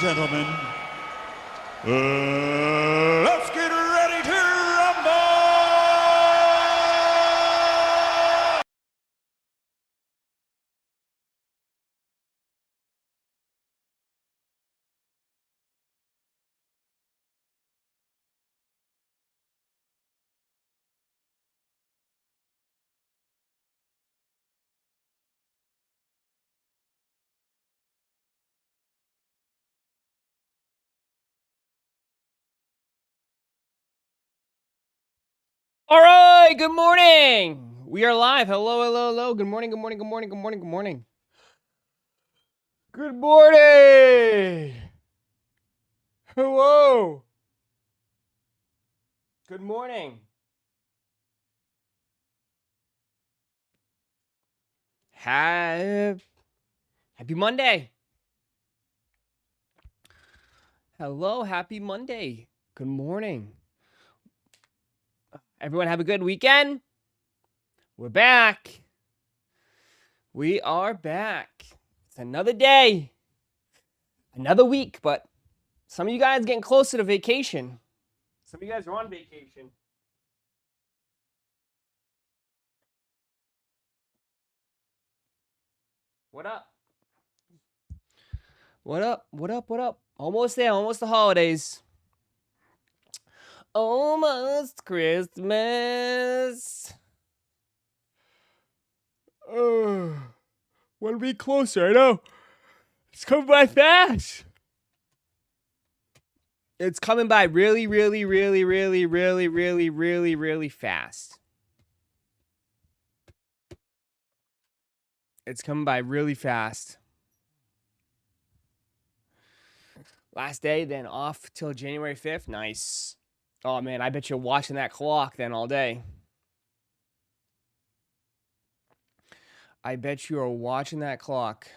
gentlemen, let's get ready to rumble! All right, good morning. We are live. Hello, hello, hello. Good morning, good morning, good morning, good morning, good morning. Good morning. Hello. Good morning. Happy Monday. Hello, happy Monday. Good morning. Everyone have a good weekend. We're back. We are back. It's another day. Another week, but some of you guys getting closer to vacation. Some of you guys are on vacation. What up? What up? What up? What up? Almost there. Almost the holidays. Almost Christmas. 1 week closer. I know. It's coming by fast. It's coming by really, really, really, really, really, really, really, really fast. It's coming by really fast. Last day, then off till January 5th. Nice. Oh, man, I bet you're watching that clock then all day. I bet you are watching that clock.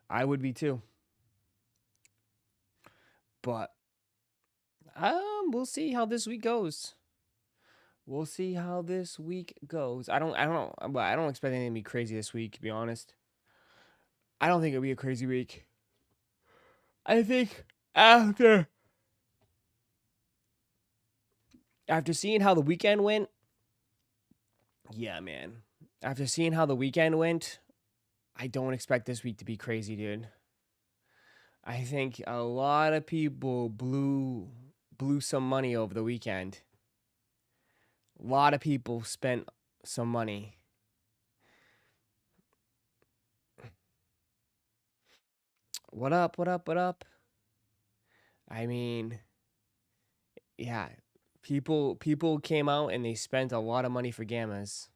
I would be too. But we'll see how this week goes. We'll see how this week goes. I don't expect anything to be crazy this week, to be honest. I don't think it'll be a crazy week. I think after seeing how the weekend went, yeah, man. After seeing how the weekend went, I don't expect this week to be crazy, dude. I think a lot of people blew some money over the weekend. A lot of people spent some money. What up? What up? What up? I mean, yeah, people came out and they spent a lot of money for gammas.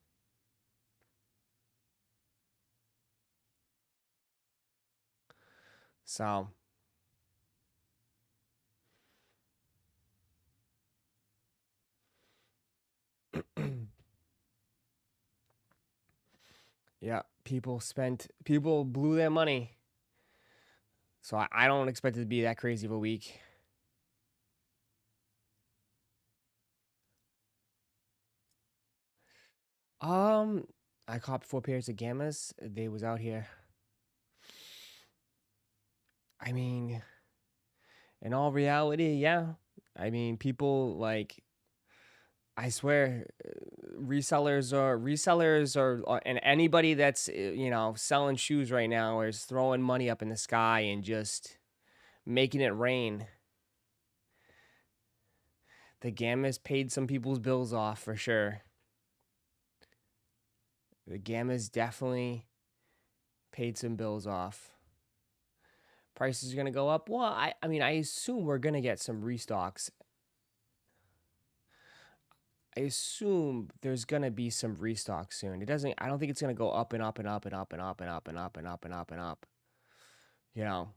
So, yeah, people blew their money. So I don't expect it to be that crazy of a week. I copped 4 pairs of gammas. They was out here. I mean, in all reality, yeah. I mean, people like, I swear, resellers are, and anybody that's selling shoes right now is throwing money up in the sky and just making it rain. The gammas paid some people's bills off for sure. The gammas definitely paid some bills off. Prices are going to go up. Well, I mean, I assume we're going to get some restocks. I assume there's going to be some restock soon. I don't think it's going to go up and up and up and up and up and up and up and up and up and up. You know,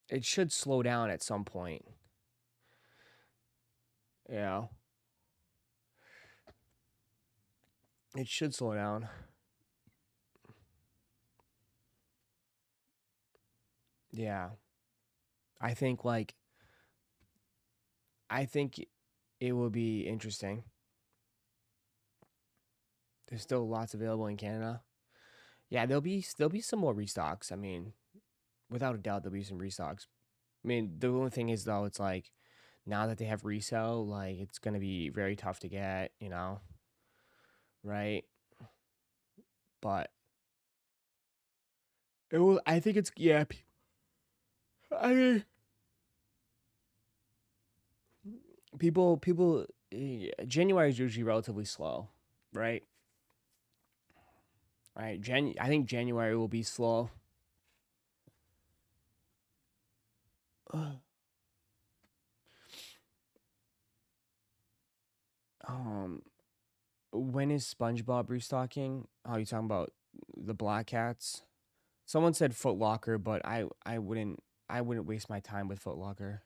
it should slow down at some point. You know, it should slow down. Yeah. I think it will be interesting. There's still lots available in Canada. Yeah, there'll be some more restocks. I mean, without a doubt, there'll be some restocks. I mean, the only thing is though, it's like now that they have resale, like it's gonna be very tough to get, right? But it will. I think it's yeah. I mean, people. January is usually relatively slow, right? Right. I think January will be slow. Um, when is SpongeBob restocking? Oh, you talking about the Black Cats? Someone said Foot Locker, but I wouldn't waste my time with Foot Locker.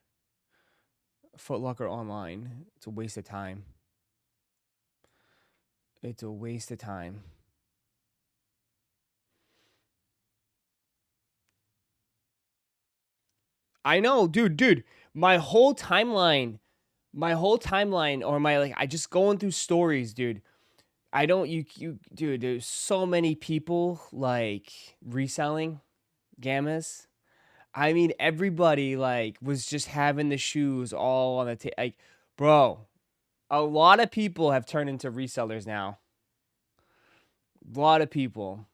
Foot Locker online. It's a waste of time. It's a waste of time. I know, dude. My whole timeline, or my like, I just going through stories, dude. I don't, dude. There's so many people like reselling gammas. I mean, everybody like was just having the shoes all on the like, bro. A lot of people have turned into resellers now. A lot of people.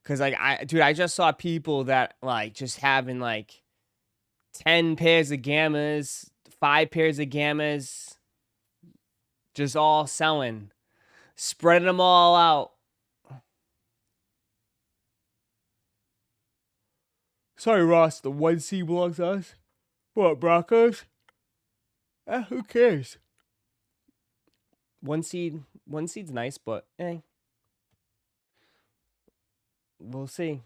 Cause like I just saw people that like just having like 10 pairs of gammas, 5 pairs of gammas, just all selling, spreading them all out. Sorry, Ross, the 1C belongs to us. What, Broncos? Who cares? One seed's nice, but we'll see.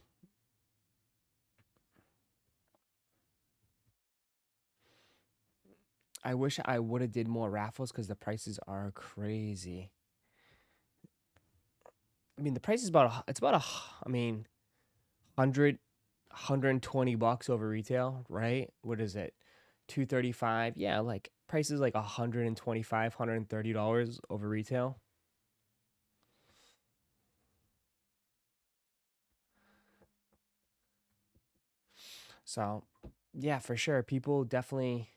I wish I would have did more raffles because the prices are crazy. I mean, the price is I mean, 120 bucks over retail, right? What is it? 235. Yeah, like prices like 125, $130 over retail. So, yeah, for sure. People definitely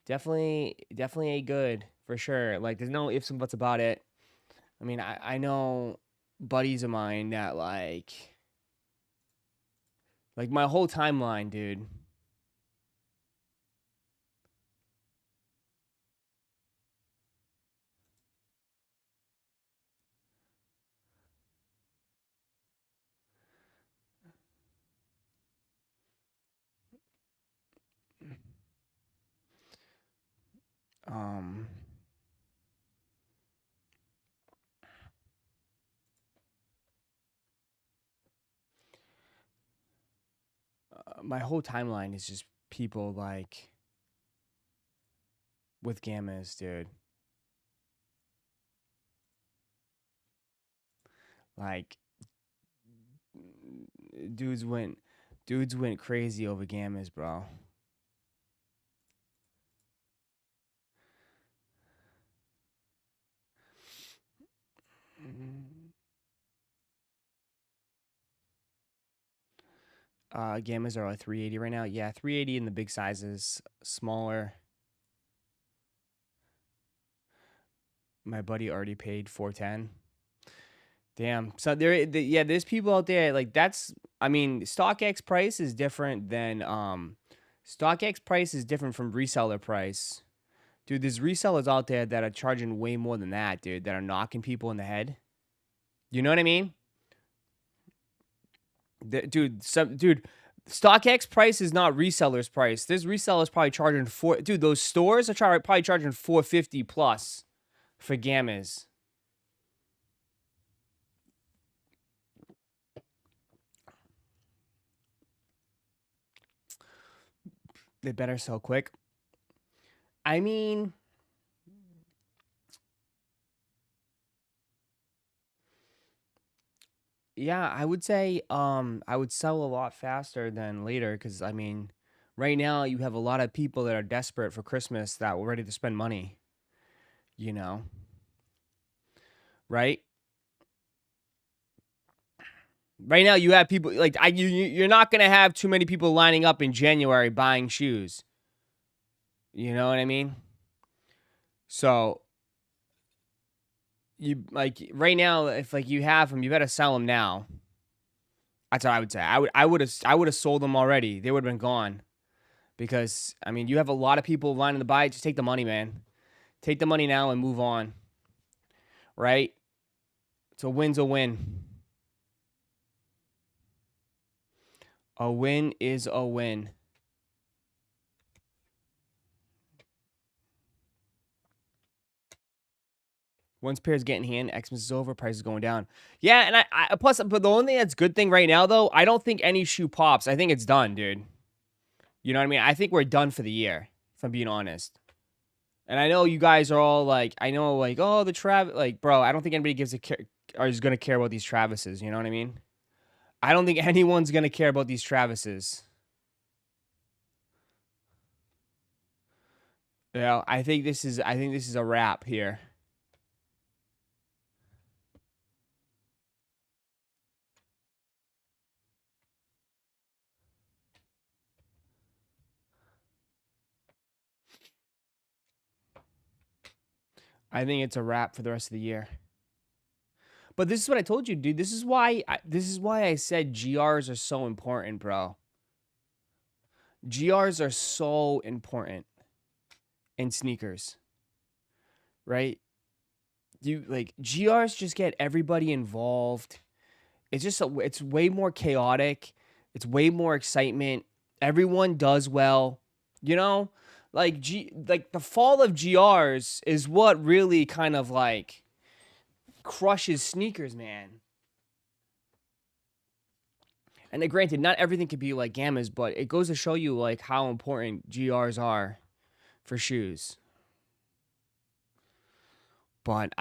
a good for sure. Like, there's no ifs and buts about it. I mean, I know buddies of mine that like my whole timeline, dude. Um, my whole timeline is just people like with gammas, dude. Like dudes went dudes went crazy over gammas, bro. Gammas are like 380 right now. Yeah, 380 in the big sizes. Smaller. My buddy already paid 410. Damn. So yeah, there's people out there like that's. I mean, StockX price is different than StockX price is different from reseller price. Dude, there's resellers out there that are charging way more than that, dude, that are knocking people in the head. You know what I mean? Dude, StockX price is not resellers price. There's resellers probably charging dude, those stores are probably charging 450 plus for gammas. They better sell quick. I mean, yeah, I would say I would sell a lot faster than later cuz I mean, Right now, you have a lot of people that are desperate for Christmas that were ready to spend money, right? Right now, you have people like you're not gonna have too many people lining up in January buying shoes. You know what I mean? So you like right now, if like you have them, you better sell them now. That's what I would say. I would have sold them already. They would have been gone because I mean you have a lot of people lining to buy it. Just take the money, man. Take the money now and move on. Right? So a win's a win. A win is a win. Once pairs get in hand, Xmas is over, price is going down. Yeah, and I plus, but the only thing that's good thing right now though, I don't think any shoe pops. I think it's done, dude. You know what I mean? I think we're done for the year, if I'm being honest. And I know you guys are all like, I know like, oh, the Travis, like, bro, I don't think anybody gives a care or is gonna care about these Travises. You know what I mean? I don't think anyone's gonna care about these Travises. I think this is a wrap here. I think it's a wrap for the rest of the year. But this is what I told you, dude. This is why I said GRs are so important, bro. GRs are so important in sneakers, right? You like GRs just get everybody involved. It's way more chaotic. It's way more excitement. Everyone does well. You know? Like the fall of GRs is what really kind of like crushes sneakers, man. And then granted, not everything could be like gammas, but it goes to show you like how important GRs are for shoes. But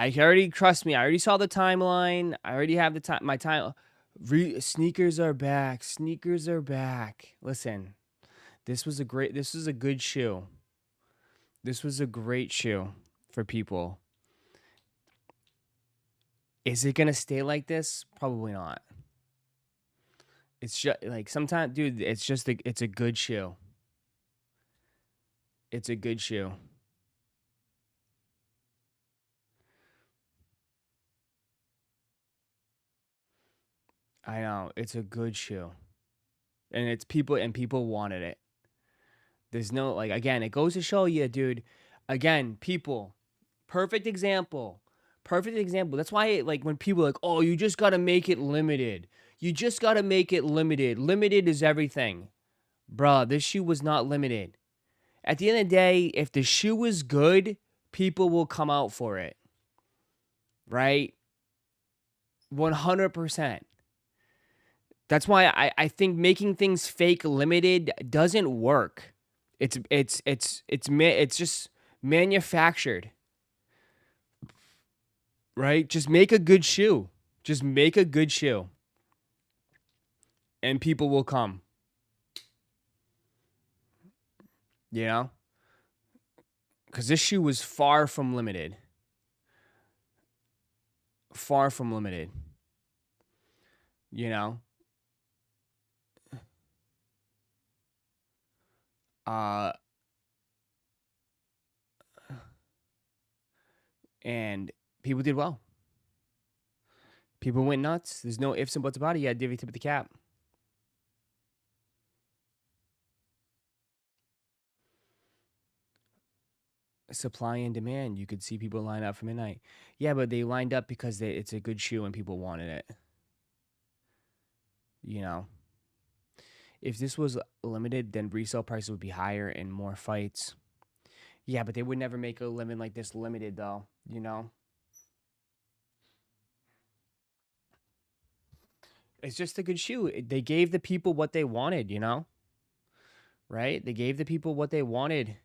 trust me, I already saw the timeline. I already have my time. Sneakers are back. Sneakers are back. Listen, this was a good shoe. This was a great shoe for people. Is it gonna stay like this? Probably not. It's just like sometimes, dude. It's a good shoe. It's a good shoe. I know it's a good shoe, and people wanted it. There's no like again. It goes to show you, dude. Again, people. Perfect example. Perfect example. That's why like when people are like, oh, you just gotta make it limited. You just gotta make it limited. Limited is everything, bruh. This shoe was not limited. At the end of the day, if the shoe is good, people will come out for it. Right? 100%. That's why I think making things fake limited doesn't work. It's just manufactured. Right? Just make a good shoe. Just make a good shoe. And people will come. You know? Because this shoe was far from limited. Far from limited. You know? And people did well. People went nuts. There's no ifs and buts about it. Yeah, divvy tip of the cap. Supply and demand. You could see people line up for midnight. Yeah, but they lined up because it's a good shoe and people wanted it. You know? If this was limited, then resale prices would be higher and more fights. Yeah, but they would never make a limit like this limited, though. You know? It's just a good shoe. They gave the people what they wanted, you know? Right? They gave the people what they wanted.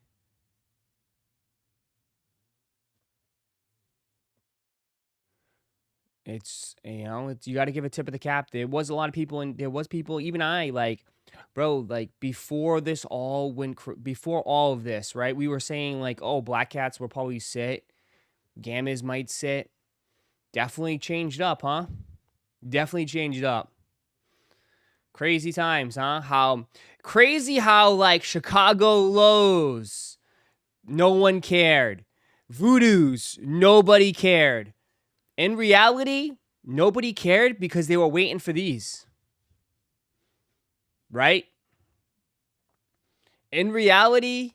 It's, you know, it's, you got to give a tip of the cap. There was a lot of people, and there was people, even I, like, bro, like before this all went, before all of this, right? We were saying like, oh, black cats will probably sit, gammas might sit. Definitely changed up, huh? Definitely changed up. Crazy times, huh? How crazy how like Chicago lows, no one cared. Voodoos, nobody cared. In reality, nobody cared because they were waiting for these. Right? In reality,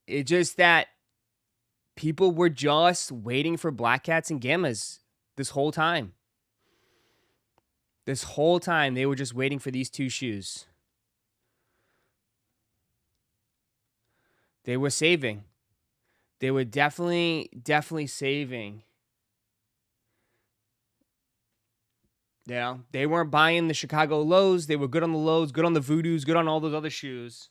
it's just that people were just waiting for black cats and gammas this whole time. This whole time, they were just waiting for these two shoes. They were saving. They were definitely saving. You know, they weren't buying the Chicago lows. They were good on the lows, good on the Voodoos, good on all those other shoes.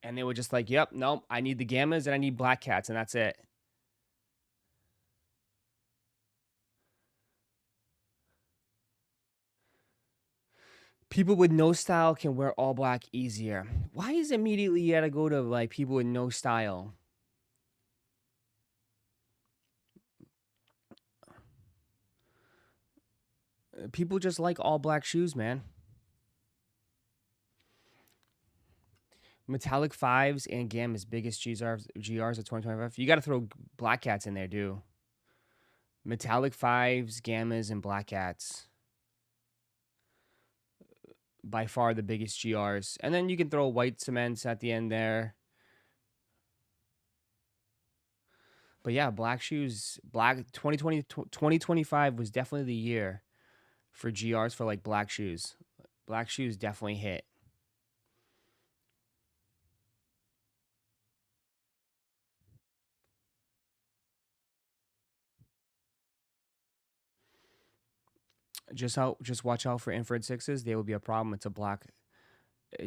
And they were just like, yep, nope, I need the gammas and I need black cats, and that's it. People with no style can wear all black easier. Why is immediately you gotta go to like people with no style? People just like all black shoes, man. Metallic 5s and Gamma's biggest GRs of 2025. You got to throw black cats in there, dude. Metallic 5s, Gammas, and black cats. By far the biggest GRs. And then you can throw white cements at the end there. But yeah, black shoes, black 2025 was definitely the year for GRs for like black shoes. Black shoes definitely hit. Just watch out for infrared 6s. They will be a problem. It's a black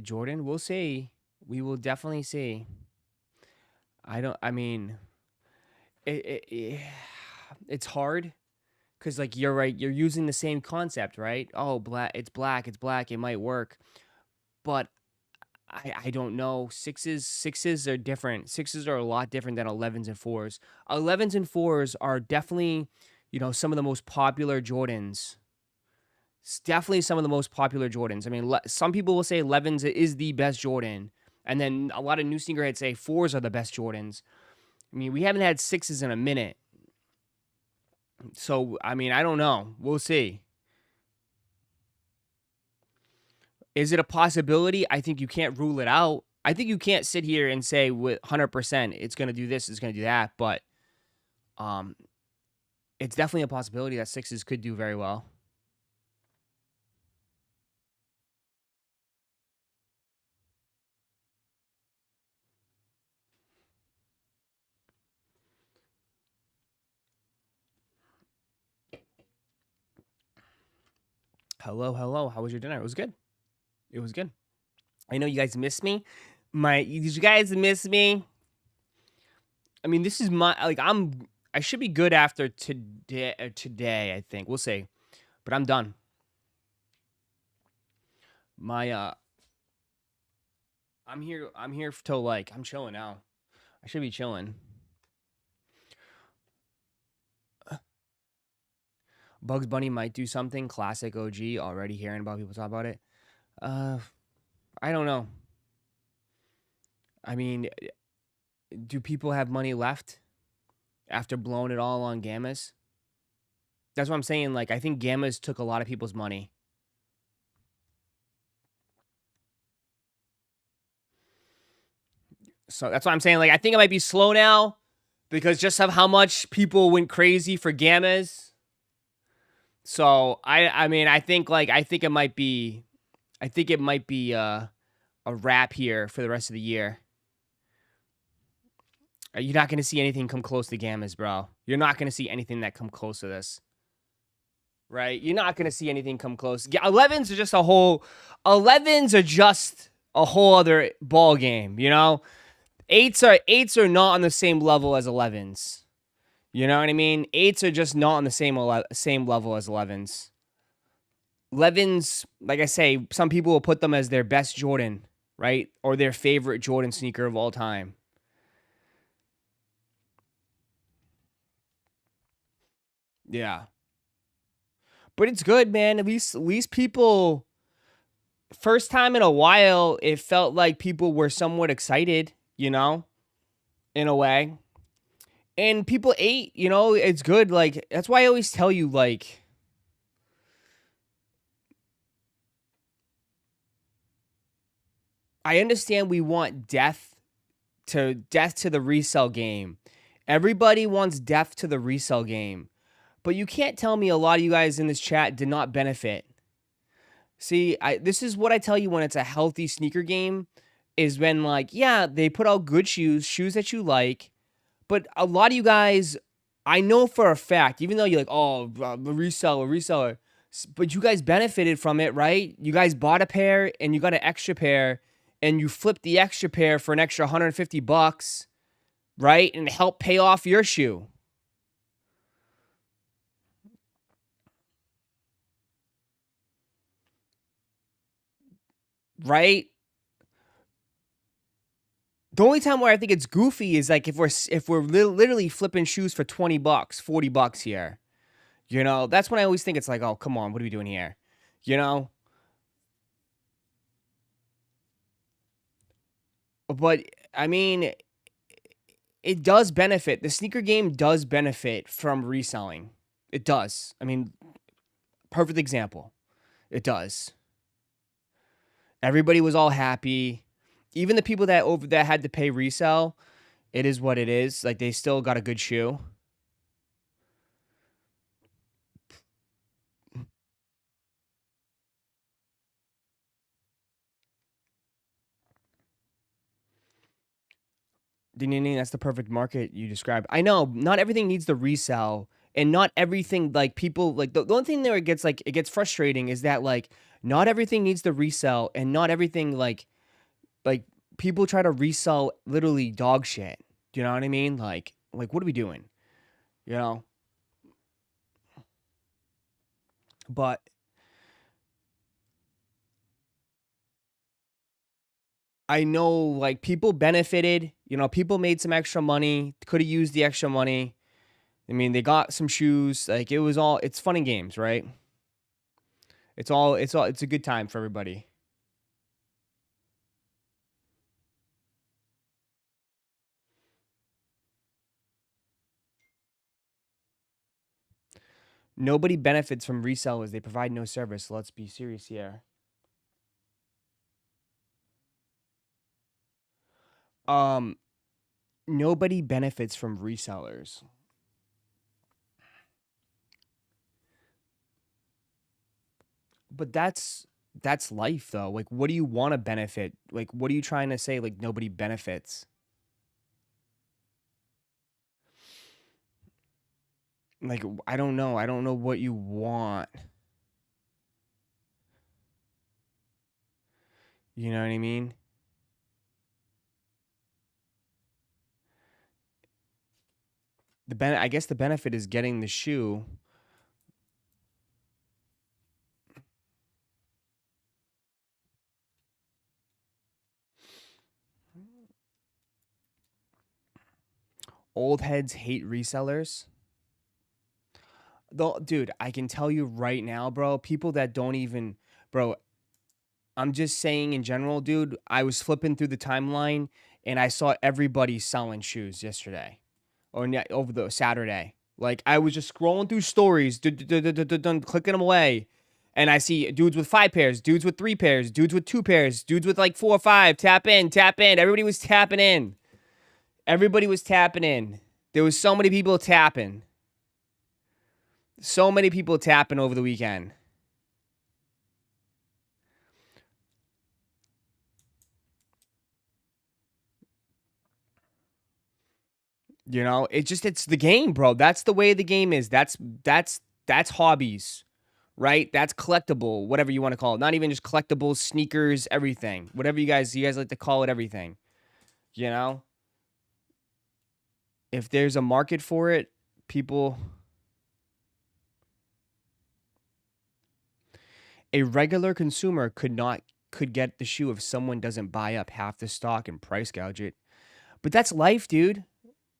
Jordan. We'll see. We will definitely see. I mean, it's hard because like you're right. You're using the same concept, right? Oh, black. It's black. It's black. It might work, but I don't know. Sixes are different. Sixes are a lot different than 11s and 4s. 11s and 4s are definitely, some of the most popular Jordans. It's definitely some of the most popular Jordans. I mean, some people will say 11s is the best Jordan. And then a lot of new sneakerheads say 4s are the best Jordans. I mean, we haven't had 6s in a minute. So, I mean, I don't know. We'll see. Is it a possibility? I think you can't rule it out. I think you can't sit here and say with 100% it's going to do this, it's going to do that. But it's definitely a possibility that 6s could do very well. Hello. How was your dinner? It was good. It was good. I know you guys miss me. Did you guys miss me? I mean, this is I should be good after today, I think. We'll see. But I'm done. I'm here till like, I'm chilling now. I should be chilling. Bugs Bunny might do something. Classic OG. Already hearing about people talk about it. I don't know. I mean, do people have money left after blowing it all on gammas? That's what I'm saying. Like, I think gammas took a lot of people's money. So that's what I'm saying. Like, I think it might be slow now because just of how much people went crazy for gammas. So I mean, I think it might be a wrap here for the rest of the year. You're not going to see anything come close to gammas, bro. You're not going to see anything that come close to this. Right? You're not going to see anything come close. 11s are just a whole 11s are just a whole other ball game, 8s are not on the same level as 11s. You know what I mean? 8s are just not on the same level as 11s. 11s, like I say, some people will put them as their best Jordan, right? Or their favorite Jordan sneaker of all time. Yeah. But it's good, man. At least people, first time in a while, it felt like people were somewhat excited, in a way. And people ate, it's good. Like, that's why I always tell you, like, I understand we want death to the resell game. Everybody wants death to the resell game. But you can't tell me a lot of you guys in this chat did not benefit. See, this is what I tell you when it's a healthy sneaker game, is when, like, yeah, they put out good shoes that you like, but a lot of you guys, I know for a fact, even though you're like, oh, a reseller, but you guys benefited from it, right? You guys bought a pair and you got an extra pair and you flipped the extra pair for an extra $150, right? And help pay off your shoe. Right? The only time where I think it's goofy is like if we're literally flipping shoes for $20, $40 here. That's when I always think it's like, oh, come on, what are we doing here? You know? But I mean, it does benefit. The sneaker game does benefit from reselling. It does. I mean, perfect example. It does. Everybody was all happy. Even the people that had to pay resell, it is what it is. Like, they still got a good shoe. Ding, ding, ding, that's the perfect market you described. I know not everything needs the resell, and not everything, like, people, like, the only thing there it gets frustrating is that, like, not everything needs the resell, and not everything, like people try to resell literally dog shit. Do you know what I mean? Like what are we doing? You know? But I know, like, people benefited, people made some extra money, could have used the extra money. I mean, they got some shoes, like, it's fun and games, right? It's a good time for everybody. Nobody benefits from resellers. They provide no service. Let's be serious here. Um, Nobody benefits from resellers. But that's life, though. Like, what do you want to benefit? Like, what are you trying to say? Like, nobody benefits. Like, I don't know. I don't know what you want. You know what I mean? I guess the benefit is getting the shoe. Old heads hate resellers. Though, dude, I can tell you right now, bro, people that don't even, bro, I'm just saying in general, dude, I was flipping through the timeline and I saw everybody selling shoes yesterday or over the Saturday. Like, I was just scrolling through stories, clicking them away. And I see dudes with 5 pairs, dudes with 3 pairs, dudes with 2 pairs, dudes with like 4 or 5. Tap in, tap in. Everybody was tapping in. Everybody was tapping in. There was so many people tapping. So many people tapping over the weekend. It's the game, bro. That's the way the game is. That's hobbies, right? That's collectible, whatever you want to call it. Not even just collectibles, sneakers, everything. Whatever you guys like to call it, everything. You know? If there's a market for it, people. A regular consumer could get the shoe if someone doesn't buy up half the stock and price gouge it. But that's life, dude.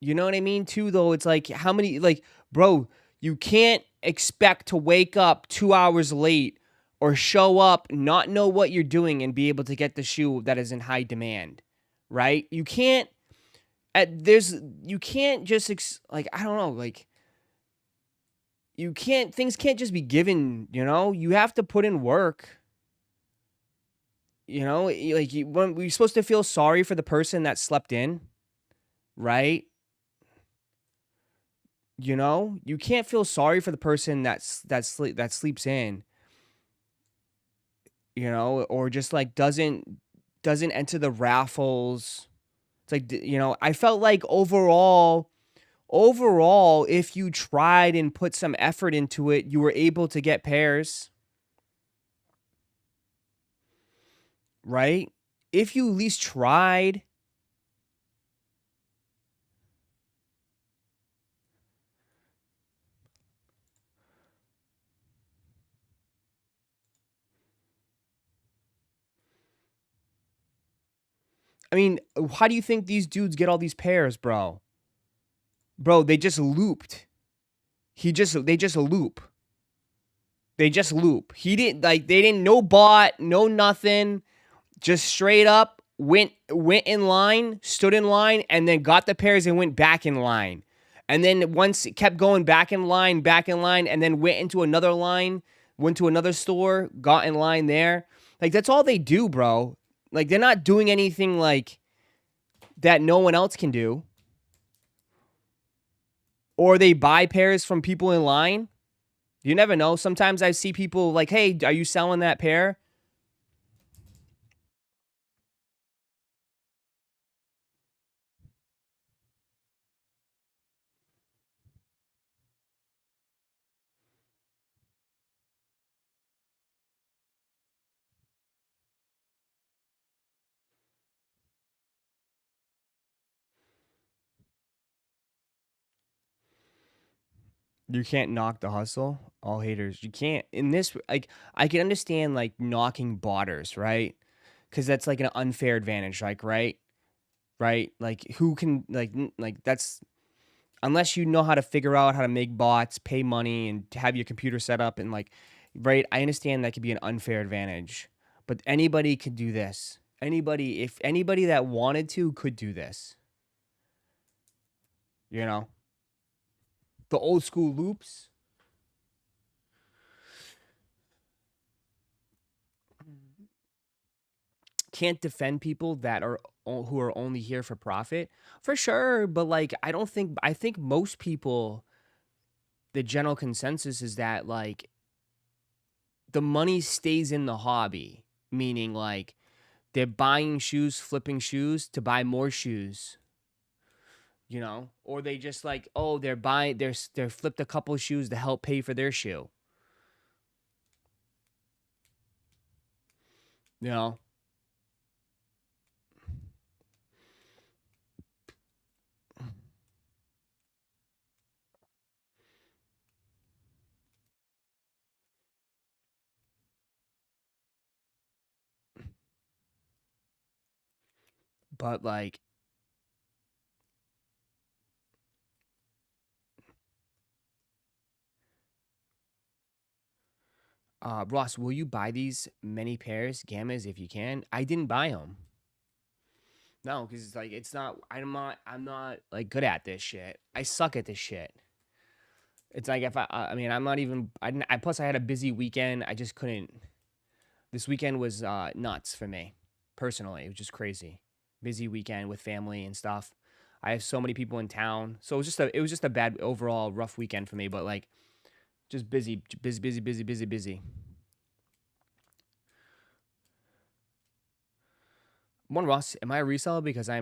You know what I mean? Too, though, it's like how many, like, bro, you can't expect to wake up 2 hours late or show up, not know what you're doing, and be able to get the shoe that is in high demand, right? You can't, you can't just, like, I don't know, like, things can't just be given, you know? You have to put in work. You know, like, when we're supposed to feel sorry for the person that slept in, right? You know, you can't feel sorry for the person that sleeps in, you know, or just like doesn't enter the raffles. It's like, you know, I felt like overall, if you tried and put some effort into it, you were able to get pairs, right? If you at least tried. I mean, how do you think these dudes get all these pairs, bro? Bro, they just looped. They just loop. They just loop. He didn't, like, they didn't, no bot, no nothing. Just straight up went in line, stood in line, and then got the pairs and went back in line. And then once it kept going back in line, and then went into another line, went to another store, got in line there. Like, that's all they do, bro. Like, they're not doing anything like that no one else can do. Or they buy pairs from people in line. You never know. Sometimes I see people like, hey, are you selling that pair? You can't knock the hustle. All haters. You can't. In this, like, I can understand, like, knocking botters, right? Because that's, like, an unfair advantage, like, right? Right? Like, who can, like, like, that's, unless you know how to figure out how to make bots, pay money, and have your computer set up, and, like, right? I understand that could be an unfair advantage. But anybody could do this. If anybody that wanted to could do this. You know? The old school loops. Can't defend people that are who are only here for profit, for sure. But, like, I think most people, the general consensus is that, like, the money stays in the hobby, meaning, like, they're buying shoes, flipping shoes to buy more shoes, you know, or they just, like, oh, they're flipped a couple of shoes to help pay for their shoe, you know. But, like, Ross, will you buy these many pairs, gammas, if you can? I didn't buy them. No, because it's like, it's not. I'm not like good at this shit. I suck at this shit. It's like, if I mean, I'm not even. I didn't. Plus, I had a busy weekend. I just couldn't. This weekend was nuts for me, personally. It was just crazy. Busy weekend with family and stuff. I have so many people in town, so it was just a bad overall rough weekend for me. But, like, just busy, busy, busy, busy, busy, busy. One, Ross, am I a reseller because I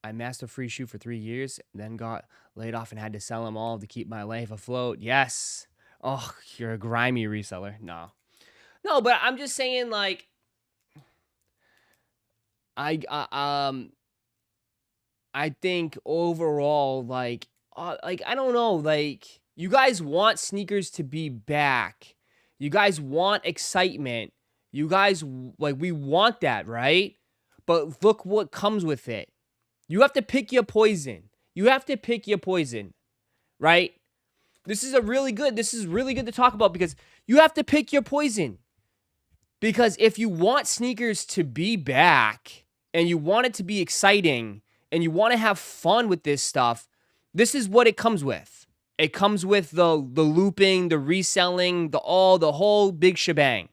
amassed a free shoe for 3 years, then got laid off and had to sell them all to keep my life afloat? Yes. Oh, you're a grimy reseller. No. No, but I'm just saying, like, I I think overall, like, like, I don't know, like, you guys want sneakers to be back. You guys want excitement. You guys, like, we want that, right? But look what comes with it. You have to pick your poison. You have to pick your poison, right? This is really good to talk about because you have to pick your poison. Because if you want sneakers to be back and you want it to be exciting and you want to have fun with this stuff, this is what it comes with. It comes with the looping, the reselling, the whole big shebang.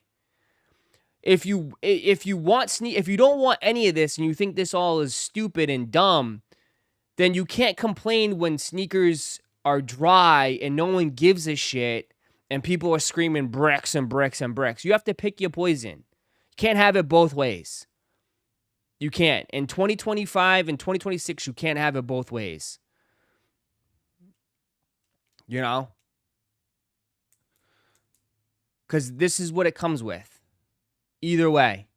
If you don't want any of this and you think this all is stupid and dumb, then you can't complain when sneakers are dry and no one gives a shit and people are screaming bricks and bricks and bricks. You have to pick your poison. You can't have it both ways. You can't. In 2025 and 2026, you can't have it both ways. You know? Because this is what it comes with. Either way.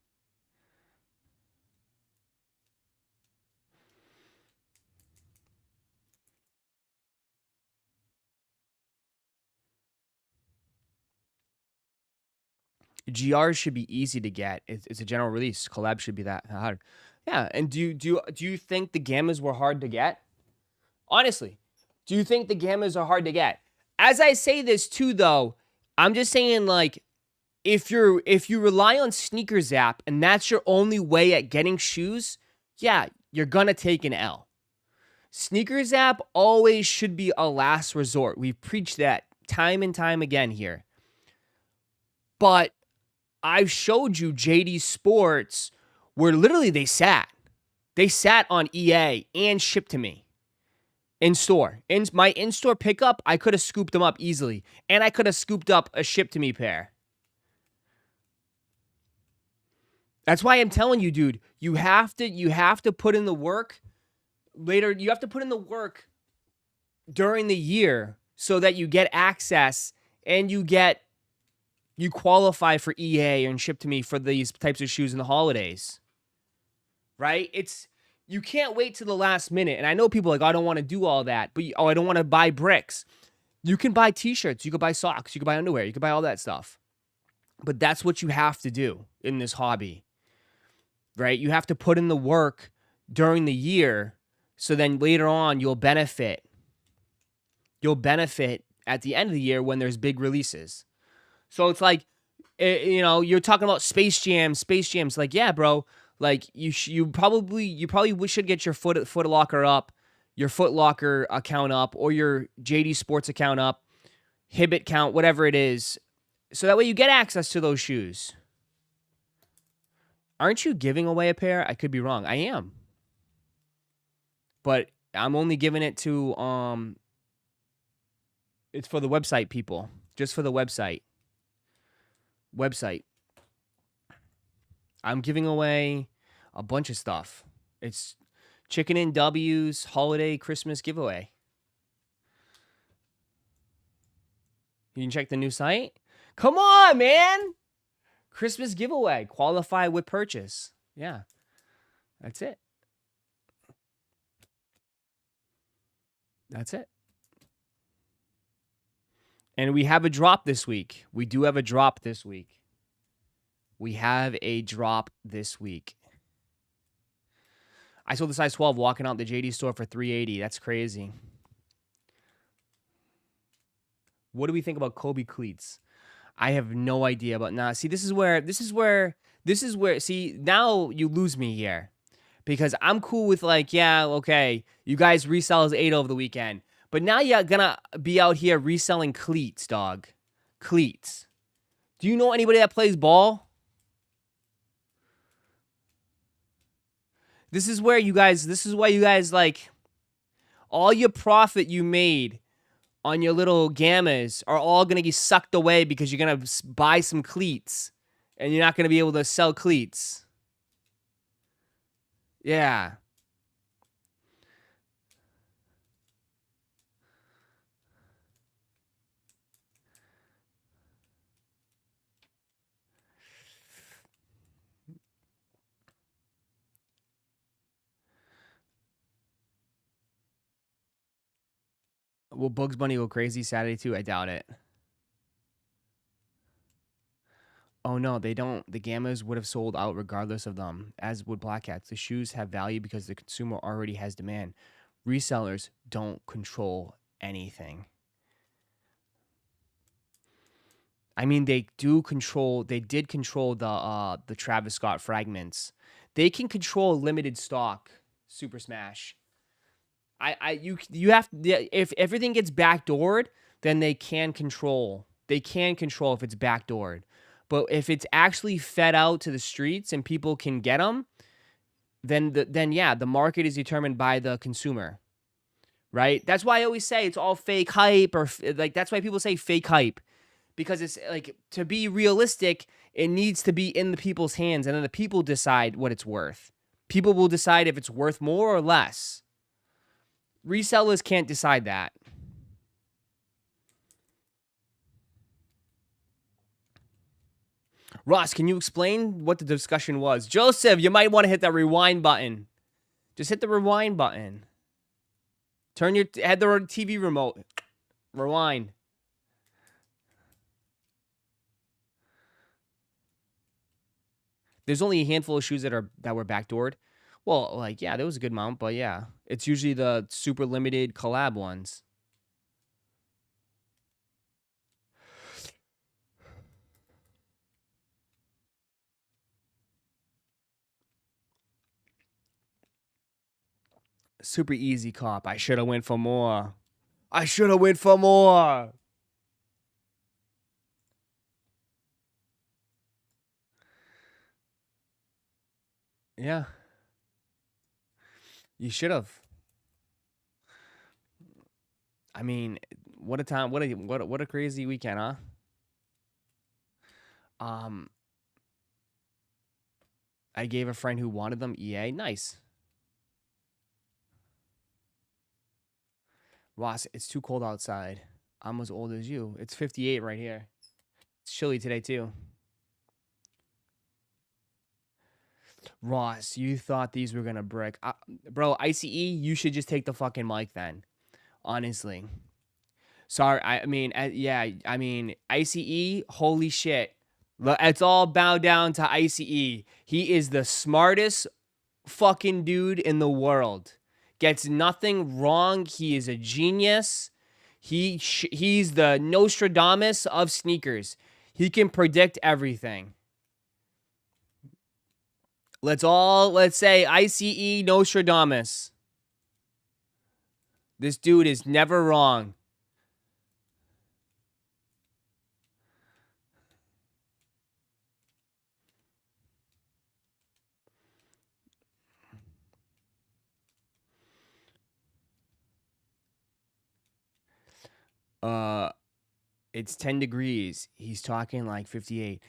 GRs should be easy to get. It's a general release. Collab should be that hard. Yeah, and do you think the gammas were hard to get? Honestly, do you think the gammas are hard to get? As I say this too, though, I'm just saying, like, if you rely on Sneakers app and that's your only way at getting shoes, yeah, you're gonna take an L. Sneakers app always should be a last resort. We've preached that time and time again here. But I've showed you JD Sports where literally they sat. They sat on EA and shipped to me in store. In my in-store pickup, I could have scooped them up easily. And I could have scooped up a ship to me pair. That's why I'm telling you, dude, you have to put in the work later. You have to put in the work during the year so that you get access and you qualify for EA and ship to me for these types of shoes in the holidays. Right? You can't wait to the last minute. And I know people are like, I don't want to do all that, but I don't want to buy bricks. You can buy t-shirts, you can buy socks, you can buy underwear, you can buy all that stuff. But that's what you have to do in this hobby. Right? You have to put in the work during the year so then later on you'll benefit. You'll benefit at the end of the year when there's big releases. So it's like, you're talking about Space Jam's like, yeah, bro, like you probably should get your Foot Locker up, your Foot Locker account up, or your JD Sports account up, Hibbit account, whatever it is, so that way you get access to those shoes. Aren't you giving away a pair? I could be wrong. I am. But I'm only giving it to, it's for the website people. Just for the website. I'm giving away a bunch of stuff. It's Chicken and W's holiday Christmas giveaway. You can check the new site. Come on, man. Christmas giveaway. Qualify with purchase. Yeah. That's it. That's it. And we have a drop this week. We do have a drop this week. I sold the size 12 walking out the JD store for $380. That's crazy. What do we think about Kobe cleats? I have no idea about now. See, this is where see, now you lose me here. Because I'm cool with like, yeah, okay, you guys resell as 8 over the weekend. But now you're gonna be out here reselling cleats, dog. Cleats. Do you know anybody that plays ball? This is why you guys, like, all your profit you made on your little gammas are all going to get sucked away because you're going to buy some cleats and you're not going to be able to sell cleats. Yeah. Will Bugs Bunny go crazy Saturday too? I doubt it. Oh no, they don't. The Gammas would have sold out regardless of them, as would Black Cats. The shoes have value because the consumer already has demand. Resellers don't control anything. I mean, they did control the Travis Scott fragments. They can control limited stock Super Smash. You have, if everything gets backdoored, then they can control. They can control if it's backdoored. But if it's actually fed out to the streets and people can get them, then yeah, the market is determined by the consumer, right? That's why I always say it's all fake hype, or like that's why people say fake hype, because it's like, to be realistic, it needs to be in the people's hands, and then the people decide what it's worth. People will decide if it's worth more or less. Resellers can't decide that. Ross, can you explain what the discussion was? Joseph, you might want to hit that rewind button. Just hit the rewind button. Head the TV remote. Rewind. There's only a handful of shoes that were backdoored. Well, like, yeah, there was a good amount, but yeah. It's usually the super limited collab ones. Super easy cop. I should have went for more. I should have went for more. Yeah. You should have. I mean, what a time. What a crazy weekend, huh? I gave a friend who wanted them EA. Nice. Ross, it's too cold outside. I'm as old as you. It's 58 right here. It's chilly today, too. Ross, you thought these were going to brick. Bro, ICE, you should just take the fucking mic then. Honestly. Sorry, I mean, ICE, holy shit. It's all bow down to ICE. He is the smartest fucking dude in the world. Gets nothing wrong. He is a genius. He's the Nostradamus of sneakers. He can predict everything. Let's say ICE Nostradamus. This dude is never wrong. It's 10 degrees. He's talking like 58.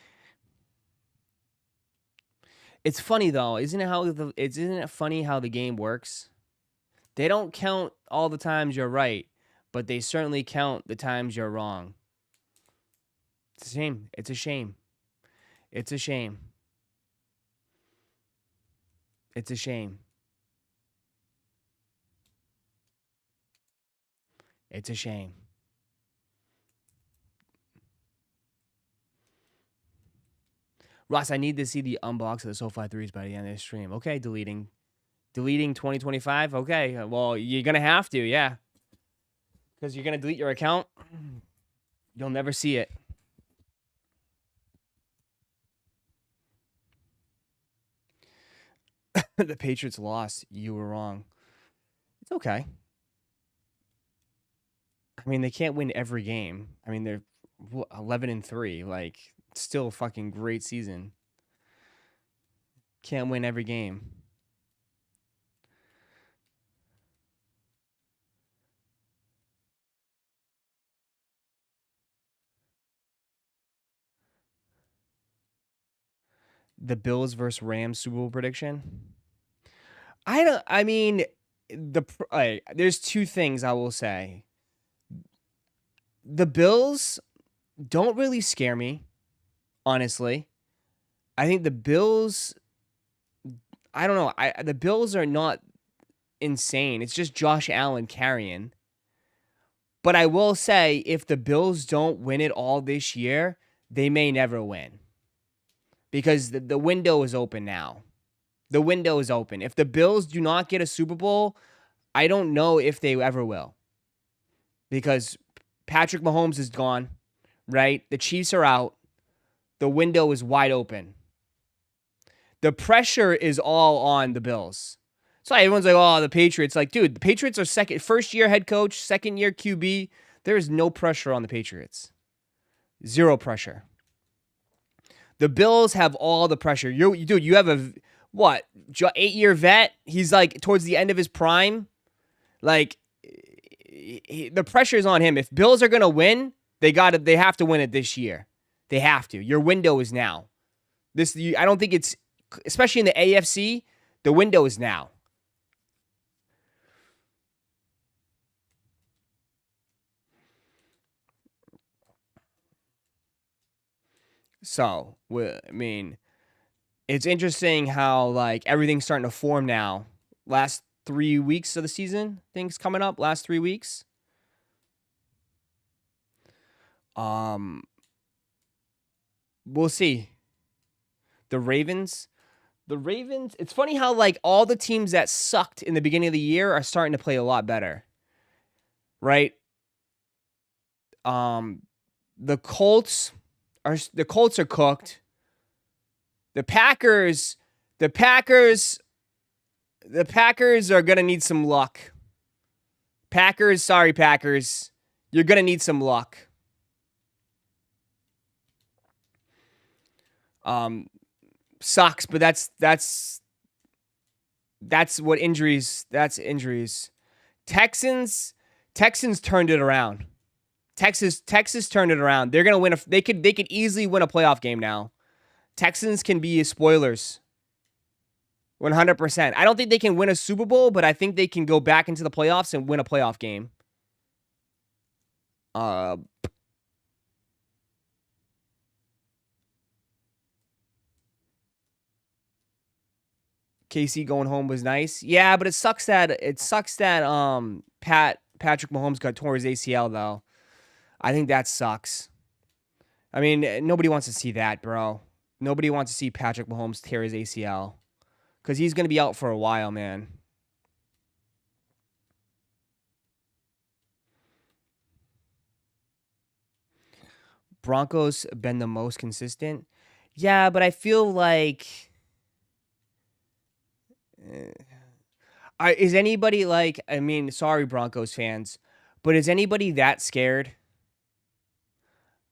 It's funny though, isn't it funny how the game works? They don't count all the times you're right, but they certainly count the times you're wrong. It's a shame. It's a shame. It's a shame. It's a shame. It's a shame. Ross, I need to see the unbox of the SoFi 3s by the end of the stream. Okay, deleting 2025. Okay, well, you're going to have to, yeah. Because you're going to delete your account. You'll never see it. The Patriots lost. You were wrong. It's okay. I mean, they can't win every game. I mean, they're 11-3. Like, still a fucking great season. Can't win every game. The Bills versus Rams Super Bowl prediction. There's two things I will say. The Bills don't really scare me, honestly. I think the Bills, I don't know. The Bills are not insane. It's just Josh Allen carrying. But I will say, if the Bills don't win it all this year, they may never win. Because the window is open now. The window is open. If the Bills do not get a Super Bowl, I don't know if they ever will. Because Patrick Mahomes is gone, right? The Chiefs are out. The window is wide open. The pressure is all on the Bills. So everyone's like, oh, the Patriots. Like, dude, the Patriots are first-year head coach, second-year QB. There is no pressure on the Patriots. Zero pressure. The Bills have all the pressure. Dude, you have a, 8-year vet? He's like towards the end of his prime. Like, the pressure is on him. If Bills are going to win, they have to win it this year. They have to. Your window is now. I don't think it's, especially in the AFC, the window is now. So, I mean, it's interesting how, like, everything's starting to form now. Last 3 weeks of the season, things coming up, last 3 weeks. We'll see. The Ravens, it's funny how, like, all the teams that sucked in the beginning of the year are starting to play a lot better. Right? The Colts are cooked. The Packers are going to need some luck. Sorry, Packers. You're going to need some luck. Sucks, but that's what injuries. That's injuries. Texans turned it around. Texas turned it around. They're gonna win. They could easily win a playoff game now. Texans can be spoilers. 100%. I don't think they can win a Super Bowl, but I think they can go back into the playoffs and win a playoff game. KC going home was nice. Yeah, but it sucks that Patrick Mahomes tore his ACL though. I think that sucks. I mean, nobody wants to see that, bro. Nobody wants to see Patrick Mahomes tear his ACL. Because he's going to be out for a while, man. Broncos been the most consistent. Yeah, but I feel like... is anybody like... I mean, sorry, Broncos fans. But is anybody that scared?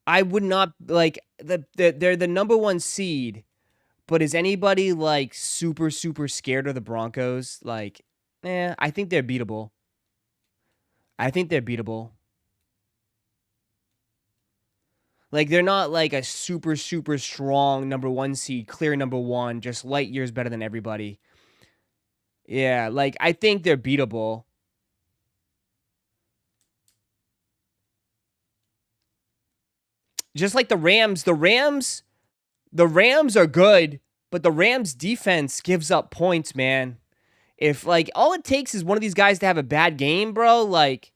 I would not... Like, they're the number one seed. But is anybody, like, super, super scared of the Broncos? Like, I think they're beatable. Like, they're not, like, a super, super strong number one seed, clear number one, just light years better than everybody. Yeah, like, I think they're beatable. Just like the Rams. The Rams are good, but the Rams defense gives up points, man. If, like, all it takes is one of these guys to have a bad game, bro, like,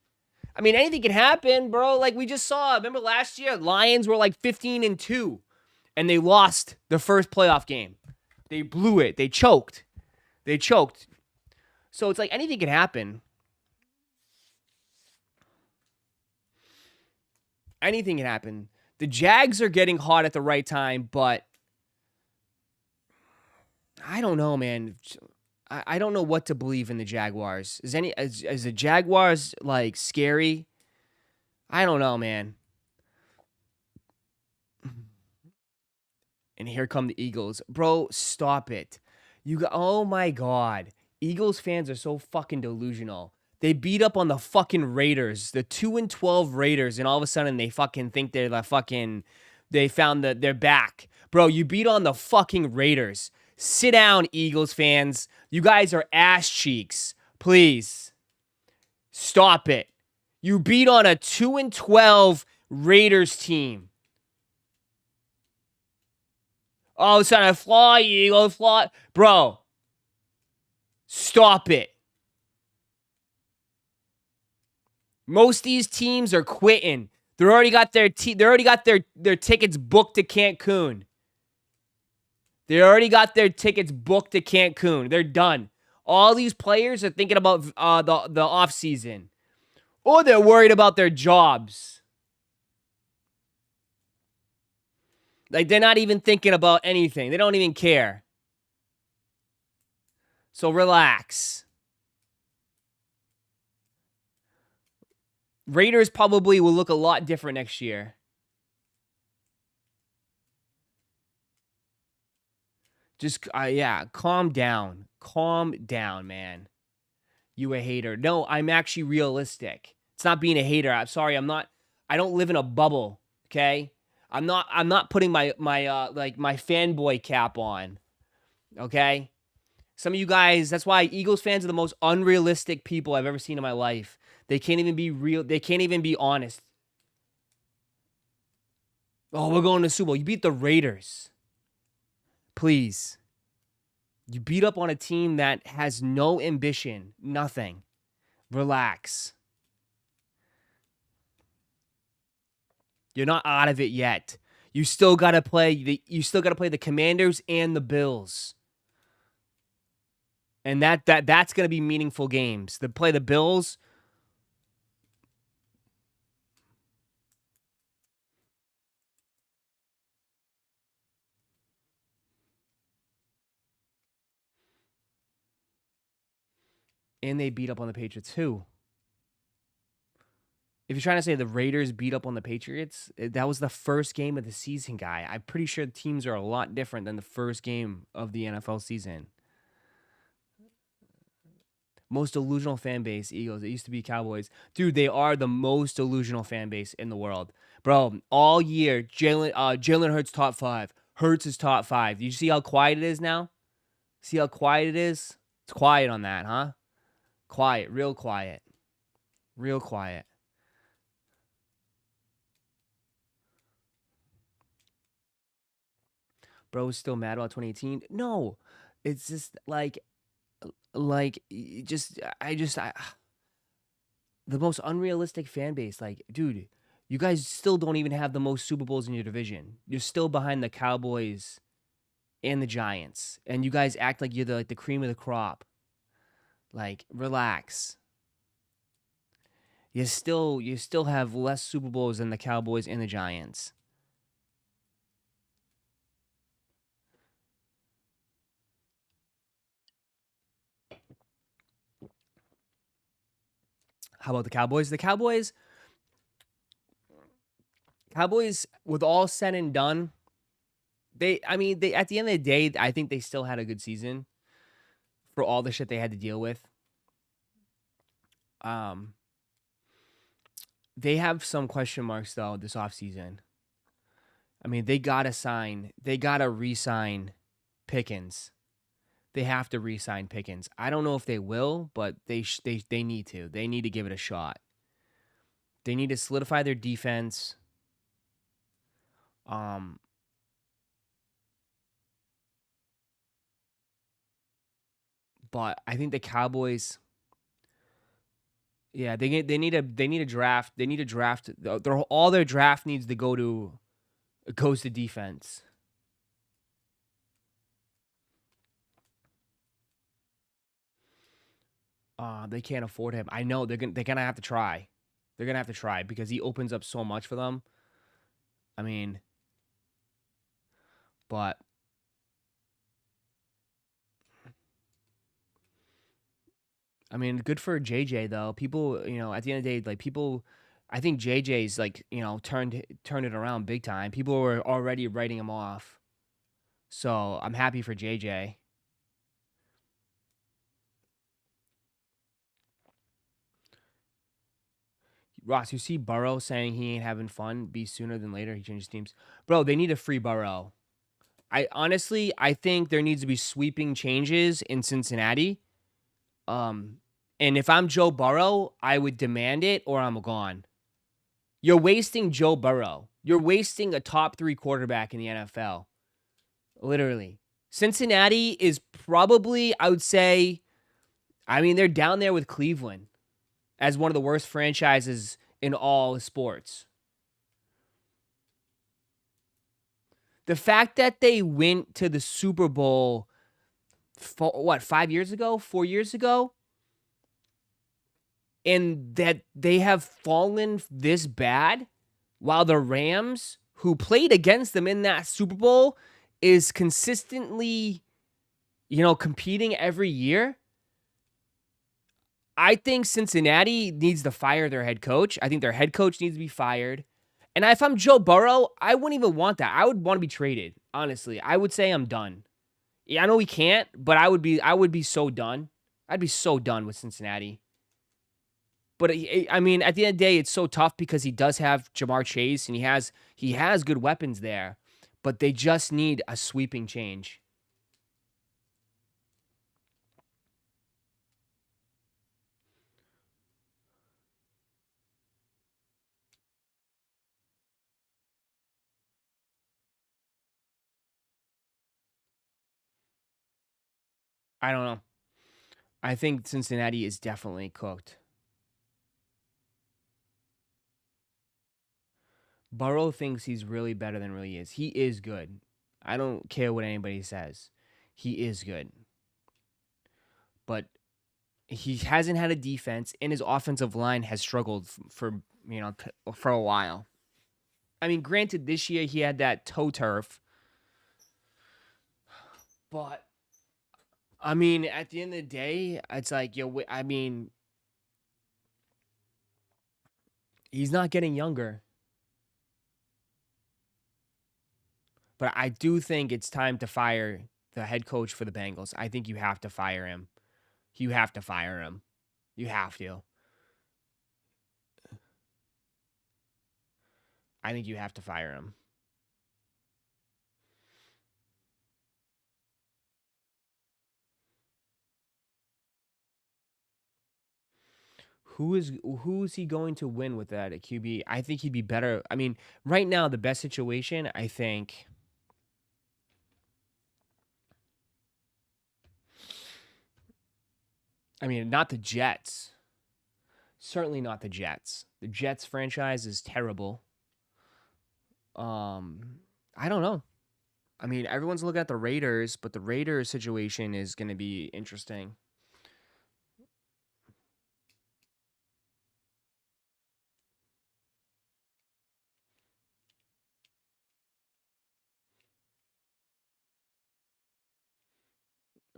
I mean, anything can happen, bro. Like, we just saw, remember last year, Lions were like 15-2, and they lost the first playoff game. They blew it. They choked. So it's like anything can happen. Anything can happen. The Jags are getting hot at the right time, but I don't know, man. I don't know what to believe in the Jaguars. Is the Jaguars, like, scary? I don't know, man. And here come the Eagles. Bro, stop it. Oh my God. Eagles fans are so fucking delusional. They beat up on the fucking Raiders, the 2-12 Raiders, and all of a sudden they fucking think they're the fucking, they found they're back. Bro, you beat on the fucking Raiders. Sit down, Eagles fans. You guys are ass cheeks. Please. Stop it. You beat on a 2-12 Raiders team. Oh, it's on a fly, Eagles, fly. Bro. Stop it. Most of these teams are quitting. They already got their tickets booked to Cancun. They already got their tickets booked to Cancun. They're done. All these players are thinking about the off season, or they're worried about their jobs. Like, they're not even thinking about anything. They don't even care. So relax. Raiders probably will look a lot different next year. Just, yeah, calm down. Calm down, man. You a hater. No, I'm actually realistic. It's not being a hater. I'm sorry. I don't live in a bubble, okay? I'm not putting my fanboy cap on, okay? Some of you guys, that's why Eagles fans are the most unrealistic people I've ever seen in my life. They can't even be real. They can't even be honest. Oh, we're going to the Super Bowl. You beat the Raiders. Please. You beat up on a team that has no ambition, nothing. Relax. You're not out of it yet. You still got to play the Commanders and the Bills. And that's going to be meaningful games. To play the Bills, and they beat up on the Patriots too. If you're trying to say the Raiders beat up on the Patriots, that was the first game of the season, guy. I'm pretty sure the teams are a lot different than the first game of the NFL season. Most delusional fan base, Eagles. It used to be Cowboys. Dude, they are the most delusional fan base in the world. Bro, all year, Jalen Hurts top 5. Hurts is top 5. Do you see how quiet it is now? See how quiet it is? It's quiet on that, huh? Quiet, real quiet. Real quiet. Bro is still mad about 2018. No, it's just the most unrealistic fan base. Like, dude, you guys still don't even have the most Super Bowls in your division. You're still behind the Cowboys and the Giants, and you guys act like you're the cream of the crop. Like, relax. You still have less Super Bowls than the Cowboys and the Giants. How about the Cowboys? The Cowboys, with all said and done, they at the end of the day, I think they still had a good season for all the shit they had to deal with. They have some question marks though this offseason. I mean, they gotta re-sign Pickens. They have to re-sign Pickens. I don't know if they will, but they need to. They need to give it a shot. They need to solidify their defense. But I think the Cowboys, yeah, they need a draft. They need a draft. All their draft needs to goes to defense. They can't afford him. I know they're gonna have to try. They're gonna have to try because he opens up so much for them. I mean, but I mean, good for JJ though. People, at the end of the day, like people, I think JJ's like turned it around big time. People were already writing him off, so I'm happy for JJ. Ross, you see Burrow saying he ain't having fun. Be sooner than later. He changes teams, bro. They need to free Burrow. I think there needs to be sweeping changes in Cincinnati. And if I'm Joe Burrow, I would demand it or I'm gone. You're wasting Joe Burrow. You're wasting a top 3 quarterback in the NFL. Literally. Cincinnati is probably, I would say, they're down there with Cleveland. as one of the worst franchises in all sports. The fact that they went to the Super Bowl, 5 years ago, 4 years ago, and that they have fallen this bad, while the Rams, who played against them in that Super Bowl, is consistently, competing every year. I think Cincinnati needs to fire their head coach. I think their head coach needs to be fired. And if I'm Joe Burrow, I wouldn't even want that. I would want to be traded, honestly. I would say I'm done. Yeah, I know he can't, but I would be so done. I'd be so done with Cincinnati. But I mean, at the end of the day, it's so tough because he does have Jamar Chase and he has good weapons there, but they just need a sweeping change. I don't know. I think Cincinnati is definitely cooked. Burrow thinks he's really better than really is. He is good. I don't care what anybody says. He is good. But he hasn't had a defense, and his offensive line has struggled for a while. I mean, granted, this year he had that toe turf, but I mean, at the end of the day, it's like, I mean, he's not getting younger. But I do think it's time to fire the head coach for the Bengals. I think you have to fire him. You have to fire him. You have to. I think you have to fire him. Who is he going to win with that at QB? I think he'd be better. I mean, right now the best situation, I think. I mean, not the Jets. Certainly not the Jets. The Jets franchise is terrible. I don't know. I mean, everyone's looking at the Raiders, but the Raiders situation is going to be interesting.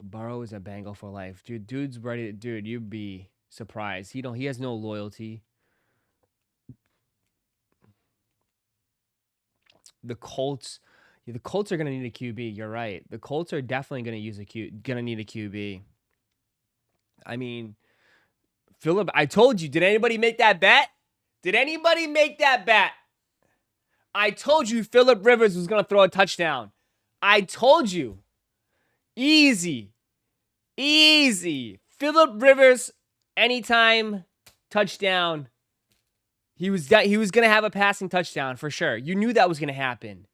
Burrow is a Bengal for life, dude. Dude's ready. Dude, you'd be surprised. He has no loyalty. The Colts, yeah, the Colts are gonna need a QB. You're right. The Colts are definitely gonna need a QB. I mean, Philip, I told you. Did anybody make that bet? Did anybody make that bet? I told you Philip Rivers was gonna throw a touchdown. I told you. Easy. Philip Rivers, anytime touchdown. He was gonna have a passing touchdown for sure. You knew that was gonna happen.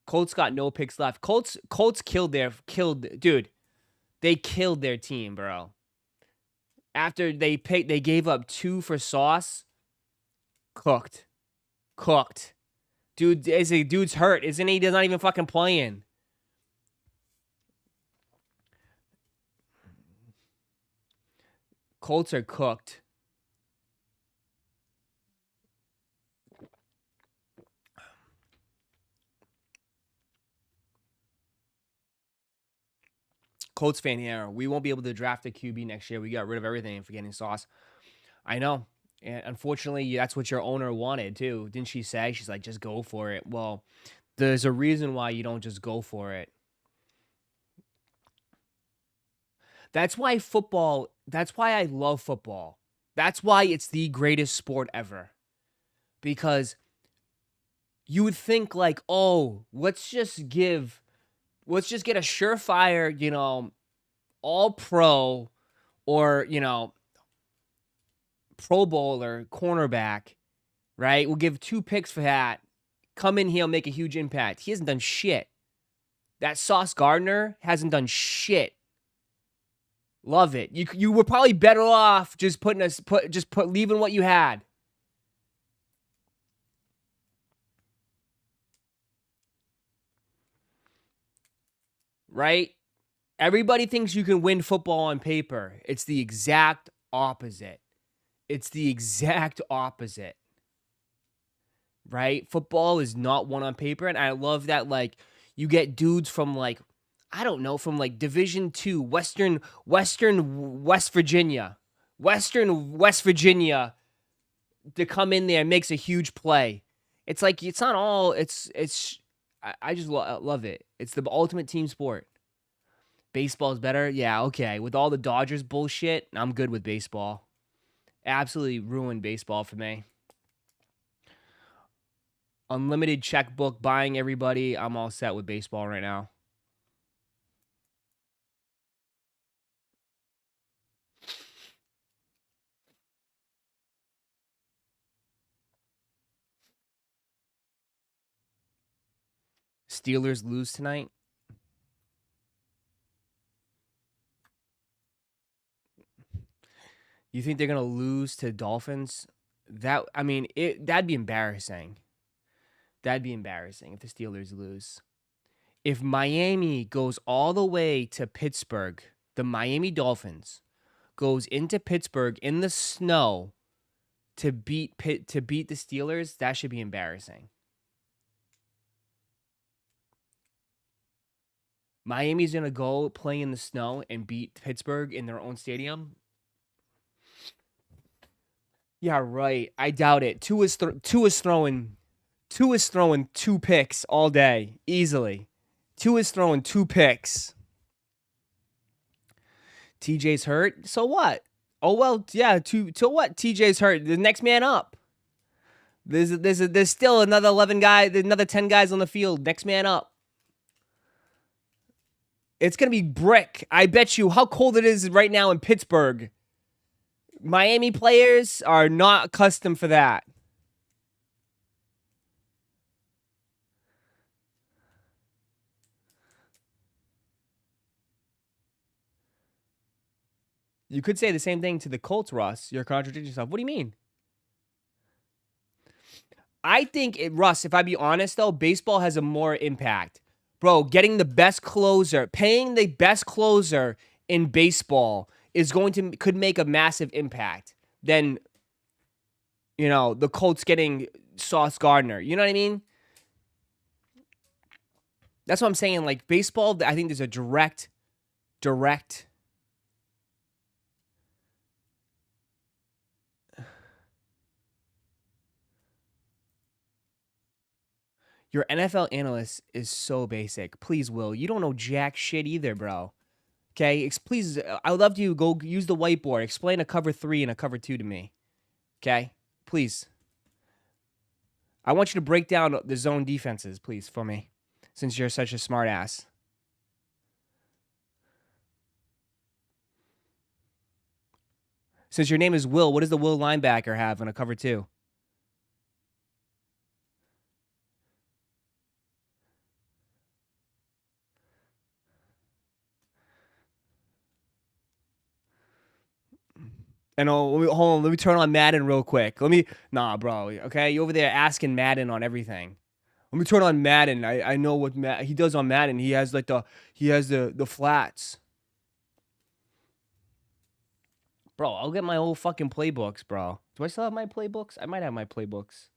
Colts got no picks left. Colts dude. They killed their team, bro. After they gave up 2 for Sauce. Cooked. Dude's hurt, isn't he? He's not even fucking playing. Colts are cooked. Colts fan here. We won't be able to draft a QB next year. We got rid of everything for getting Sauce. I know. And unfortunately, that's what your owner wanted too. Didn't she say? She's like, just go for it. Well, there's a reason why you don't just go for it. That's why I love football. That's why it's the greatest sport ever. Because you would think like, oh, let's just get a surefire, all pro or, Pro Bowler cornerback, right? We'll give 2 picks for that. Come in here, make a huge impact. He hasn't done shit. That Sauce Gardner hasn't done shit. Love it. You were probably better off just leaving what you had. Right? Everybody thinks you can win football on paper. It's the exact opposite. It's the exact opposite. Right? Football is not won on paper, and I love that like you get dudes from like I don't know, from like Division 2, Western West Virginia. Western West Virginia to come in there and makes a huge play. It's like it's not all I just love it. It's the ultimate team sport. Baseball is better? Yeah, okay. With all the Dodgers bullshit, I'm good with baseball. Absolutely ruined baseball for me. Unlimited checkbook buying everybody. I'm all set with baseball right now. Steelers lose tonight. You think they're gonna lose to Dolphins? That'd be embarrassing. That'd be embarrassing if the Steelers lose. If Miami goes all the way to Pittsburgh, the Miami Dolphins goes into Pittsburgh in the snow to beat the Steelers, that should be embarrassing. Miami's gonna go play in the snow and beat Pittsburgh in their own stadium. Yeah, right. I doubt it. Two is throwing 2 picks all day easily. 2 is throwing 2 picks. TJ's hurt. So what? Oh well, yeah. To what? TJ's hurt. The next man up. There's still another 11 guys. There's another 10 guys on the field. Next man up. It's gonna be brick. I bet you. How cold it is right now in Pittsburgh. Miami players are not accustomed for that. You could say the same thing to the Colts, Russ. You're contradicting yourself. What do you mean? I think Russ, if I be honest though, baseball has a more impact. Bro, getting the best closer, paying the best closer in baseball could make a massive impact than the Colts getting Sauce Gardner. You know what I mean? That's what I'm saying. Like baseball, I think there's a direct. Your NFL analyst is so basic. Please, Will, you don't know jack shit either, bro. Okay, please, I would love to go use the whiteboard. Explain a cover 3 and a cover 2 to me. Okay, please. I want you to break down the zone defenses, please, for me, since you're such a smart ass. Since your name is Will, what does the Will linebacker have in a cover 2? And hold on, let me turn on Madden real quick. Nah, bro. Okay, you over there asking Madden on everything. Let me turn on Madden. I know what he does on Madden. He has the flats. Bro, I'll get my old fucking playbooks, bro. Do I still have my playbooks? I might have my playbooks.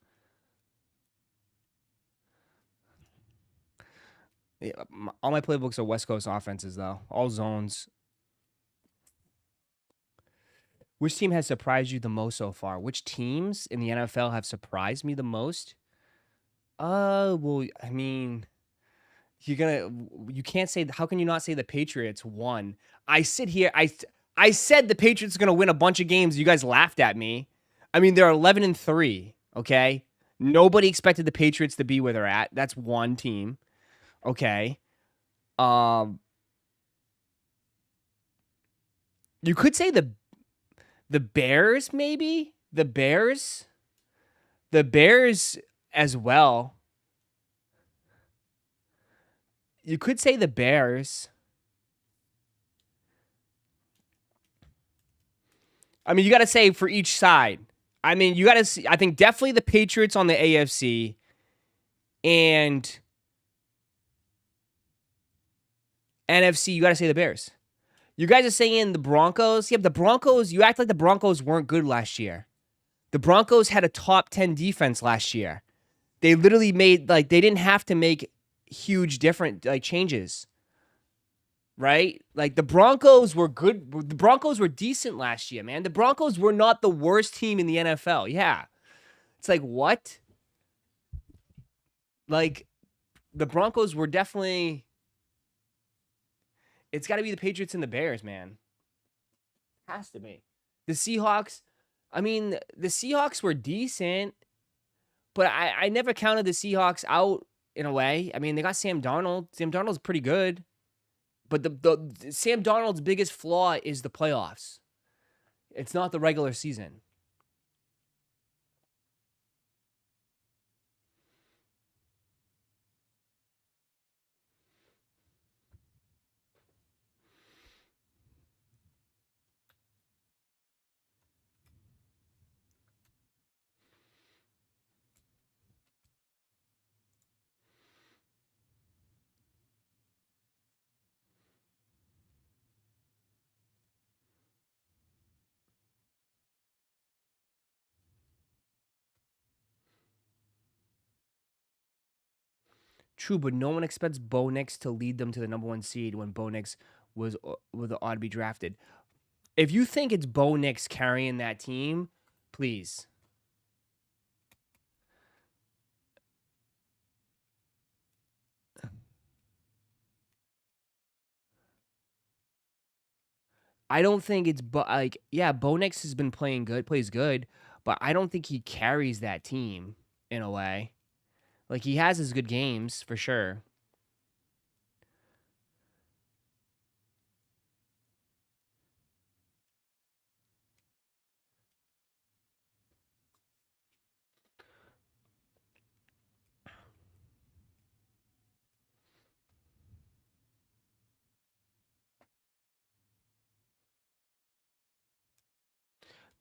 Yeah, all my playbooks are West Coast offenses, though. All zones. Which team has surprised you the most so far? Which teams in the NFL have surprised me the most? Well, I mean, you can't say, how can you not say the Patriots won? I sit here, I said the Patriots are gonna win a bunch of games. You guys laughed at me. I mean, they're 11-3, okay? Nobody expected the Patriots to be where they're at. That's one team, okay? You could say the Bears, maybe? The Bears as well. You could say the Bears. I mean, you got to say for each side. I mean, you got to see. I think definitely the Patriots on the AFC and NFC. You got to say the Bears. You guys are saying the Broncos. Yeah, the Broncos. You act like the Broncos weren't good last year. The Broncos had a top 10 defense last year. They literally made they didn't have to make huge different changes. Right? Like the Broncos were good. The Broncos were decent last year, man. The Broncos were not the worst team in the NFL. Yeah. It's like, what? Like the Broncos were definitely it's got to be the Patriots and the Bears, man. Has to be. The Seahawks, I mean, the Seahawks were decent, but I never counted the Seahawks out in a way. I mean, they got Sam Darnold. Sam Darnold's pretty good. But the Sam Darnold's biggest flaw is the playoffs. It's not the regular season. True, but no one expects Bo Nix to lead them to the number 1 seed when Bo Nix was ought to be drafted. If you think it's Bo Nix carrying that team, please. I don't think it's Bo Nix has been playing good, plays good, but I don't think he carries that team in a way. Like he has his good games for sure.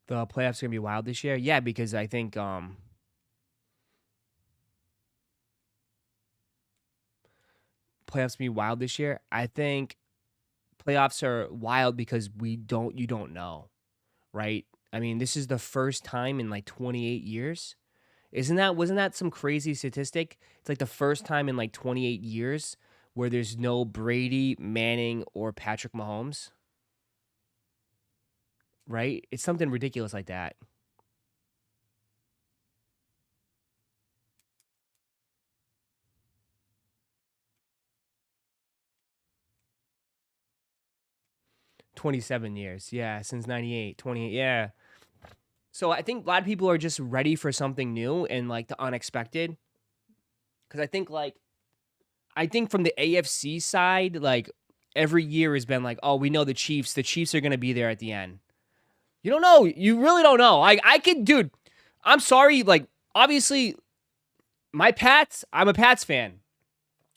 The playoffs are gonna be wild this year. Yeah, because I think playoffs be wild this year. I think playoffs are wild because you don't know, right? I mean, this is the first time in like 28 years. Wasn't that some crazy statistic? It's like the first time in like 28 years where there's no Brady, Manning, or Patrick Mahomes, right? It's something ridiculous like that. 27 years. Yeah, since 98, 28. Yeah. So I think a lot of people are just ready for something new and like the unexpected. Cuz I think from the AFC side, like every year has been like, "Oh, we know the Chiefs are going to be there at the end." You don't know. You really don't know. I could dude, I'm sorry, like obviously I'm a Pats fan.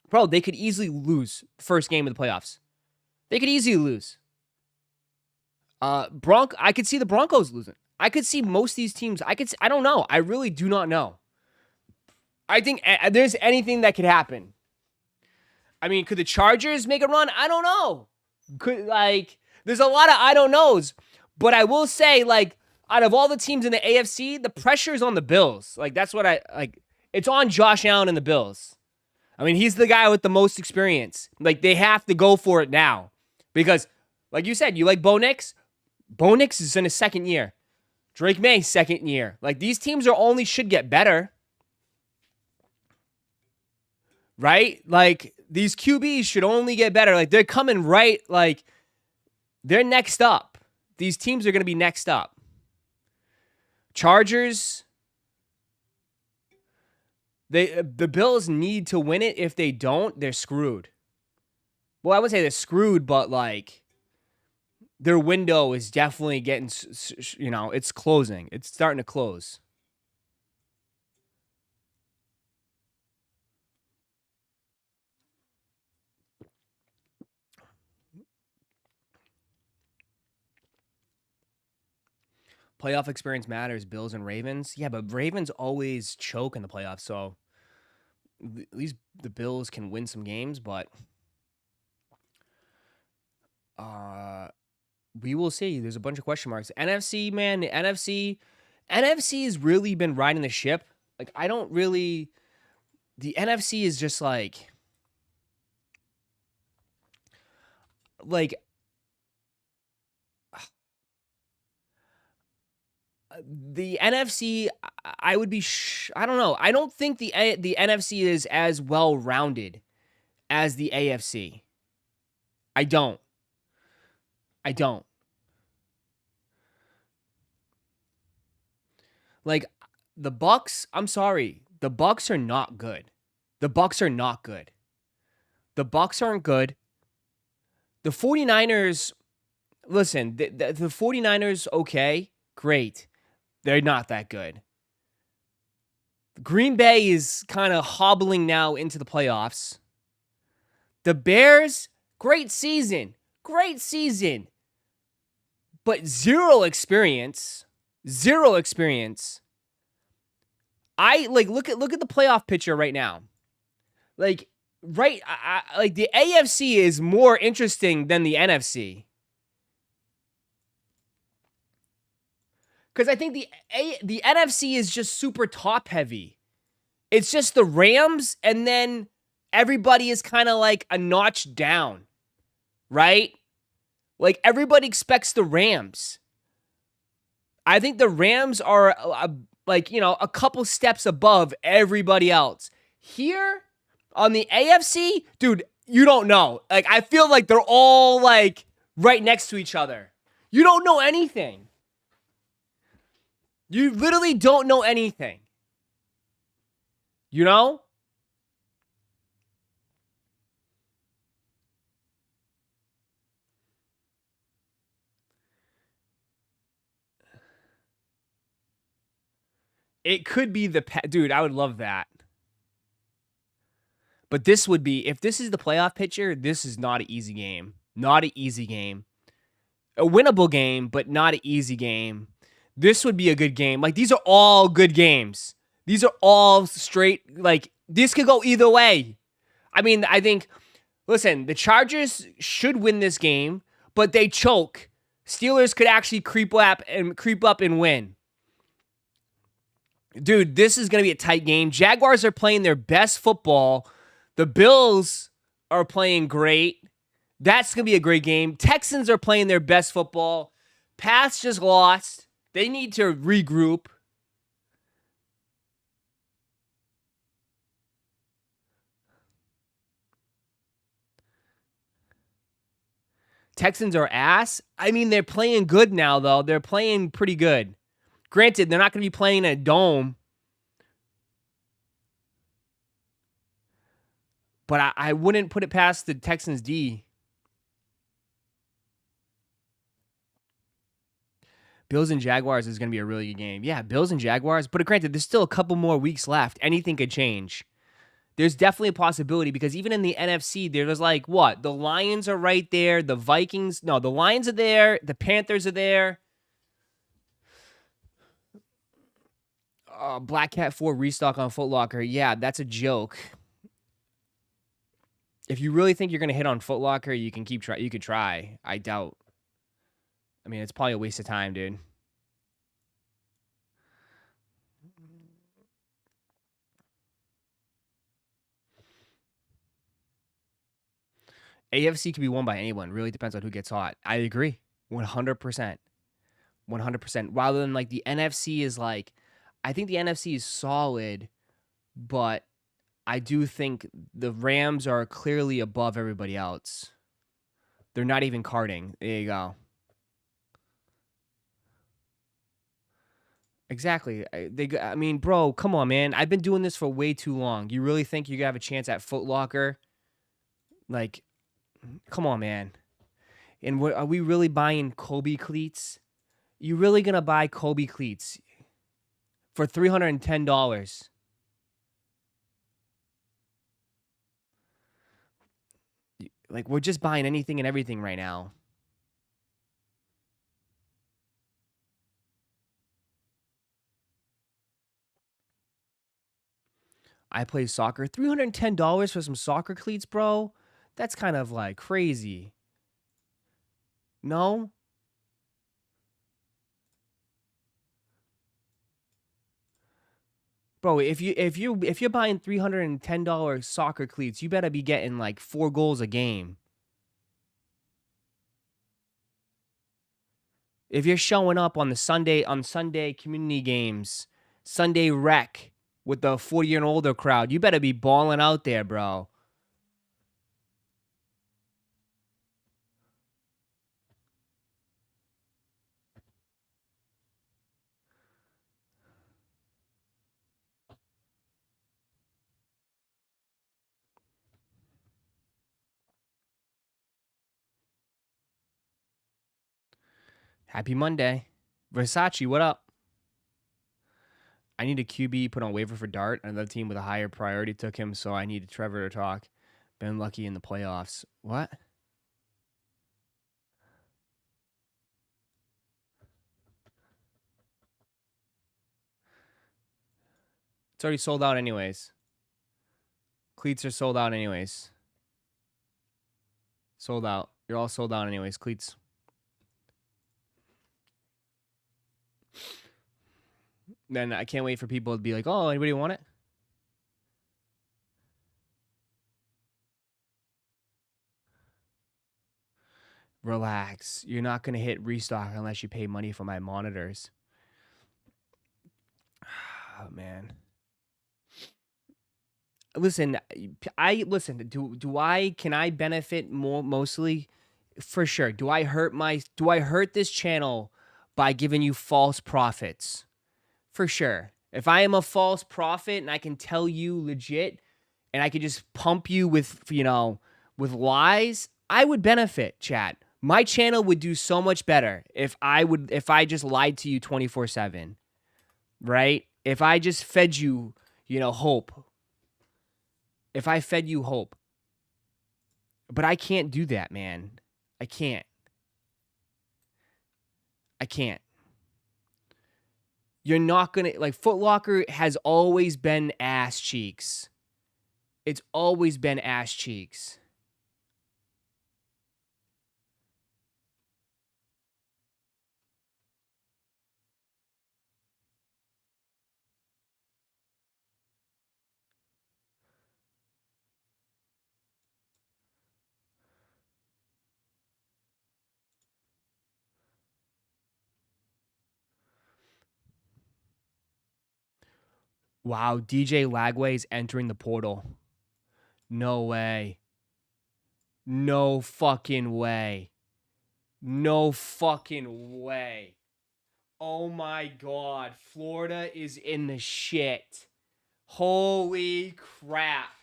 Bro, they could easily lose the first game of the playoffs. They could easily lose. I could see the Broncos losing. I could see most of these teams. I don't know. I really do not know. I think there's anything that could happen. I mean, could the Chargers make a run? I don't know. There's a lot of I don't knows. But I will say, like, out of all the teams in the AFC, the pressure is on the Bills. Like, that's what I like. It's on Josh Allen and the Bills. I mean, he's the guy with the most experience. Like, they have to go for it now. Because, like you said, you like Bo Nix? Bo Nix is in his second year. Drake May, second year. Like, these teams should get better. Right? Like, these QBs should only get better. Like, they're coming right, like, they're next up. These teams are going to be next up. Chargers, the Bills need to win it. If they don't, they're screwed. Well, I wouldn't say they're screwed, but, like, their window is definitely getting, it's closing. It's starting to close. Playoff experience matters, Bills and Ravens. Yeah, but Ravens always choke in the playoffs, so at least the Bills can win some games, but we will see. There's a bunch of question marks. NFC, man, the NFC has really been riding the ship. Like, I don't really... The NFC is just like... the NFC, I would be... I don't know. I don't think the NFC is as well-rounded as the AFC. I don't. Like, the Bucks, I'm sorry. The Bucks are not good. The Bucks aren't good. The 49ers, listen, the 49ers, okay, great. They're not that good. Green Bay is kind of hobbling now into the playoffs. The Bears, great season. But zero experience. I look at the playoff picture right now. Like the AFC is more interesting than the NFC. Cuz I think the NFC is just super top heavy. It's just the Rams and then everybody is kind of like a notch down. Right? Like, everybody expects the Rams. I think the Rams are, a couple steps above everybody else. Here, on the AFC, dude, you don't know. Like, I feel like they're all, like, right next to each other. You don't know anything. You literally don't know anything. You know? It could be dude, I would love that. But this would be, if this is the playoff picture, this is not an easy game. Not an easy game. A winnable game, but not an easy game. This would be a good game. Like, these are all good games. These are all straight, like, this could go either way. I mean, I think, listen, the Chargers should win this game, but they choke. Steelers could actually creep up and win. Dude, this is going to be a tight game. Jaguars are playing their best football. The Bills are playing great. That's going to be a great game. Texans are playing their best football. Pats just lost. They need to regroup. Texans are ass. I mean, they're playing good now, though. They're playing pretty good. Granted, they're not going to be playing a dome. But I wouldn't put it past the Texans D. Bills and Jaguars is going to be a really good game. Yeah, Bills and Jaguars. But granted, there's still a couple more weeks left. Anything could change. There's definitely a possibility because even in the NFC, there's like, what? The Lions are right there. The Vikings. No, the Lions are there. The Panthers are there. Black Cat 4 restock on Foot Locker. Yeah, that's a joke. If you really think you're going to hit on Foot Locker, you can you could try. I doubt. I mean, it's probably a waste of time, dude. AFC can be won by anyone. Really depends on who gets hot. I agree. 100%. 100%. Rather than like the NFC is like, I think the NFC is solid, but I do think the Rams are clearly above everybody else. They're not even carding. There you go. Exactly. I mean, bro, come on, man. I've been doing this for way too long. You really think you're going to have a chance at Foot Locker? Like, come on, man. And are we really buying Kobe cleats? You really going to buy Kobe cleats for $310? Like, we're just buying anything and everything right now. I play soccer. $310 for some soccer cleats, bro? That's kind of like crazy. No? Bro, if you're buying $310 soccer cleats, you better be getting like 4 goals a game. If you're showing up on Sunday community games, Sunday rec with the 40 and older crowd, you better be balling out there, bro. Happy Monday. Versace, what up? I need a QB put on waiver for Dart. Another team with a higher priority took him, so I needed Trevor to talk. Been lucky in the playoffs. What? It's already sold out anyways. Cleats are sold out anyways. Sold out. You're all sold out anyways, cleats. Then I can't wait for people to be like, oh, anybody want it? Relax. You're not going to hit restock unless you pay money for my monitors. Oh, man. Listen, can I benefit mostly? For sure. Do I hurt this channel by giving you false profits? For sure. If I am a false prophet and I can tell you legit and I could just pump you with, with lies, I would benefit, chat. My channel would do so much better if I just lied to you 24/7. Right? If I just fed you, hope. If I fed you hope. But I can't do that, man. I can't. You're not going to, Foot Locker has always been ass cheeks. It's always been ass cheeks. Wow, DJ Lagway is entering the portal. No way. No fucking way. No fucking way. Oh my God. Florida is in the shit. Holy crap.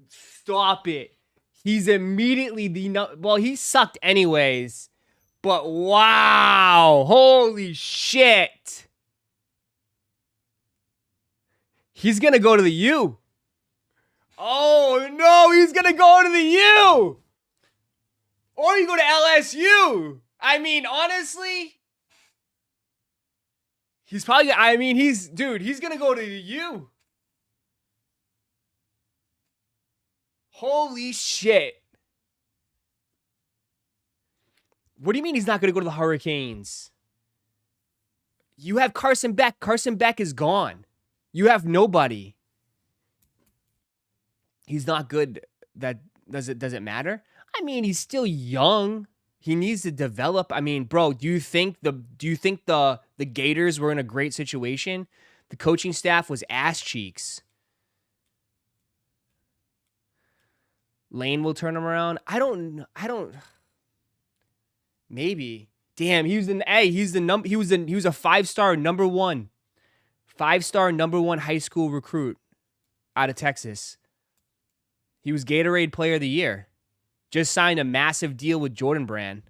Stop it. He's immediately he sucked anyways. But wow. Holy shit. He's going to go to the U. Oh, no. He's going to go to the U. Or you go to LSU. I mean, honestly, he's probably, he's going to go to the U. Holy shit. What do you mean he's not going to go to the Hurricanes? You have Carson Beck. Carson Beck is gone. You have nobody. He's not good. Does it matter? I mean, he's still young. He needs to develop. I mean, bro, do you think the Gators were in a great situation? The coaching staff was ass cheeks. Lane will turn him around. I don't maybe. Damn, he was a 5-star number 1. 5-star number 1 high school recruit out of Texas. He was Gatorade Player of the Year. Just signed a massive deal with Jordan Brand.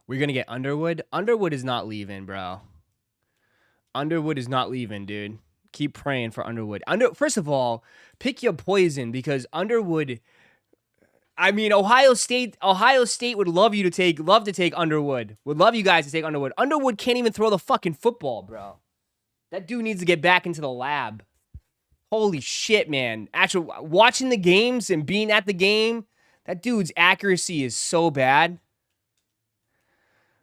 We're going to get Underwood. Underwood is not leaving, bro. Underwood is not leaving, dude. Keep praying for Underwood. First of all, pick your poison because Underwood I mean, Ohio State would love to take Underwood. Would love you guys to take Underwood. Underwood can't even throw the fucking football, bro. That dude needs to get back into the lab. Holy shit, man. Actually, watching the games and being at the game, that dude's accuracy is so bad.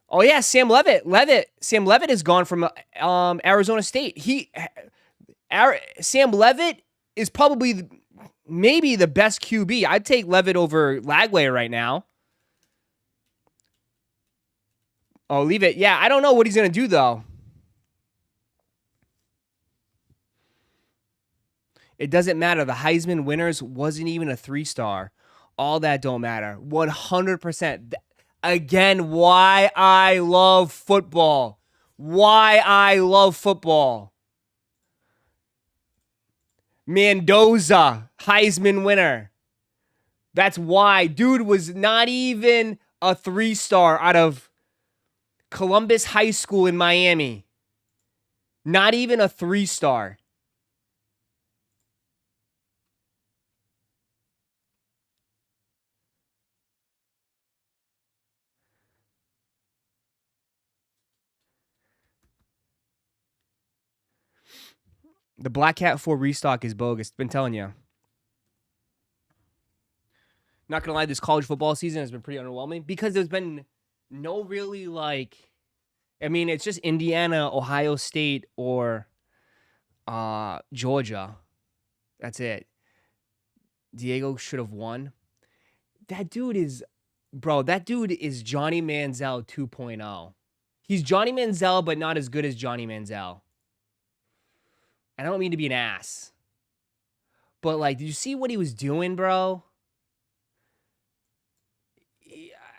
Oh, yeah, Sam Leavitt. Sam Leavitt is gone from Arizona State. Sam Leavitt is probably maybe the best QB. I'd take Leavitt over Lagway right now. Oh, leave it. Yeah, I don't know what he's going to do, though. It doesn't matter. The Heisman winners wasn't even a 3-star. All that don't matter. 100%. Again, why I love football. Why I love football. Mendoza, Heisman winner. That's why. Dude was not even a 3-star out of Columbus High School in Miami. Not even a 3-star. The Black Cat 4 restock is bogus. Been telling you. Not gonna lie, this college football season has been pretty underwhelming because there's been no really like. I mean, it's just Indiana, Ohio State, or Georgia. That's it. Diego should have won. That dude is, bro. That dude is Johnny Manziel 2.0. He's Johnny Manziel, but not as good as Johnny Manziel. I don't mean to be an ass. But, like, did you see what he was doing, bro?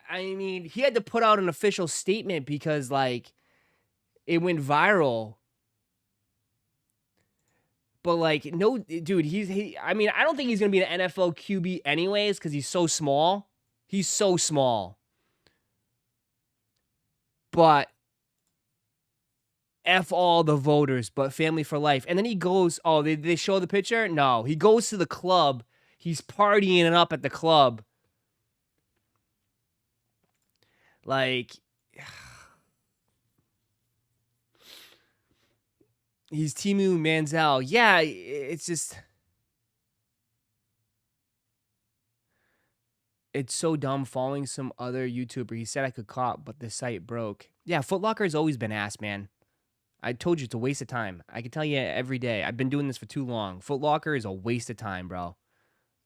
I mean, he had to put out an official statement because, like, it went viral. But, like, no, dude, I mean, I don't think he's going to be an NFL QB anyways because he's so small. He's so small. But F all the voters, but family for life. And then he goes, oh, they show the picture? No, he goes to the club. He's partying it up at the club. Like, he's Timu Manziel. Yeah, it's just, it's so dumb following some other YouTuber. He said I could cop, but the site broke. Yeah, Foot Locker has always been ass, man. I told you it's a waste of time. I can tell you every day. I've been doing this for too long. Foot Locker is a waste of time, bro.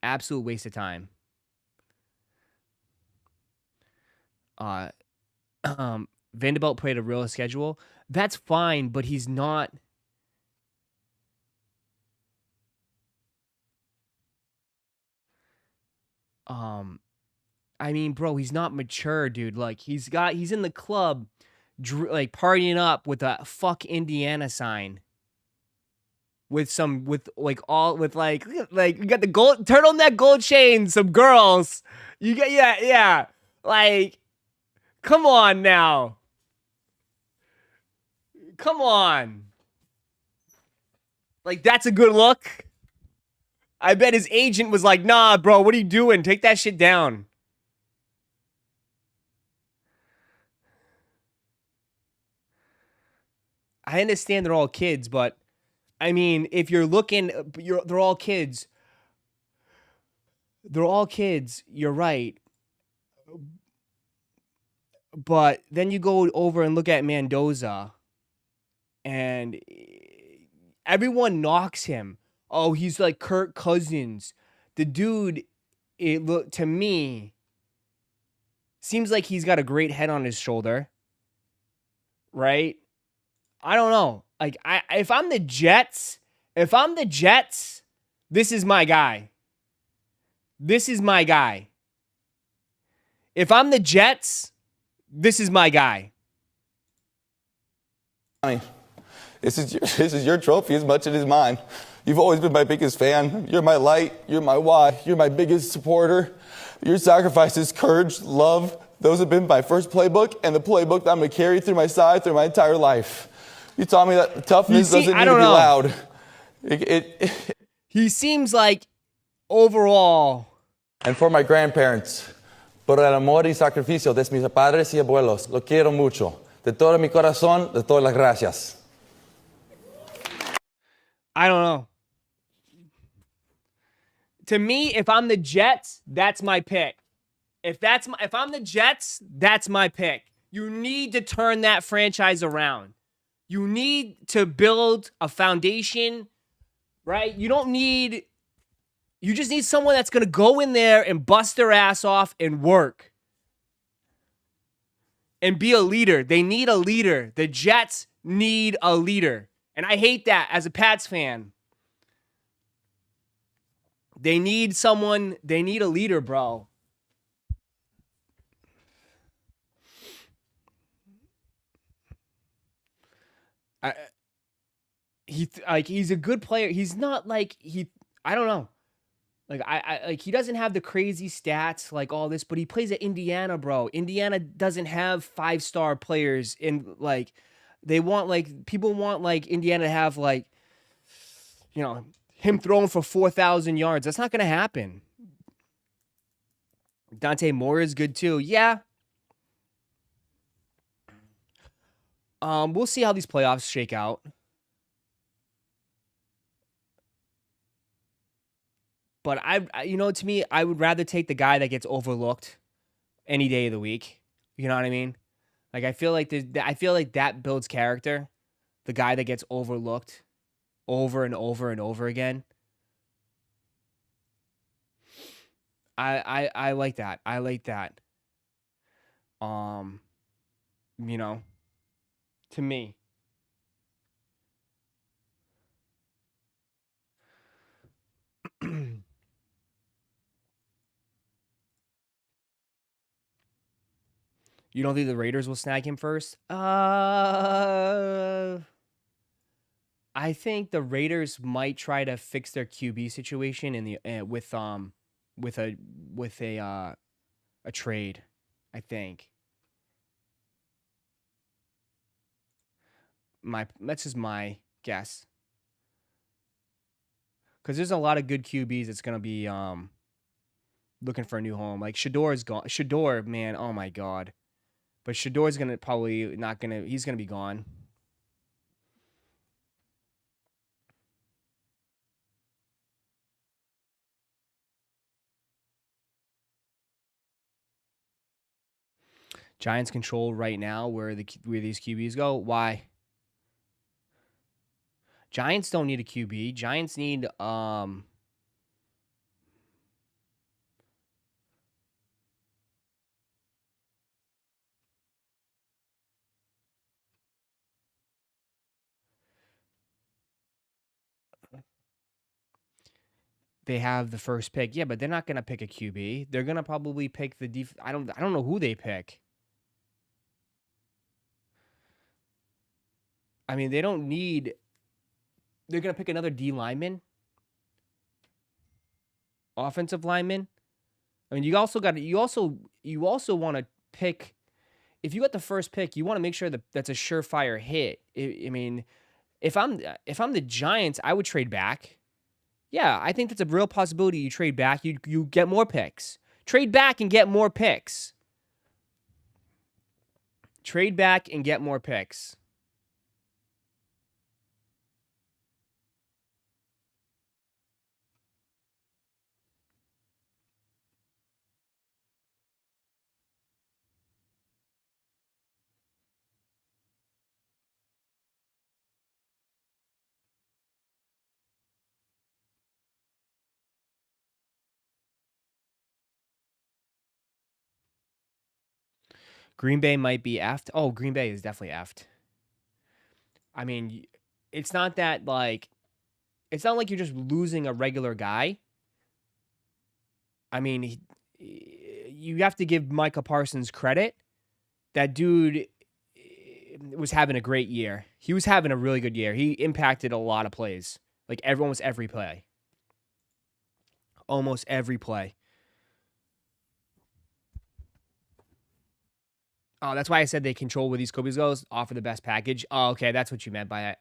Absolute waste of time. Vanderbilt played a real schedule. That's fine, but he's not. I mean, bro, he's not mature, dude. Like, he's in the club, like, partying up with a fuck Indiana sign. You got the gold turtleneck gold chain, some girls. You get, yeah. Like, come on now. Come on. Like, that's a good look. I bet his agent was like, nah, bro, what are you doing? Take that shit down. I understand they're all kids, but I mean, if you're looking, they're all kids. They're all kids. You're right. But then you go over and look at Mendoza, and everyone knocks him. Oh, he's like Kirk Cousins. The dude, to me, seems like he's got a great head on his shoulder. Right? I don't know. Like, if I'm the Jets, this is my guy. This is my guy. If I'm the Jets, this is my guy. This is your trophy as much as it is mine. You've always been my biggest fan. You're my light. You're my why. You're my biggest supporter. Your sacrifices, courage, love, those have been my first playbook and the playbook that I'm going to carry through my side through my entire life. You taught me that toughness doesn't need to be loud. He seems like overall And for my grandparents, por el amor y sacrificio de mis padres y abuelos, lo quiero mucho. De todo mi corazón, de todas las gracias. I don't know. To me, if I'm the Jets, that's my pick. If I'm the Jets, that's my pick. You need to turn that franchise around. You need to build a foundation, right? You just need someone that's going to go in there and bust their ass off and work. And be a leader. They need a leader. The Jets need a leader. And I hate that as a Pats fan. They need a leader, bro. He's a good player. He's not like I don't know. Like he doesn't have the crazy stats like all this, but he plays at Indiana, bro. Indiana doesn't have 5-star players in like people want like Indiana to have like, you know, him throwing for 4,000 yards. That's not going to happen. Dante Moore is good too. Yeah. We'll see how these playoffs shake out. But to me, I would rather take the guy that gets overlooked any day of the week. You know what I mean? Like I feel like that builds character. The guy that gets overlooked over and over and over again. I like that. I like that. To me. You don't think the Raiders will snag him first? I think the Raiders might try to fix their QB situation in the with a trade, I think. That's just my guess. Cuz there's a lot of good QBs that's going to be looking for a new home. Like Shador is gone. Shador, man, oh my god. But Shador's he's going to be gone. Giants control right now where these QBs go. Why? Giants don't need a QB. Giants need they have the first pick. Yeah, but they're not going to pick a QB. They're going to probably pick the I don't know who they pick. I mean, they're going to pick another D lineman. Offensive lineman. I mean, you also want to pick, if you got the first pick, you want to make sure that that's a surefire hit. I mean, if I'm the Giants, I would trade back. Yeah, I think that's a real possibility. You trade back, you get more picks. Trade back and get more picks. Trade back and get more picks. Green Bay might be effed. Oh, Green Bay is definitely effed. I mean, it's not like you're just losing a regular guy. I mean, you have to give Micah Parsons credit. That dude was having a great year. He was having a really good year. He impacted a lot of plays. Like almost every play. Almost every play. Oh, that's why I said they control where these Kobe's goes. Offer the best package. Oh, okay. That's what you meant by it.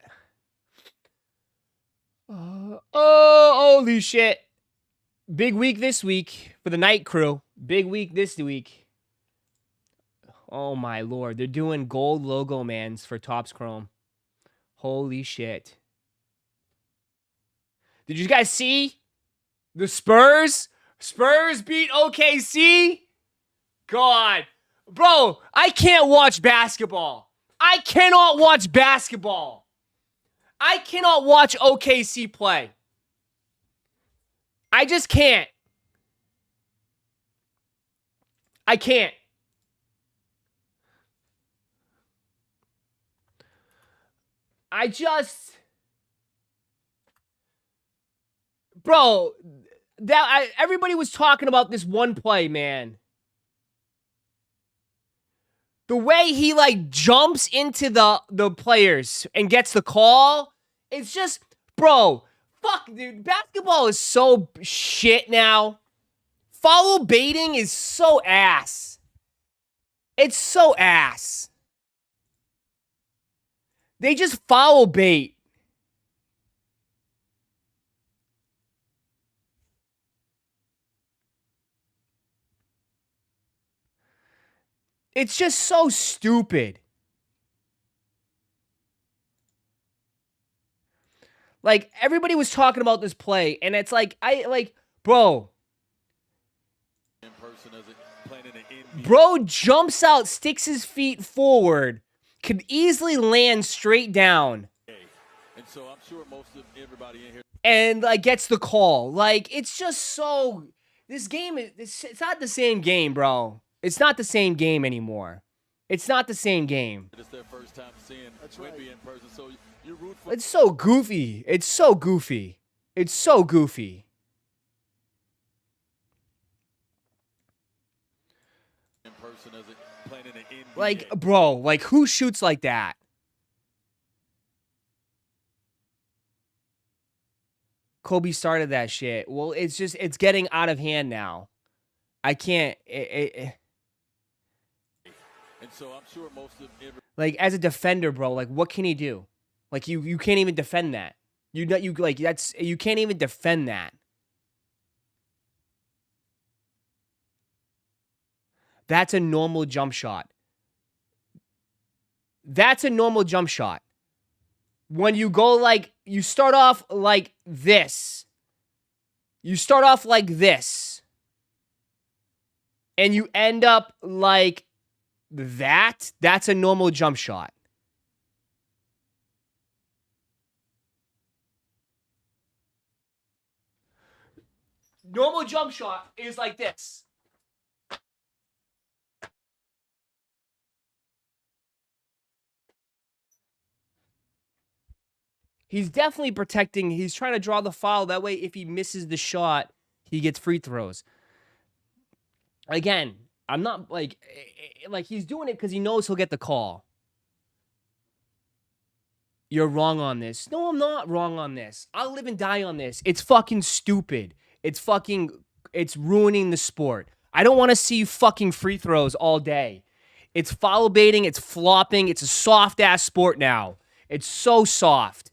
Holy shit. Big week this week for the night crew. Big week this week. Oh my lord. They're doing gold logo mans for Topps Chrome. Holy shit. Did you guys see the Spurs? Spurs beat OKC? God. Bro, I can't watch basketball. I cannot watch basketball. I cannot watch OKC play. I just can't. I can't. Bro, everybody was talking about this one play, man. The way he like jumps into the players and gets the call, it's just, bro, fuck, dude. Basketball is so shit now. Follow baiting is so ass. It's so ass. They just follow bait. It's just so stupid. Like, everybody was talking about this play, and it's like, bro. Bro jumps out, sticks his feet forward, could easily land straight down. And so I'm sure most of everybody in here. And, like, gets the call. Like, it's just so... This game, it's not the same game, bro. It's not the same game anymore. It's not the same game. It's their first time seeing Wemby in person, so you root for. It's so goofy. It's so goofy. It's so goofy. In person as it playing in the NBA. Like, bro, like who shoots like that? Kobe started that shit. Well, it's getting out of hand now. I can't. And so I'm sure most of like as a defender, bro, like what can he do? Like you can't even defend that. You can't even defend that. That's a normal jump shot. That's a normal jump shot. When you go like you start off like this. You start off like this. And you end up like that's a normal jump shot. Normal jump shot is like this. He's definitely protecting. He's trying to draw the foul. That way, if he misses the shot, he gets free throws. Again, I'm not like he's doing it because he knows he'll get the call. You're wrong on this. No, I'm not wrong on this. I'll live and die on this. It's fucking stupid. It's ruining the sport. I don't want to see fucking free throws all day. It's foul baiting. It's flopping. It's a soft ass sport now. It's so soft.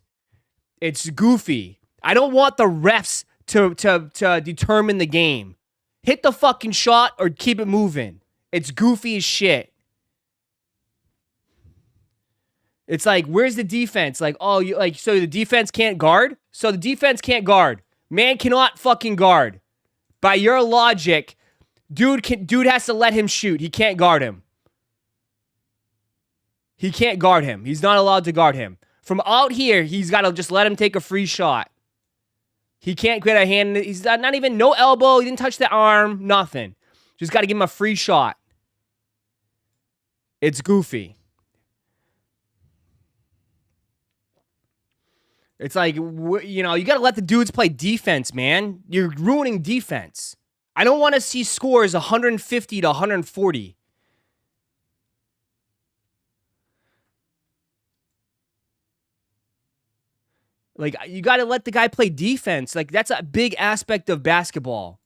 It's goofy. I don't want the refs to determine the game. Hit the fucking shot or keep it moving. It's goofy as shit. It's like, where's the defense? Like, oh, so the defense can't guard? So the defense can't guard. Man cannot fucking guard. By your logic, dude has to let him shoot. He can't guard him. He can't guard him. He's not allowed to guard him. From out here, he's got to just let him take a free shot. He can't get a hand. He's not even no elbow. He didn't touch the arm. Nothing. Just got to give him a free shot. It's goofy. It's like, you got to let the dudes play defense, man. You're ruining defense. I don't want to see scores 150 to 140. Like, you got to let the guy play defense. Like, that's a big aspect of basketball.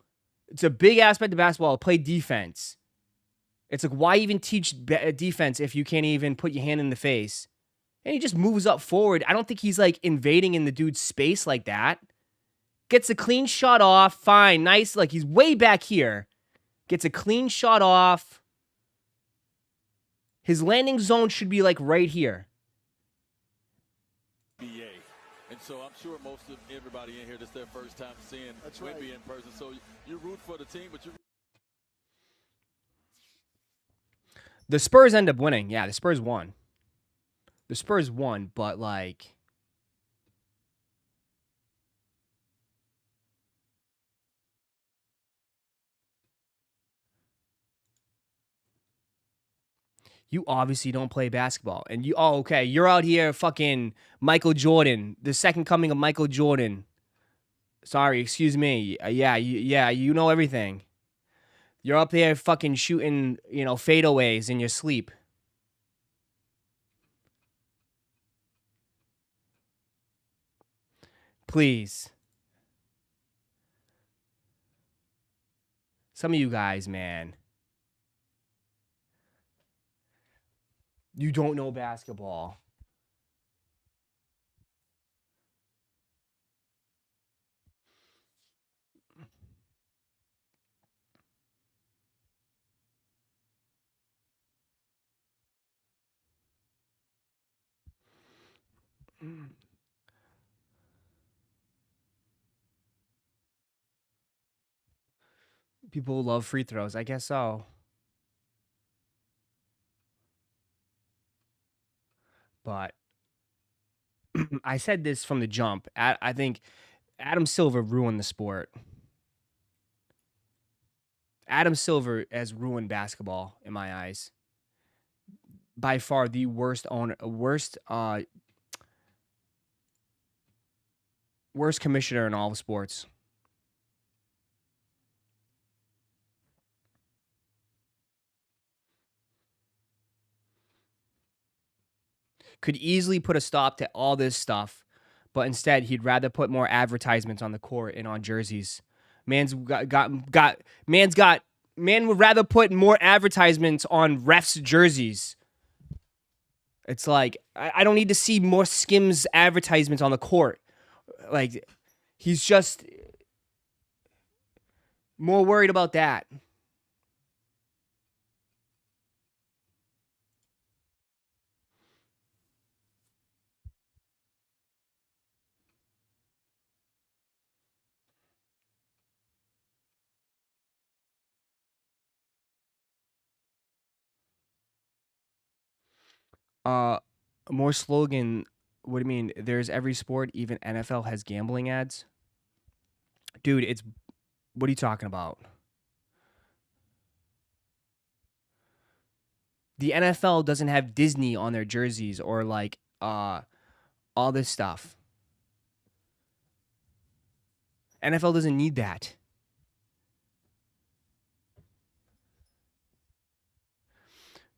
It's a big aspect of basketball, play defense. It's like, why even teach defense if you can't even put your hand in the face? And he just moves up forward. I don't think he's, like, invading in the dude's space like that. Gets a clean shot off. Fine. Nice. Like, he's way back here. Gets a clean shot off. His landing zone should be, like, right here. And so I'm sure most of everybody in here, this is their first time seeing Whitby in person. So you root for the team, but you... The Spurs end up winning. Yeah, the Spurs won. The Spurs won, but, like... You obviously don't play basketball. And you, oh, okay, you're out here fucking Michael Jordan, the second coming of Michael Jordan. Sorry, excuse me. Yeah, you know everything. You're up there fucking shooting, you know, fadeaways in your sleep. Please. Some of you guys, man. You don't know basketball. People love free throws. I guess so. But I said this from the jump. I think Adam Silver ruined the sport. Adam Silver has ruined basketball in my eyes. By far the worst commissioner in all of sports. Could easily put a stop to all this stuff, but instead he'd rather put more advertisements on the court and on jerseys. Man would rather put more advertisements on refs' jerseys. It's like, I don't need to see more Skims advertisements on the court. Like, he's just more worried about that. More slogan. What do you mean? There's every sport, even NFL has gambling ads. Dude, what are you talking about? The NFL doesn't have Disney on their jerseys or like all this stuff. NFL doesn't need that.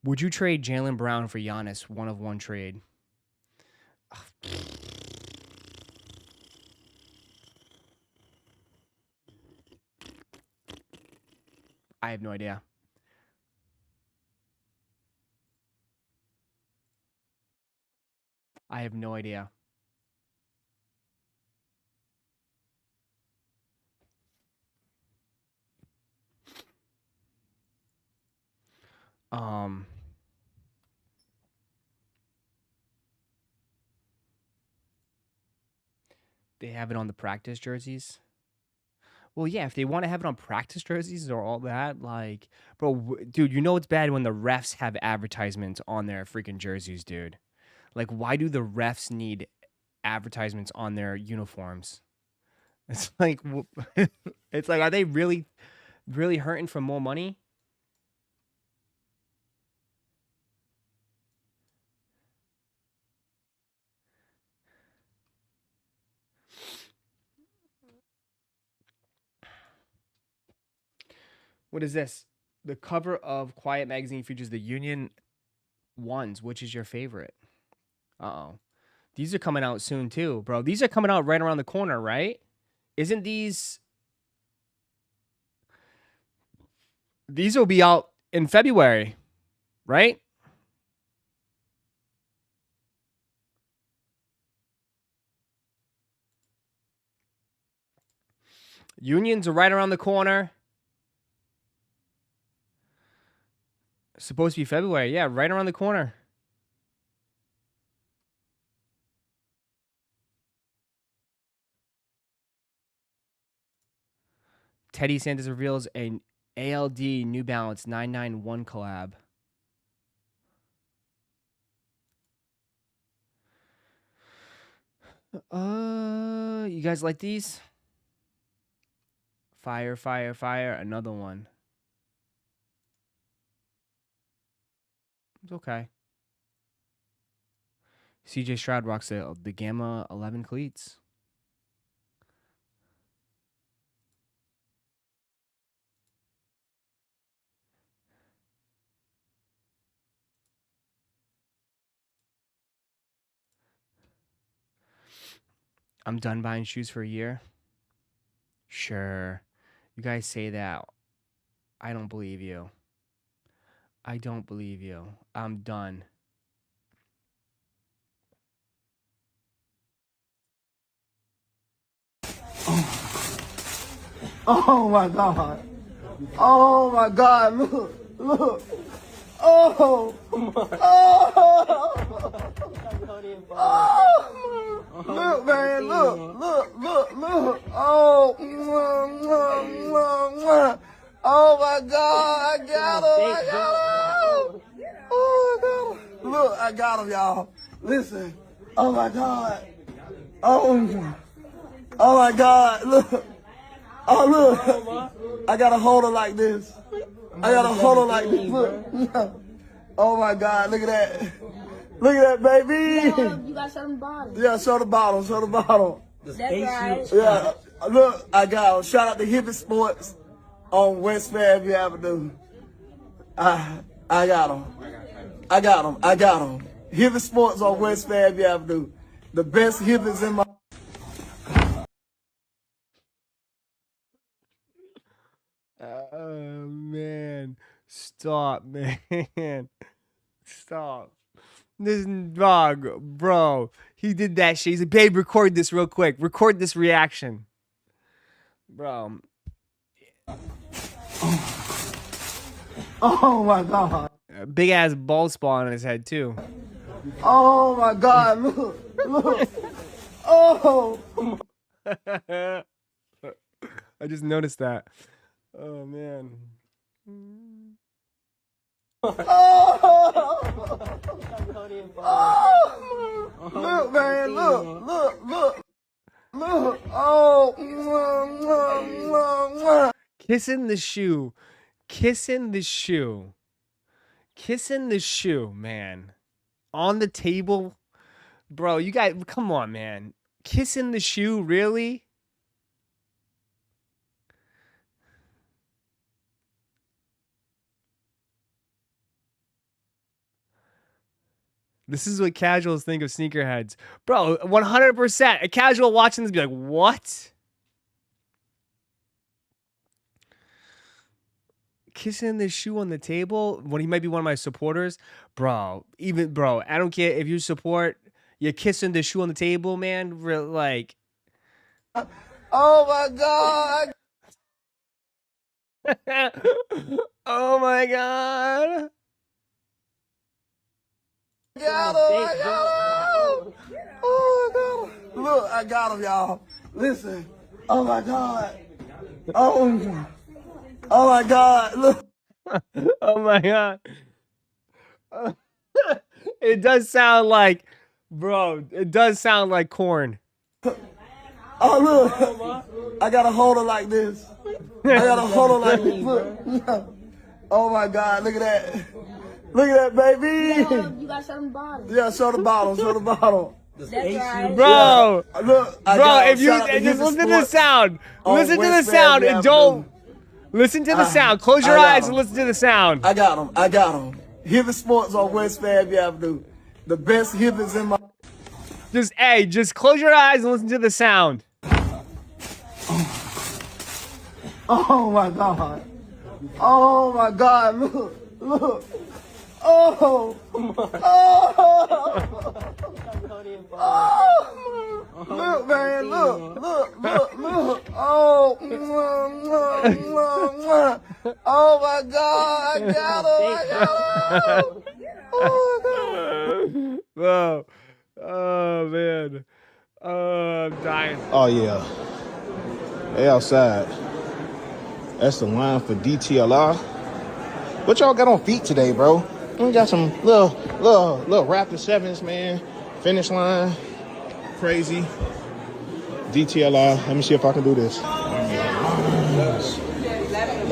Would you trade Jaylen Brown for Giannis? 1-of-1 trade. I have no idea. I have no idea. They have it on the practice jerseys. Well, yeah, if they want to have it on practice jerseys or all that, like, bro, dude, you know it's bad when the refs have advertisements on their freaking jerseys, dude. Like, why do the refs need advertisements on their uniforms? It's like, it's like, are they really hurting for more money? What is this? The cover of Quiet Magazine features the Union ones. Which is your favorite? Uh-oh. These are coming out soon too, bro. These are coming out right around the corner, right? Isn't these... These will be out in February, right? Unions are right around the corner. Supposed to be February. Yeah, right around the corner. Teddy Sanders reveals an ALD New Balance 991 collab. You guys like these? Fire, fire, fire. Another one. It's okay. CJ Stroud rocks the Gamma 11 cleats. I'm done buying shoes for a year. Sure. You guys say that. I don't believe you. I don't believe you. I'm done. Oh my God. Oh my God. Look. Look. Oh. Oh. Oh. Look, man. Look. Look. Look. Look. Oh. Oh my God. I got him. I got him. Oh, I got him. Look, I got him, y'all. Listen. Oh my God. Oh. Oh my God. Look. Oh, look. I gotta hold her like this. I gotta hold her like this. Look. Oh my God. Look at that. Look at that, baby. You gotta show them the bottom. Yeah, show the bottle. Show the bottle. That's right. Yeah. Look, I got him. Shout out to Hippie Sports on West Fairview Avenue. I got him. I got him. I got him. Hippie Sports on West Fairview Avenue. The best hippies in my. Oh, man. Stop, man. Stop. This dog, bro. He did that shit. He's like, babe, record this real quick. Record this reaction. Bro. Oh my God. Big ass bald spot on his head, too. Oh my God. Look. Look. Oh. I just noticed that. Oh, man. Oh. Oh. Look, man. Look. Look. Look. Look. Oh. Kissing the shoe. Kissing the shoe. Kissing the shoe, man. On the table. Bro, you guys, come on, man. Kissing the shoe, really? This is what casuals think of sneakerheads. Bro, 100%. A casual watching this be like, what? Kissing the shoe on the table when he might be one of my supporters? Bro, I don't care if you support, you're kissing the shoe on the table, man. Like. Oh my God. Oh my God. I got him. I got him. Oh, I got him. Look, I got him, y'all. Listen. Oh my God. Oh. Oh my God. Look. Oh my God. It does sound like, bro, it does sound like corn. Oh, look. I gotta hold her like this. I gotta hold her like this. Look. Oh my God. Look at that. Look at that, baby. You gotta show them the bottom. Yeah, show the bottle. Show the bottle. That's right. Bro. Yeah. Look, Bro, if you just listen to the sound. Listen to the sound and don't. Listen to the sound. Close your eyes and listen to the sound. I got him. I got him. Hippie Sports on West Fairview Avenue. The best hippies in my. Just close your eyes and listen to the sound. Oh my God. Oh my God. Look. Look. Oh. Oh. Oh. Look, man. Look. Look. Look. Look. Oh. Oh, oh my God, I got him, I got him. Oh my God. Whoa. Oh, man. Oh, I'm dying. Oh, yeah. They outside. That's the line for DTLR. What y'all got on feet today, bro? We got some little Raptor 7s, man. Finish line. Crazy. DTLR. Let me see if I can do this.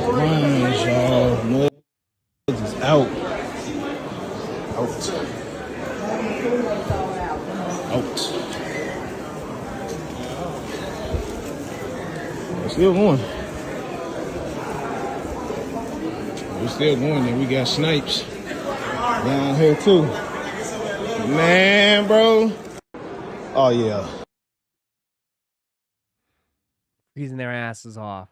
Lines, y'all. Nugs is out. We're still going. And we got snipes down here too. Man, bro. Oh, yeah. Freezing their asses off.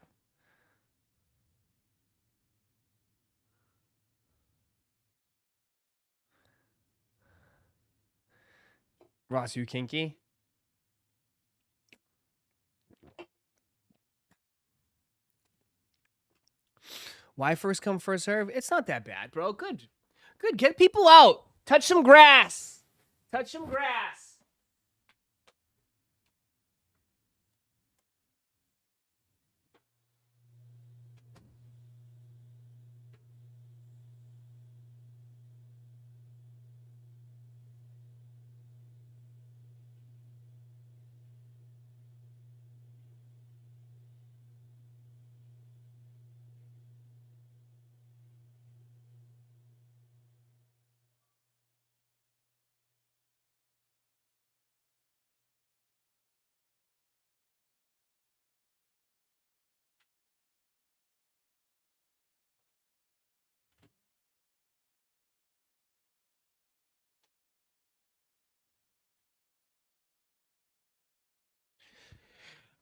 Ross, you kinky? Why first come, first serve? It's not that bad, bro. Good. Good. Get people out. Touch some grass. Touch some grass.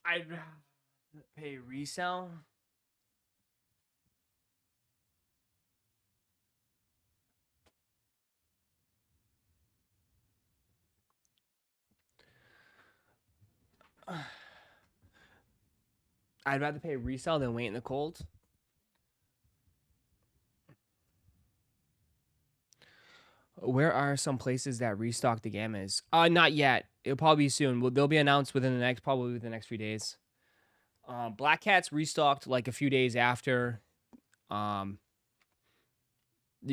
I'd pay resell. I'd rather pay resell than wait in the cold. Where are some places that restock the gammas? Not yet. It'll probably be soon. They'll be announced within probably within the next few days. Black Cat's restocked like a few days after. You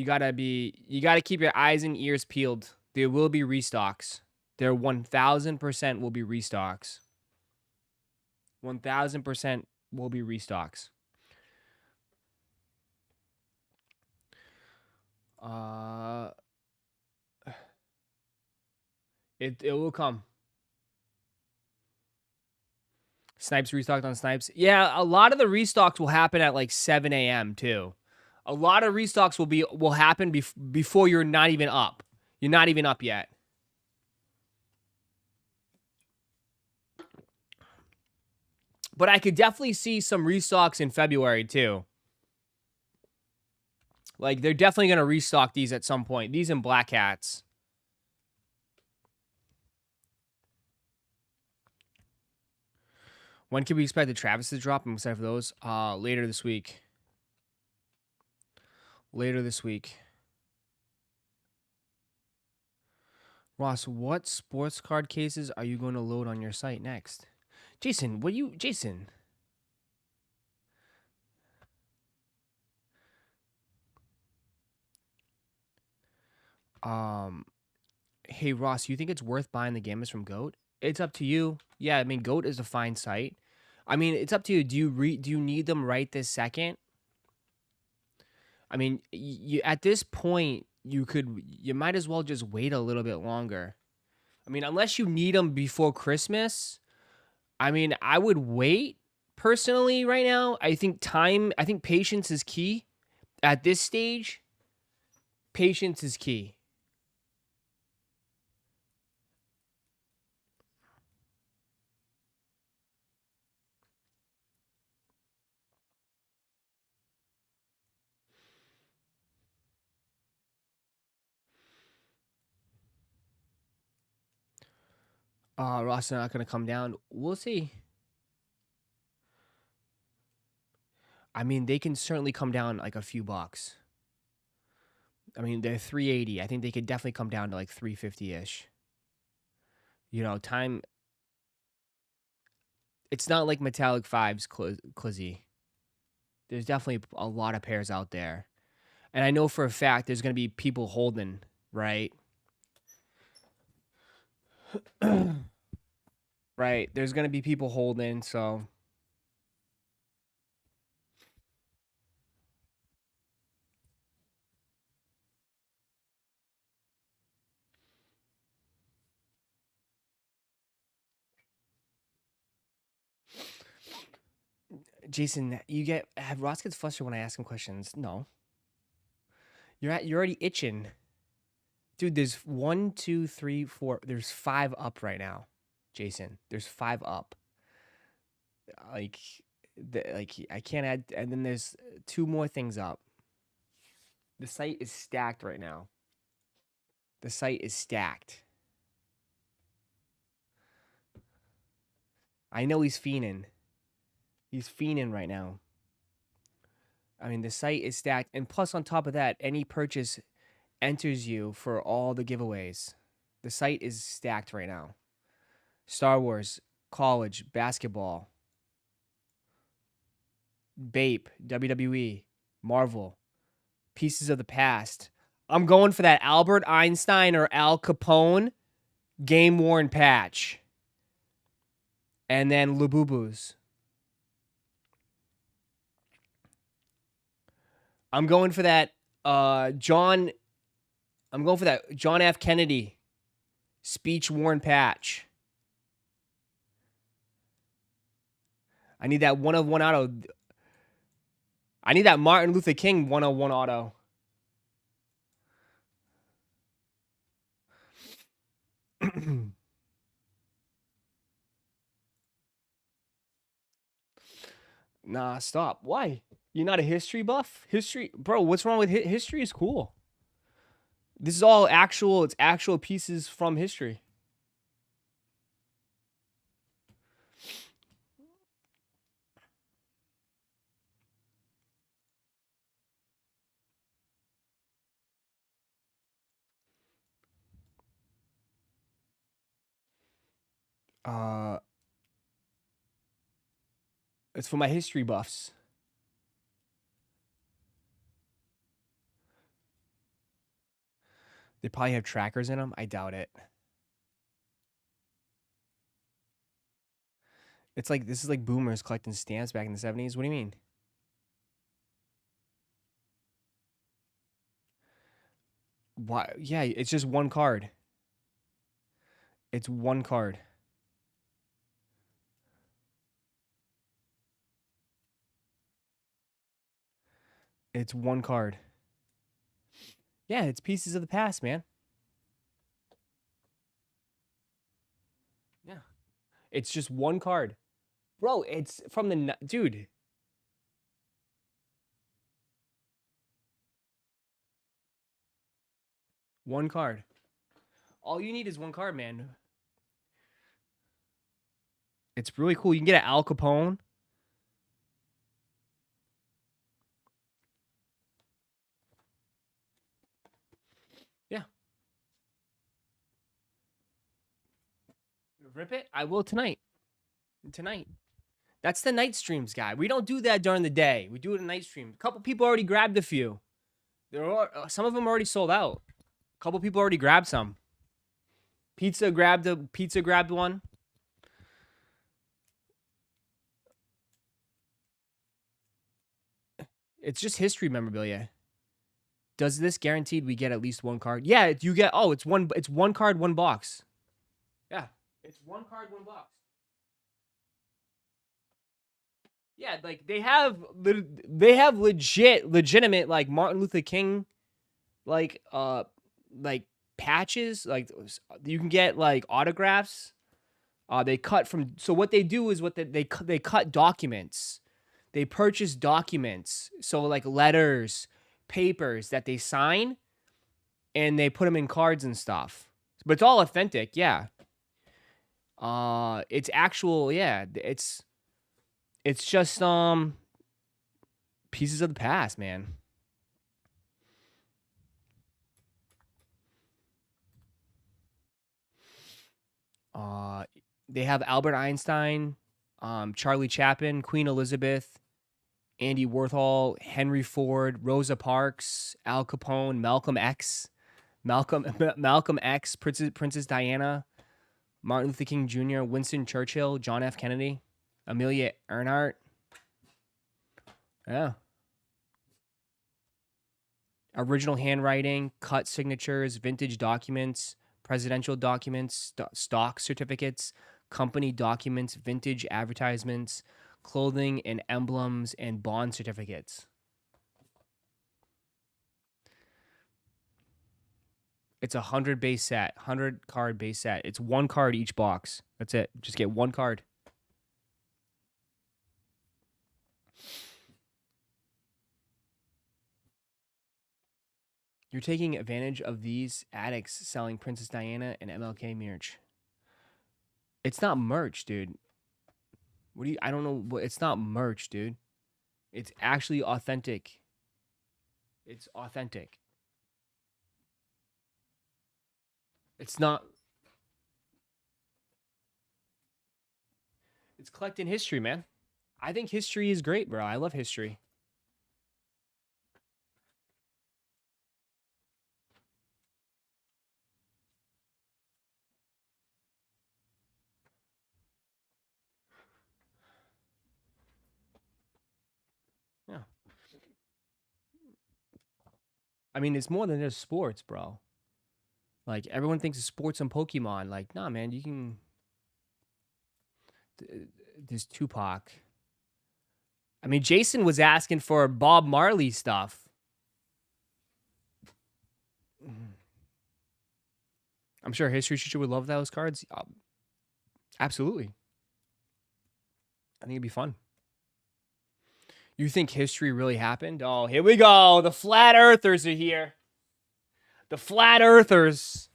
gotta keep your eyes and ears peeled. There will be restocks. There 1000% will be restocks. 1000% will be restocks. It will come. Snipes restocked on Snipes. Yeah, a lot of the restocks will happen at like 7 a.m. too. A lot of restocks will happen before you're not even up. You're not even up yet. But I could definitely see some restocks in February too. Like they're definitely gonna restock these at some point. These and Black Hats. When can we expect the Travis to drop? I'm excited for those. Later this week. Later this week. Ross, what sports card cases are you going to load on your site next? Jason, Jason? Hey Ross, you think it's worth buying the gammas from GOAT? It's up to you. Yeah, I mean GOAT is a fine site. I mean, it's up to you. Do you need them right this second? I mean, you at this point, you might as well just wait a little bit longer. I mean, unless you need them before Christmas, I mean, I would wait personally right now. I think patience is key at this stage. Patience is key. Ross is not going to come down. We'll see. I mean, they can certainly come down like a few bucks. I mean, they're 380. I think they could definitely come down to like 350-ish. You know, time. It's not like Metallic 5's Clizzy. There's definitely a lot of pairs out there. And I know for a fact there's going to be people holding, right? Right. There's going to be people holding, so. Jason, have Ross gets flustered when I ask him questions. No. You're already itching. Dude, there's 1, 2, 3, 4. There's 5 up right now. Jason, there's 5 up. Like I can't add, and then there's 2 more things up. The site is stacked right now. The site is stacked. I know he's fiending. He's fiending right now. I mean, the site is stacked, and plus on top of that, any purchase enters you for all the giveaways. The site is stacked right now. Star Wars, college, basketball, Bape, WWE, Marvel, Pieces of the Past. I'm going for that Albert Einstein or Al Capone game worn patch. And then Labubus. I'm going for that John F. Kennedy speech worn patch. I need that 101 auto. I need that Martin Luther King 101 auto. Nah, stop. Why? You're not a history buff? History, bro, what's wrong with history is cool. This is all actual, it's actual pieces from history. It's for my history buffs. They probably have trackers in them. I doubt it. It's like, this is like boomers collecting stamps back in the 70s. What do you mean? Why? Yeah, it's just one card. It's one card. It's one card. Yeah, it's Pieces of the Past, man. Yeah. It's just one card. Bro, it's from the... Dude. One card. All you need is one card, man. It's really cool. You can get an Al Capone. Yeah. Rip it? I will tonight. Tonight. That's the night streams, guy. We don't do that during the day. We do it in night stream. A couple people already grabbed a few. There are some of them already sold out. A couple people already grabbed some. Pizza grabbed one. It's just history memorabilia. Does this guaranteed we get at least one card? Yeah, you get it's one card, one box. Yeah. It's one card, one box. Yeah, like they have legitimate like Martin Luther King like patches, like you can get like autographs. They cut from, so what they do is they cut documents. They purchase documents, so like letters, papers that they sign, and they put them in cards and stuff. But it's all authentic, yeah. It's actual, yeah. It's just pieces of the past, man. They have Albert Einstein, Charlie Chaplin, Queen Elizabeth, Andy Warhol, Henry Ford, Rosa Parks, Al Capone, Malcolm X, Princess Diana, Martin Luther King Jr., Winston Churchill, John F. Kennedy, Amelia Earhart. Yeah. Original handwriting, cut signatures, vintage documents, presidential documents, stock certificates, company documents, vintage advertisements, clothing and emblems, and bond certificates. It's a 100 base set, 100 card base set. It's one card each box. That's it. Just get one card. You're taking advantage of these addicts selling Princess Diana and MLK merch. It's not merch, dude. What do you? I don't know. It's not merch, dude. It's actually authentic. It's authentic. It's not. It's collecting history, man. I think history is great, bro. I love history. Yeah. I mean, it's more than just sports, bro. Like, everyone thinks of sports and Pokemon. Like, nah, man, you can... There's Tupac. I mean, Jason was asking for Bob Marley stuff. I'm sure History Teacher would love those cards. Absolutely. I think it'd be fun. You think history really happened? Oh, here we go. The Flat Earthers are here. The Flat Earthers.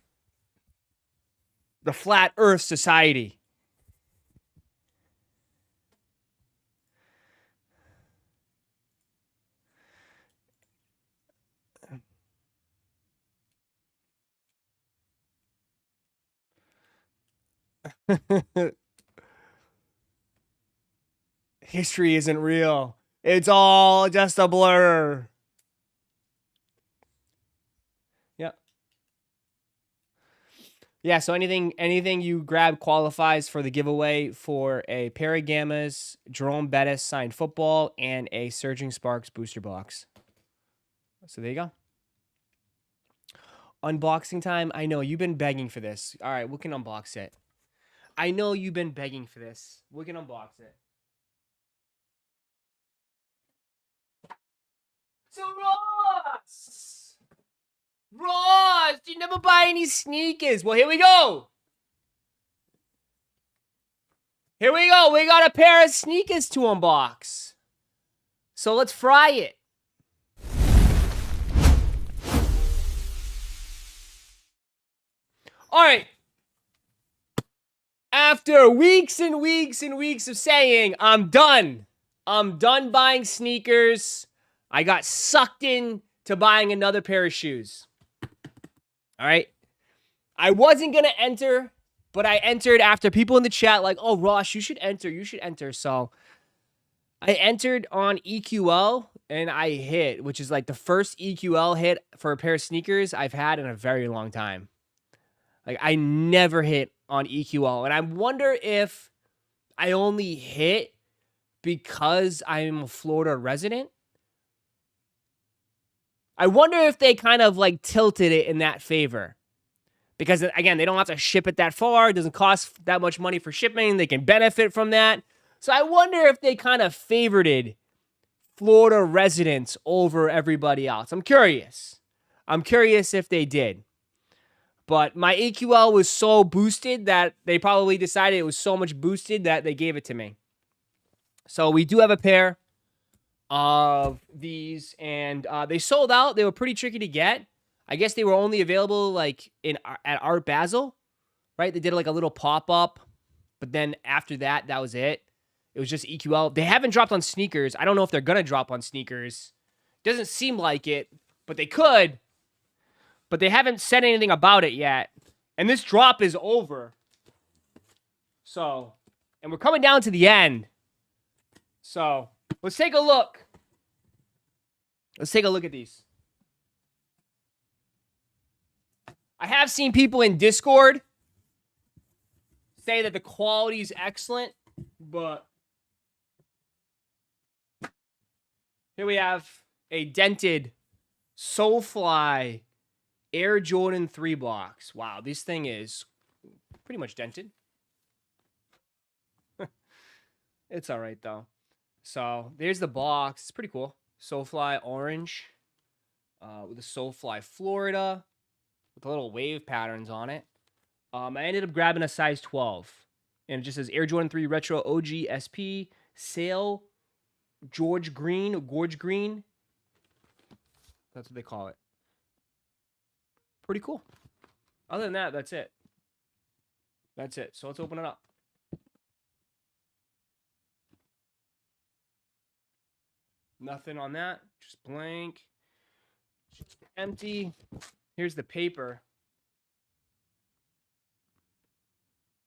The Flat Earth Society. History isn't real. It's all just a blur. Yeah. Yeah, so anything you grab qualifies for the giveaway for a pair of Gammas, Jerome Bettis signed football, and a Surging Sparks booster box. So there you go. Unboxing time. I know you've been begging for this. All right, we can unbox it. I know you've been begging for this. We can unbox it. So Ross, you never buy any sneakers. Well, here we go. Here we go. We got a pair of sneakers to unbox. So let's fry it. All right. After weeks and weeks and weeks of saying, I'm done. I'm done buying sneakers. I got sucked in to buying another pair of shoes. All right. I wasn't going to enter, but I entered after people in the chat like, oh, Ross, you should enter. You should enter. So I entered on EQL and I hit, which is like the first EQL hit for a pair of sneakers I've had in a very long time. Like, I never hit on EQL. And I wonder if I only hit because I'm a Florida resident. I wonder if they kind of like tilted it in that favor. Because, again, they don't have to ship it that far. It doesn't cost that much money for shipping. They can benefit from that. So I wonder if they kind of favored Florida residents over everybody else. I'm curious. I'm curious if they did. But my EQL was so boosted that they probably decided it was so much boosted that they gave it to me. So we do have a pair of these, and they sold out. They were pretty tricky to get. I guess they were only available like at Art Basel, right? They did like a little pop-up, but then after that, that was it. It was just EQL. They haven't dropped on sneakers. I don't know if they're going to drop on sneakers. Doesn't seem like it, but they could. But they haven't said anything about it yet. And this drop is over. So, and we're coming down to the end. So, let's take a look. Let's take a look at these. I have seen people in Discord say that the quality is excellent, but here we have a dented Soulfly Air Jordan 3 box. Wow, this thing is pretty much dented. It's all right, though. So, there's the box. It's pretty cool. Soulfly orange with the Soulfly Florida with the little wave patterns on it. I ended up grabbing a size 12. And it just says Air Jordan 3 Retro OG SP Sail Gorge Green. That's what they call it. Pretty cool. Other than that, that's it. That's it. So let's open it up. Nothing on that. Just blank. Just empty. Here's the paper.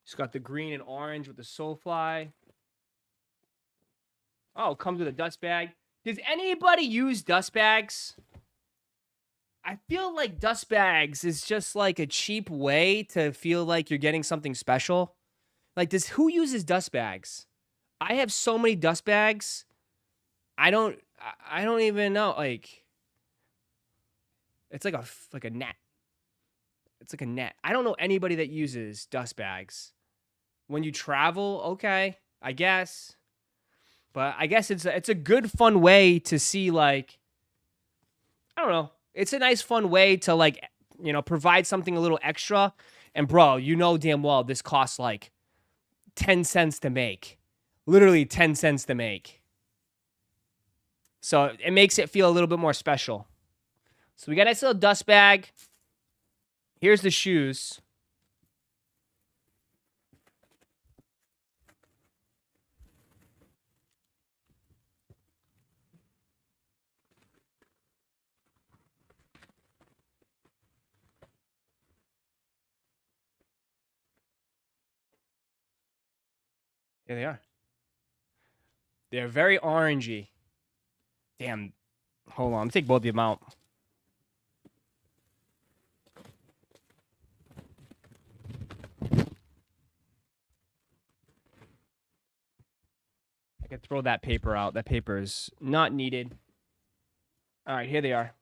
It's got the green and orange with the Soulfly. Oh, it comes with a dust bag. Does anybody use dust bags? I feel like dust bags is just like a cheap way to feel like you're getting something special. Like, who uses dust bags? I have so many dust bags. I don't even know. Like, it's like a net. It's like a net. I don't know anybody that uses dust bags. When you travel, okay, I guess. But I guess it's a good, fun way to see, like, I don't know. It's a nice, fun way to, like, you know, provide something a little extra. And, bro, you know damn well this costs, like, 10 cents to make. Literally 10 cents to make. So it makes it feel a little bit more special. So we got a nice little dust bag. Here's the shoes. Here they are. They're very orangey. Damn. Hold on. I'm going to take both of them out. I could throw that paper out. That paper is not needed. All right, here they are.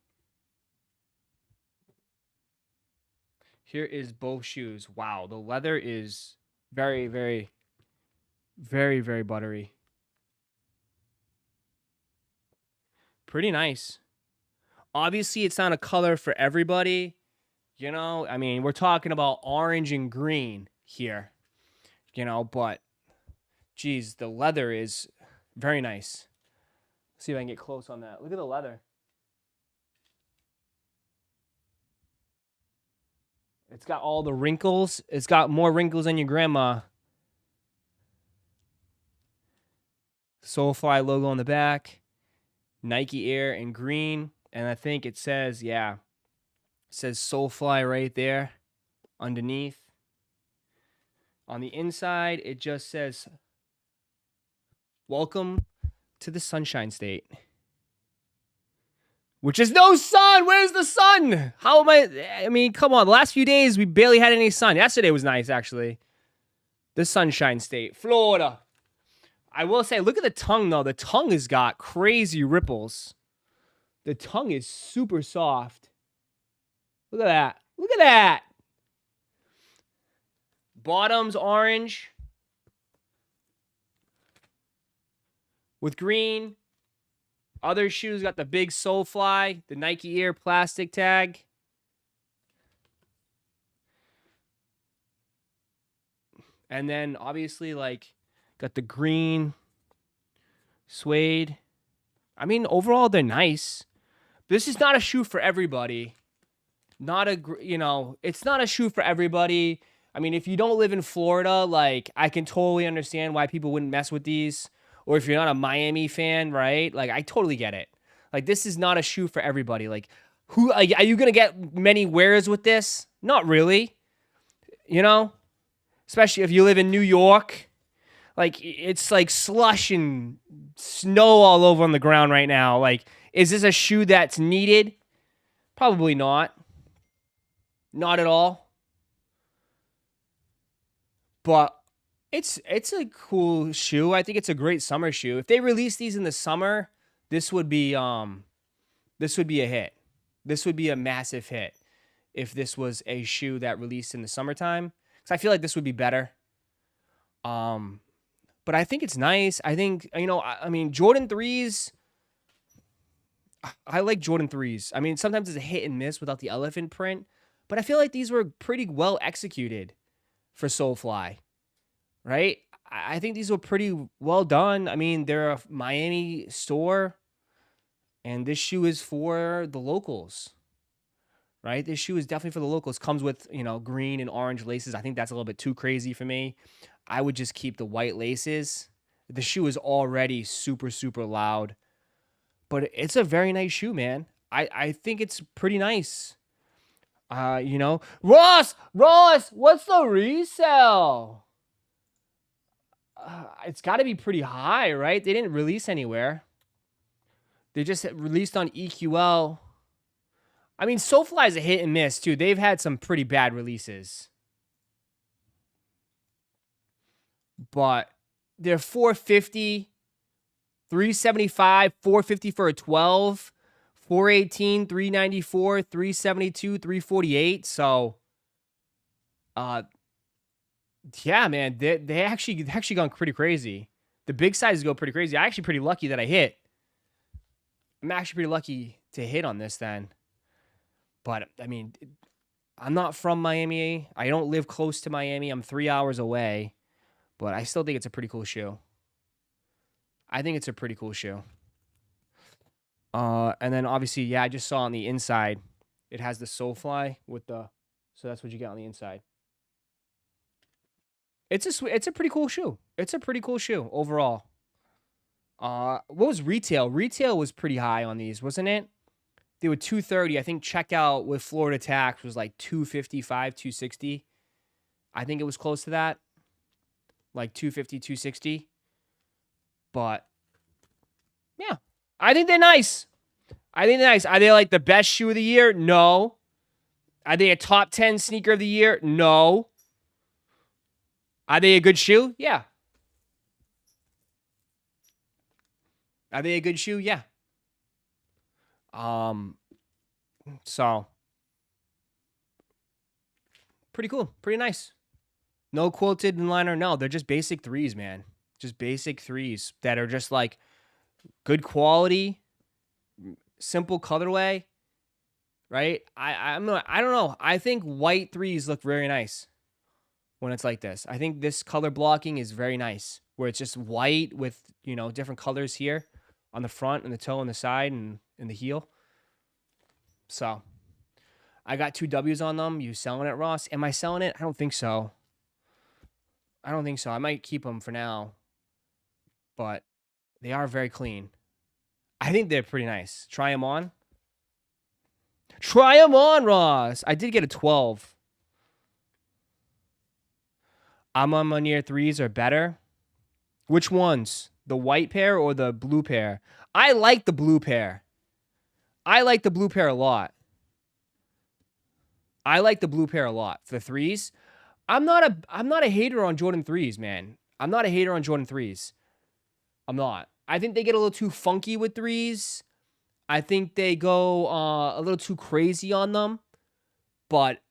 Here is both shoes. Wow, the leather is very, very, very, very buttery. Pretty nice. Obviously, it's not a color for everybody. You know, I mean, we're talking about orange and green here. You know, but, geez, the leather is very nice. Let's see if I can get close on that. Look at the leather. It's got all the wrinkles. It's got more wrinkles than your grandma. Soulfly logo on the back. Nike Air in green. And I think it says, yeah, it says Soulfly right there underneath. On the inside, it just says, welcome to the Sunshine State. Which is no sun. Where's the sun? How am I mean, come on. The last few days, we barely had any sun. Yesterday was nice, actually. The Sunshine State, Florida. I will say, look at the tongue, though. The tongue has got crazy ripples. The tongue is super soft. Look at that. Look at that. Bottoms orange. With green. Other shoes got the big Soulfly, the Nike Air plastic tag. And then obviously like got the green suede. I mean, overall they're nice. This is not a shoe for everybody. Not a, you know, it's not a shoe for everybody. I mean, if you don't live in Florida, like I can totally understand why people wouldn't mess with these. or if you're not a Miami fan, right? Like, I totally get it. Like, this is not a shoe for everybody. Like, who are you going to get many wears with this? Not really. You know? Especially if you live in New York. Like, it's like slush and snow all over on the ground right now. Like, is this a shoe that's needed? Probably not. Not at all. But it's a cool shoe. I think it's a great summer shoe. If they release these in the summer, this would be a hit. This would be a massive hit if this was a shoe that released in the summertime. Because I feel like this would be better. But I think it's nice. I think, I mean, Jordan 3s, I like Jordan 3s. I mean, sometimes it's a hit and miss without the elephant print. But I feel like these were pretty well executed for Soulfly, right? I think these were pretty well done. I mean, they're a Miami store, and this shoe is for the locals, right? This shoe is definitely for the locals. Comes with, green and orange laces. I think that's a little bit too crazy for me. I would just keep the white laces. The shoe is already super, super loud, but it's a very nice shoe, man. I think it's pretty nice. Ross, what's the resale? It's got to be pretty high, right? They didn't release anywhere. They just released on EQL. I mean, Soulfly is a hit and miss, too. They've had some pretty bad releases. But they're $450, $375, $450 for a 12, $418, $394, $372, $348. So, yeah, man, they actually gone pretty crazy. The big sizes go pretty crazy. I'm actually pretty lucky that I hit. I'm actually pretty lucky to hit on this then. But, I mean, I'm not from Miami. I don't live close to Miami. I'm 3 hours away. But I still think it's a pretty cool shoe. I think it's a pretty cool shoe. And then, obviously, yeah, I just saw on the inside, it has the Soulfly with the... So that's what you get on the inside. It's a pretty cool shoe. It's a pretty cool shoe overall. What was retail? Retail was pretty high on these, wasn't it? They were $230. I think checkout with Florida tax was like $255, $260. I think it was close to that. Like $250, $260. But yeah, I think they're nice. Are they like the best shoe of the year? No. Are they a top 10 sneaker of the year? No. Are they a good shoe? Yeah. Are they a good shoe? Yeah. So pretty cool. Pretty nice. No quilted inliner. No, they're just basic threes, man. Just basic threes that are just like good quality, simple colorway, right? I don't know. I think white threes look very nice when it's like this. I think this color blocking is very nice, where it's just white with, different colors here on the front and the toe and the side and the heel. So I got 2 W's on them. You selling it, Ross? Am I selling it? I don't think so. I might keep them for now, but they are very clean. I think they're pretty nice. Try them on. Try them on, Ross. I did get a 12. Amamanier 3s are better. Which ones? The white pair or the blue pair? I like the blue pair. I like the blue pair a lot. For the 3s. I'm not a hater on Jordan 3s, man. I'm not. I think they get a little too funky with 3s. I think they go a little too crazy on them. But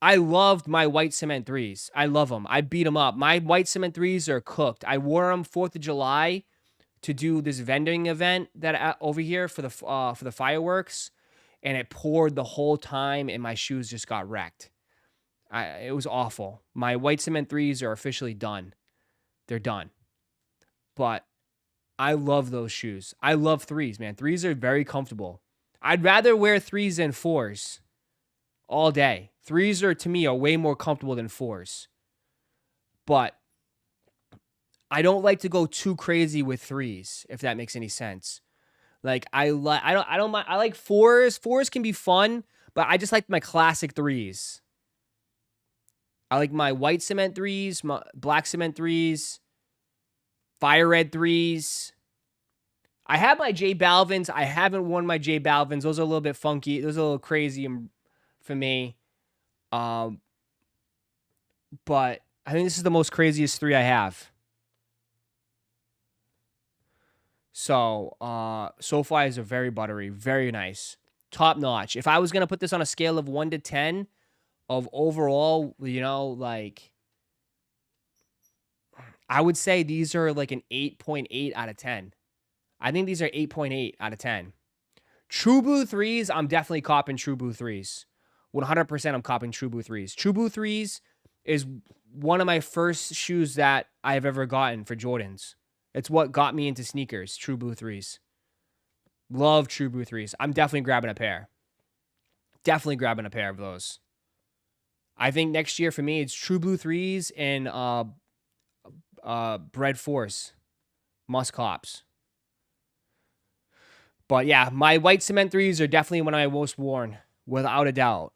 I loved my white cement 3s. I love them. I beat them up. My white cement 3s are cooked. I wore them 4th of July to do this vending event that over here for the fireworks, and it poured the whole time, and my shoes just got wrecked. It was awful. My white cement 3s are officially done. They're done. But I love those shoes. I love 3s, man. 3s are very comfortable. I'd rather wear 3s than 4s all day. 3s to me are way more comfortable than 4s. But I don't like to go too crazy with threes, if that makes any sense. Like I don't mind. I like fours. Fours can be fun, but I just like my classic threes. I like my white cement threes, my black cement threes, fire red threes. I have my J Balvins. I haven't worn my J Balvins. Those are a little bit funky. Those are a little crazy for me. But I think this is the most craziest three I have. So, SoFlies are very buttery, very nice, top notch. If I was gonna put this on a scale of 1 to 10 of overall, you know, like, I would say these are like an 8.8 out of 10. I think these are 8.8 out of 10. True Blue threes, I'm definitely copping True Blue threes. 100% I'm copping True Blue threes. True Blue threes is one of my first shoes that I've ever gotten for Jordans. It's what got me into sneakers, True Blue threes. Love True Blue threes. I'm definitely grabbing a pair. Definitely grabbing a pair of those. I think next year for me, it's True Blue threes and Bread Force Musk Hops. But yeah, my white cement threes are definitely one of my most worn, without a doubt.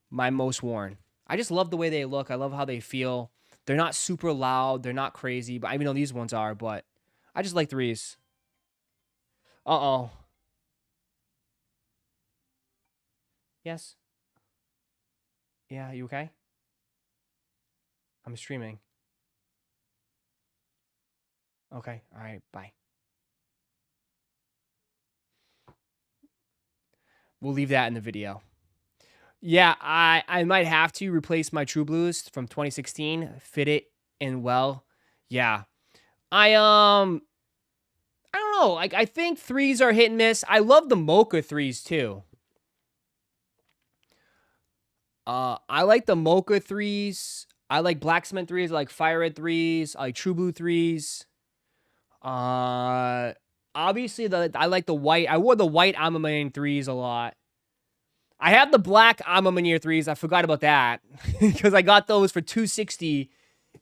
My most worn. I just love the way they look. I love how they feel. They're not super loud. They're not crazy. But I even know these ones are, but I just like threes. Uh-oh. Yes? Yeah, you okay? I'm streaming. Okay, all right, bye. We'll leave that in the video. Yeah, I might have to replace my True Blues from 2016. Fit it in well. Yeah. I don't know. Like, I think threes are hit and miss. I love the Mocha threes too. I like the Mocha threes. I like black cement threes. I like fire red threes. I like True Blue threes. Obviously I like the white. I wore the white Alma threes a lot. I have the black Alma threes. I forgot about that because I got those for $260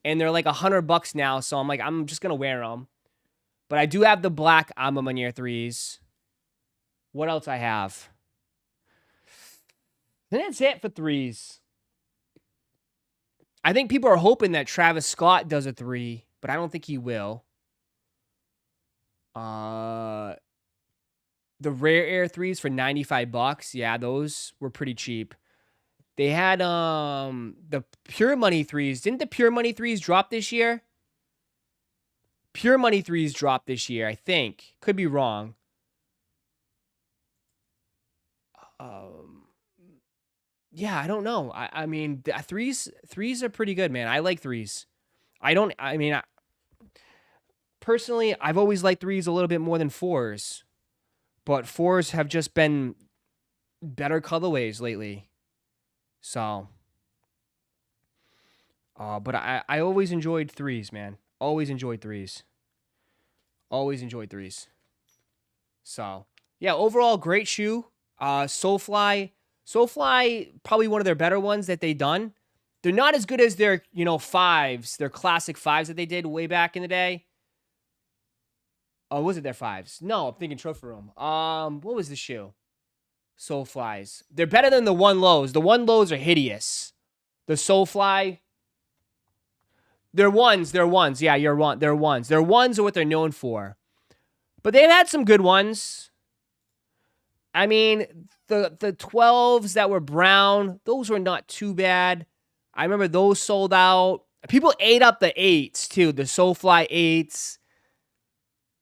and they're like $100 now. So I'm like, I'm just gonna wear them. But I do have the black Alma threes. What else I have? Then that's it for threes. I think people are hoping that Travis Scott does a 3, but I don't think he will. The Rare Air 3s for $95. Yeah, those were pretty cheap. They had the Pure Money 3s. Didn't the Pure Money 3s drop this year? Pure Money 3s dropped this year, I think. Could be wrong. Yeah, I don't know. I mean, threes are pretty good, man. I like threes. Personally, I've always liked threes a little bit more than fours. But fours have just been better colorways lately. So. But I always enjoyed threes, man. Always enjoyed threes. Always enjoyed threes. So, yeah, overall, great shoe. SoFly, probably one of their better ones that they done. They're not as good as their, fives, their classic fives that they did way back in the day. Oh, was it their fives? No, I'm thinking Trophy Room. What was the shoe? SoFlies. They're better than the One Lows. The One Lows are hideous. The SoFly, they're ones. Yeah, you're one. They're ones. Their ones are what they're known for. But they've had some good ones. I mean, the 12s that were brown, those were not too bad. I remember those sold out. People ate up the 8s, too. The SoFly 8s.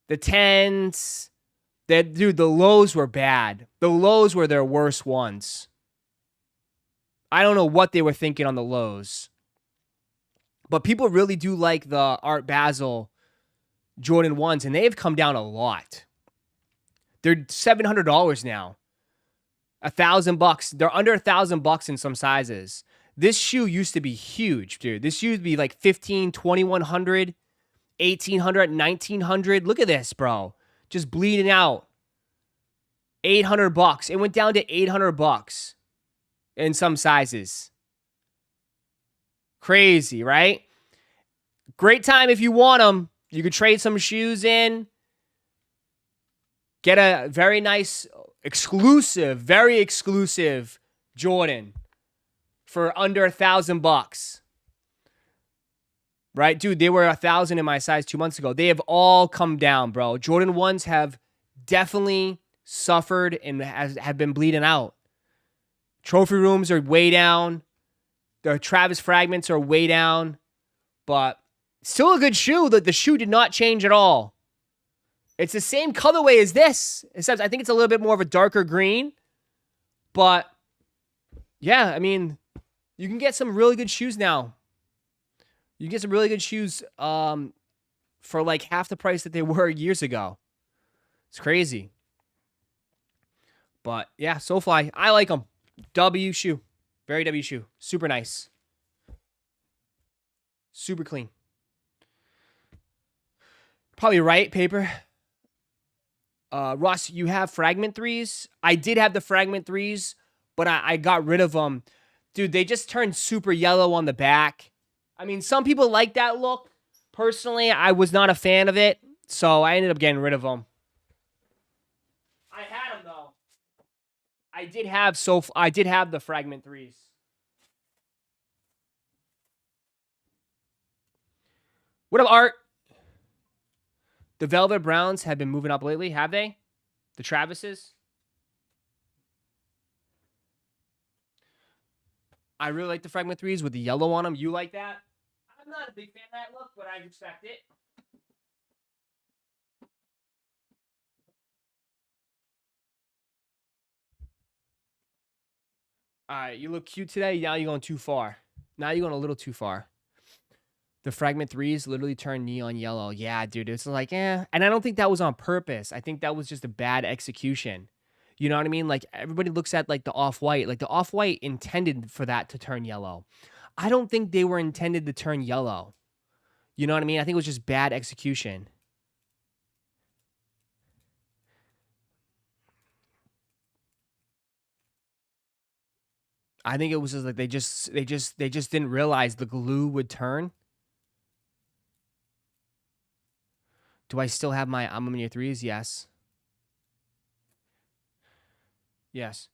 The 10s. The lows were bad. The lows were their worst ones. I don't know what they were thinking on the lows. But people really do like the Art Basel Jordan 1s, and they've come down a lot. They're $700 now. $1,000. They're under $1,000 in some sizes. This shoe used to be huge, dude. This shoe used to be like $1,500, $2,100, $1,800, $1,900. Look at this, bro. Just bleeding out. $800. It went down to $800 in some sizes. Crazy, right? Great time if you want them. You could trade some shoes in. Get a very nice, exclusive, very exclusive Jordan for under $1,000. Right? Dude, they were 1,000 in my size 2 months ago. They have all come down, bro. Jordan 1s have definitely suffered and have been bleeding out. Trophy rooms are way down. The Travis fragments are way down. But still a good shoe. The shoe did not change at all. It's the same colorway as this. Except I think it's a little bit more of a darker green. But, yeah, I mean, you can get some really good shoes now. You can get some really good shoes for like half the price that they were years ago. It's crazy. But, yeah, SoFly, I like them. W shoe. Very W shoe. Super nice. Super clean. Probably right, Paper. Ross, you have fragment 3s? I did have the fragment 3s, but I got rid of them. Dude, they just turned super yellow on the back. I mean, some people like that look. Personally, I was not a fan of it, so I ended up getting rid of them. I had them, though. I did have the fragment 3s. What up, Art? The Velvet Browns have been moving up lately, have they? The Travises? I really like the Fragment 3s with the yellow on them. You like that? I'm not a big fan of that look, but I respect it. All right, you look cute today. Now you're going too far. Now you're going a little too far. The Fragment 3s literally turned neon yellow. Yeah, dude, it's like, eh. And I don't think that was on purpose. I think that was just a bad execution. You know what I mean? Like, everybody looks at, like, the Off-White. Like, the Off-White intended for that to turn yellow. I don't think they were intended to turn yellow. You know what I mean? I think it was just bad execution. I think it was just like they just didn't realize the glue would turn. Do I still have my I'm in your 3s? Yes. Yes.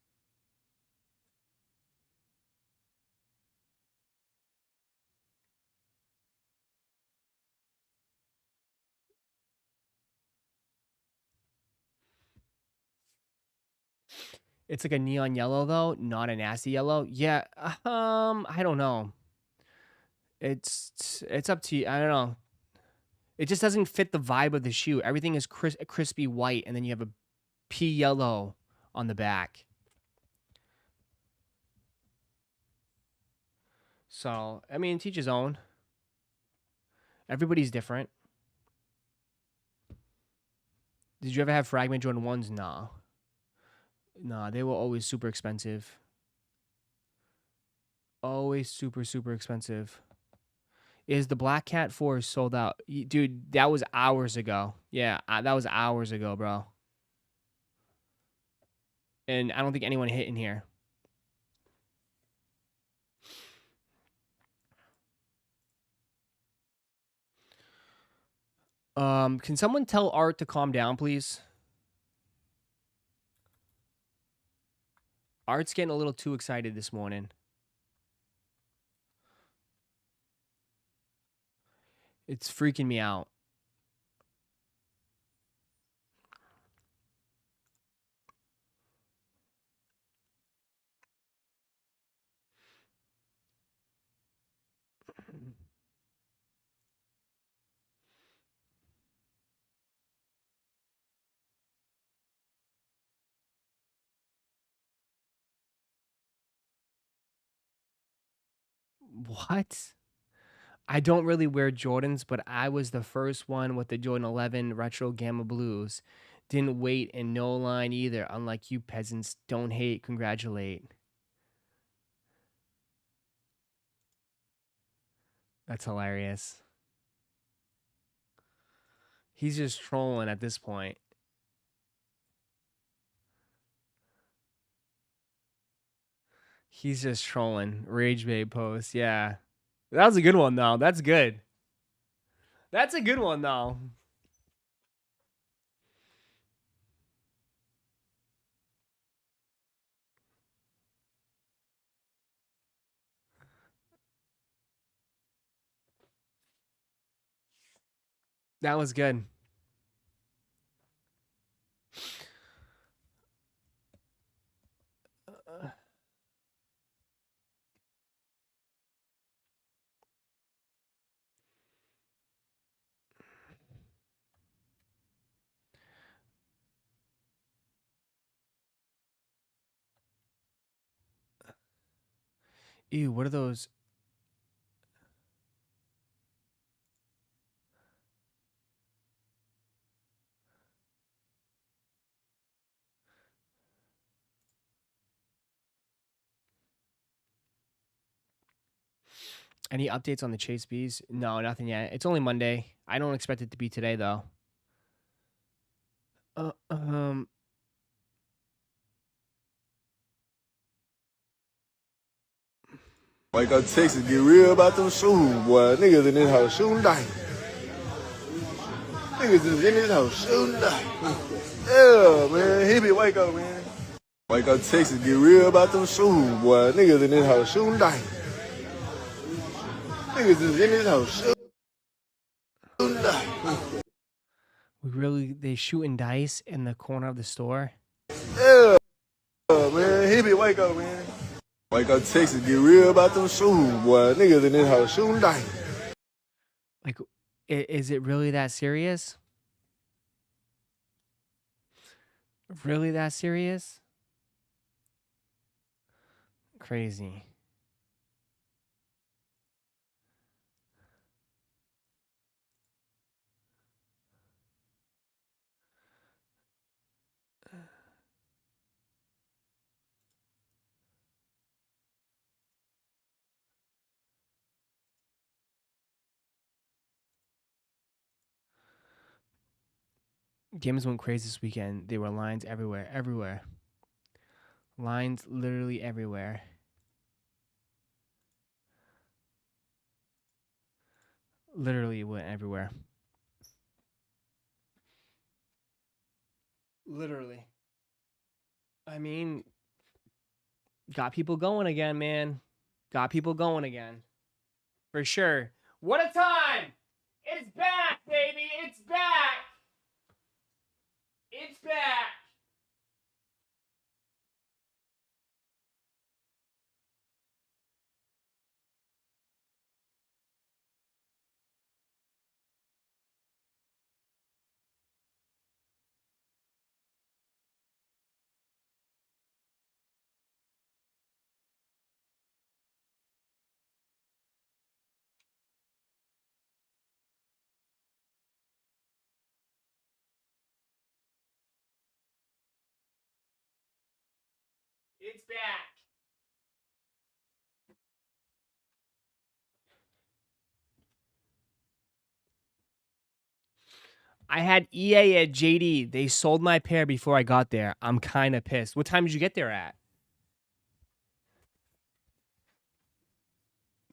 It's like a neon yellow though, not a nasty yellow. Yeah, I don't know. It's up to you. I don't know. It just doesn't fit the vibe of the shoe. Everything is crispy white, and then you have a pea yellow on the back. So, I mean, teach his own. Everybody's different. Did you ever have Fragment Jordan 1s? Nah. Nah, they were always super expensive. Always super, super expensive. Is the Black Cat 4 sold out? Dude, that was hours ago. Yeah, that was hours ago, bro. And I don't think anyone hit in here. Can someone tell Art to calm down, please? Art's getting a little too excited this morning. It's freaking me out. What? I don't really wear Jordans, but I was the first one with the Jordan 11 Retro Gamma Blues. Didn't wait in no line either. Unlike you peasants, don't hate, congratulate. That's hilarious. He's just trolling at this point. He's just trolling. Rage Babe post. Yeah. That was a good one, though. That's good. That's a good one, though. That was good. Ew, what are those? Any updates on the Chase Bees? No, nothing yet. It's only Monday. I don't expect it to be today, though. Uh, um, Wake up Texas, get real about them shoes, boy. Niggas in this house shooting dice. Niggas is in this house shooting dice. Yeah, man. Hippie, wake up, man. Wake up Texas, get real about them shoes, boy. Niggas in this house shooting dice. Niggas is in this house shooting dice. they shooting dice in the corner of the store? Yeah, man. Hippie, wake up, man. Wake up Texas, get real about them shoes, boy. Niggas in this house shooting dice. Like, is it really that serious? Really that serious? Crazy. Games went crazy this weekend. There were lines everywhere. Lines literally everywhere. Literally went everywhere. Literally. I mean, got people going again, man. Got people going again. For sure. What a time! It's back, baby! It's back! It's back! It's back! I had EA at JD. They sold my pair before I got there. I'm kind of pissed. What time did you get there at?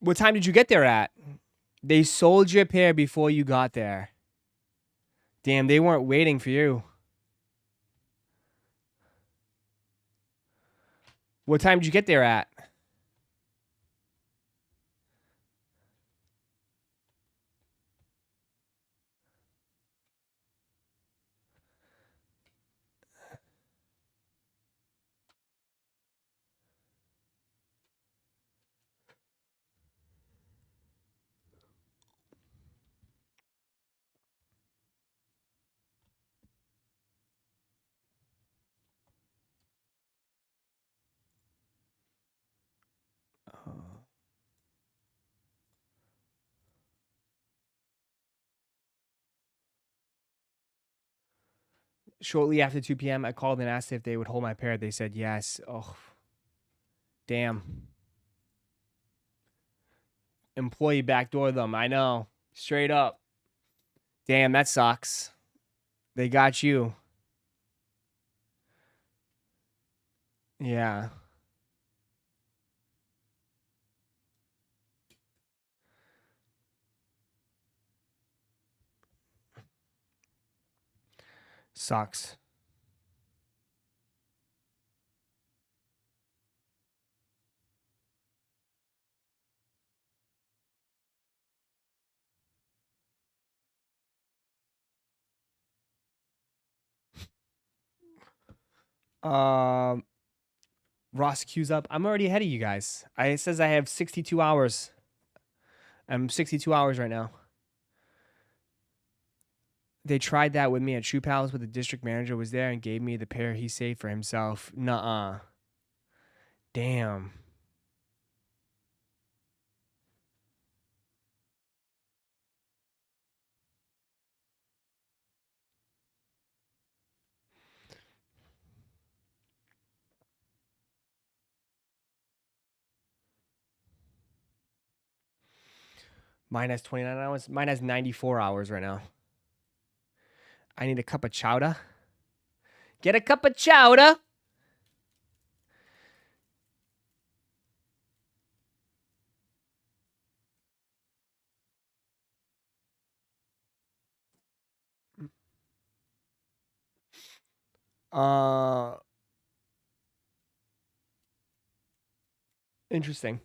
What time did you get there at? They sold your pair before you got there. Damn, they weren't waiting for you. What time did you get there at? Shortly after 2 p.m., I called and asked if they would hold my pair. They said yes. Oh, damn. Employee backdoor them. I know. Straight up. Damn, that sucks. They got you. Yeah. Sucks. Ross queues up. I'm already ahead of you guys. It says I have 62 hours. I'm 62 hours right now. They tried that with me at Shoe Palace, but the district manager was there and gave me the pair he saved for himself. Nuh-uh. Damn. Mine has 29 hours. Mine has 94 hours right now. I need a cup of chowder. Get a cup of chowder. Interesting.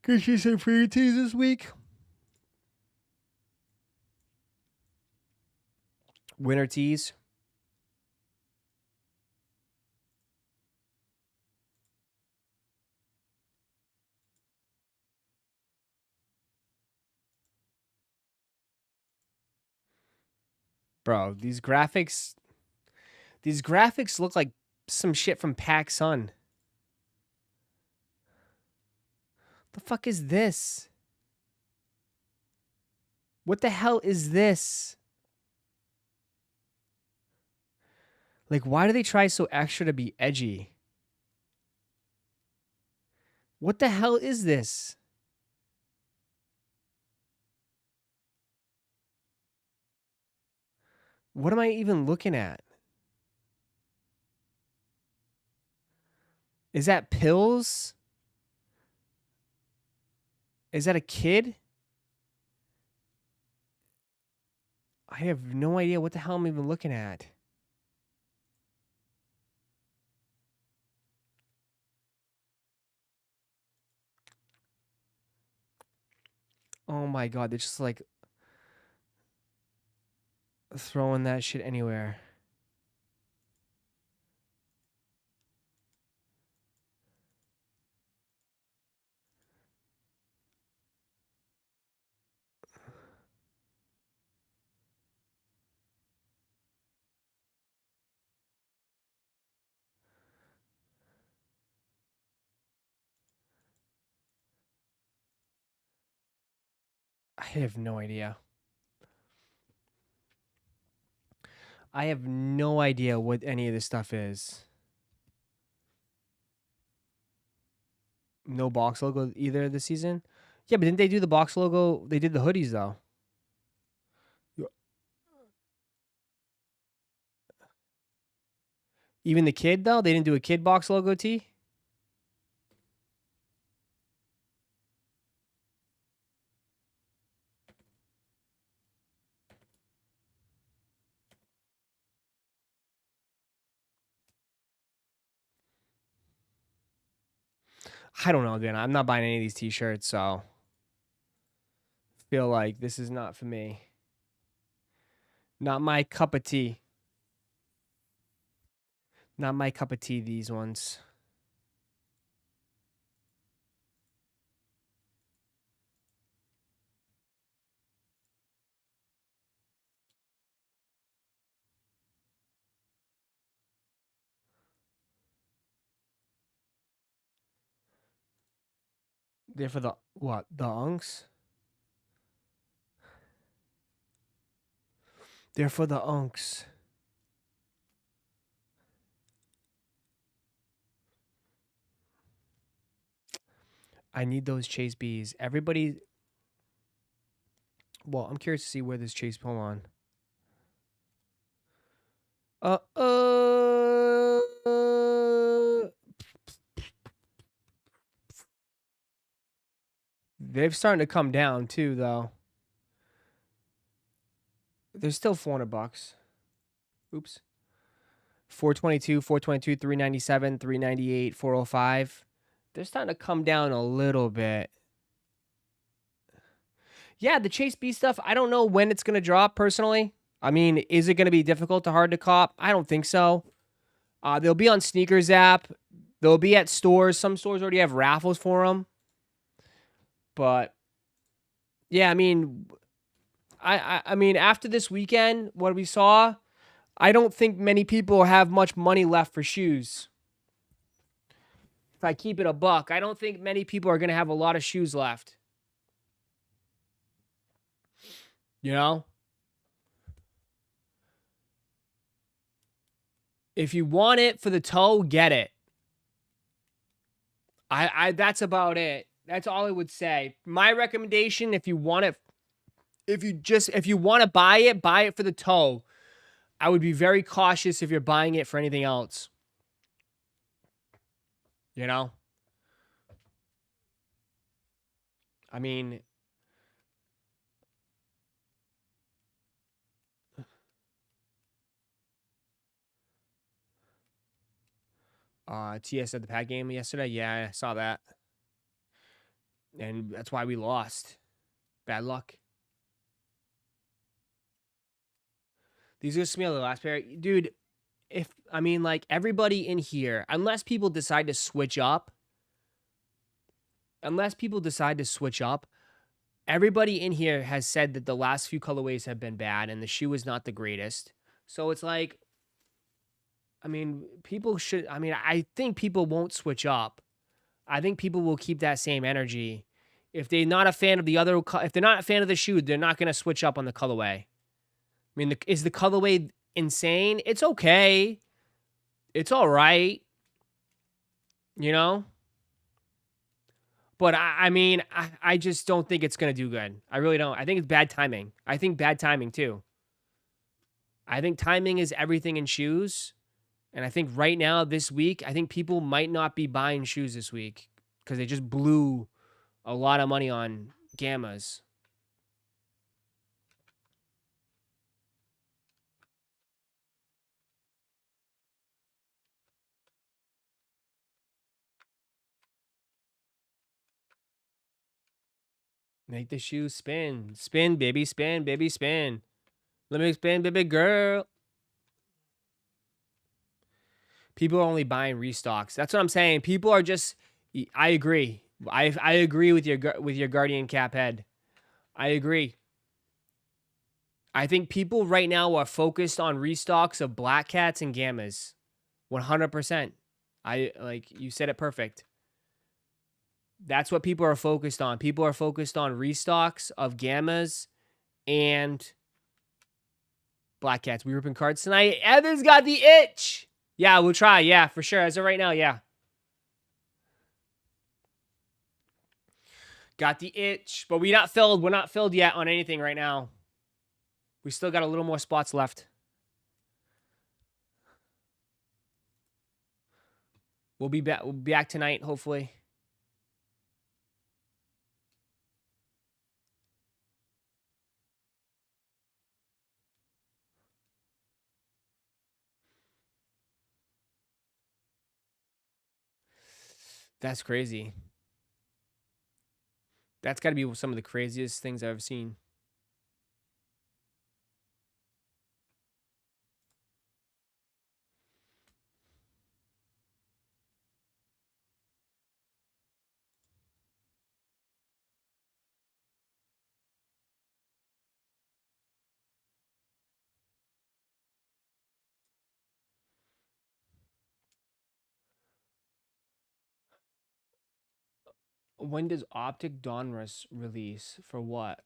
Could you say free teas this week? Winter teas. Bro, these graphics look like some shit from PacSun. The fuck is this? What the hell is this? Like, why do they try so extra to be edgy? What the hell is this? What am I even looking at? Is that pills? Is that a kid? I have no idea what the hell I'm even looking at. Oh my god, they're just like throwing that shit anywhere. I have no idea. I have no idea what any of this stuff is. No box logo either this season? Yeah, but didn't they do the box logo? They did the hoodies though. Even the kid though? They didn't do a kid box logo tee? I don't know, dude. I'm not buying any of these t-shirts, so feel like this is not for me. Not my cup of tea. Not my cup of tea, these ones. They're for the what? The unks? They're for the unks. I need those Chase B's. Everybody. Well, I'm curious to see where this Chase. Hold on. They're starting to come down too, though. They're still $400. Oops. 422, 422, 397, 398, 405. They're starting to come down a little bit. Yeah, the Chase B stuff, I don't know when it's going to drop personally. I mean, is it going to be difficult to hard to cop? I don't think so. They'll be on Sneakers app. They'll be at stores. Some stores already have raffles for them. But yeah, I mean, I mean, after this weekend, what we saw, I don't think many people have much money left for shoes. If I keep it a buck, I don't think many people are going to have a lot of shoes left. You know? If you want it for the toe, get it. I that's about it. That's all I would say. My recommendation, if you want it, if you want to buy it for the toe. I would be very cautious if you're buying it for anything else. You know? I mean, TS at the Pack game yesterday. Yeah, I saw that. And that's why we lost. Bad luck. These are some of the last pair. Dude, like everybody in here, unless people decide to switch up, everybody in here has said that the last few colorways have been bad and the shoe is not the greatest. So it's like, I mean, I think people won't switch up. I think people will keep that same energy. If they're not a fan of if they're not a fan of the shoe, they're not going to switch up on the colorway. I mean, is the colorway insane? It's okay. It's all right. You know? But I just don't think it's going to do good. I really don't. I think it's bad timing. I think bad timing too. I think timing is everything in shoes. And I think right now, this week, I think people might not be buying shoes this week because they just blew a lot of money on Gammas. Make the shoe spin. Spin, baby, spin, baby, spin. Let me spin, baby girl. People are only buying restocks. That's what I'm saying. People are just, I agree. I agree with your Guardian Cap head. I agree. I think people right now are focused on restocks of Black Cats and Gammas. 100%. You said it perfect. That's what people are focused on. People are focused on restocks of Gammas and Black Cats. We ripping cards tonight. Evan's got the itch. Yeah, we'll try. Yeah, for sure. As of right now, yeah. Got the itch. But we're not filled. We're not filled yet on anything right now. We still got a little more spots left. We'll be back tonight, hopefully. That's crazy. That's got to be some of the craziest things I've ever seen. When does Optic Donruss release? For what?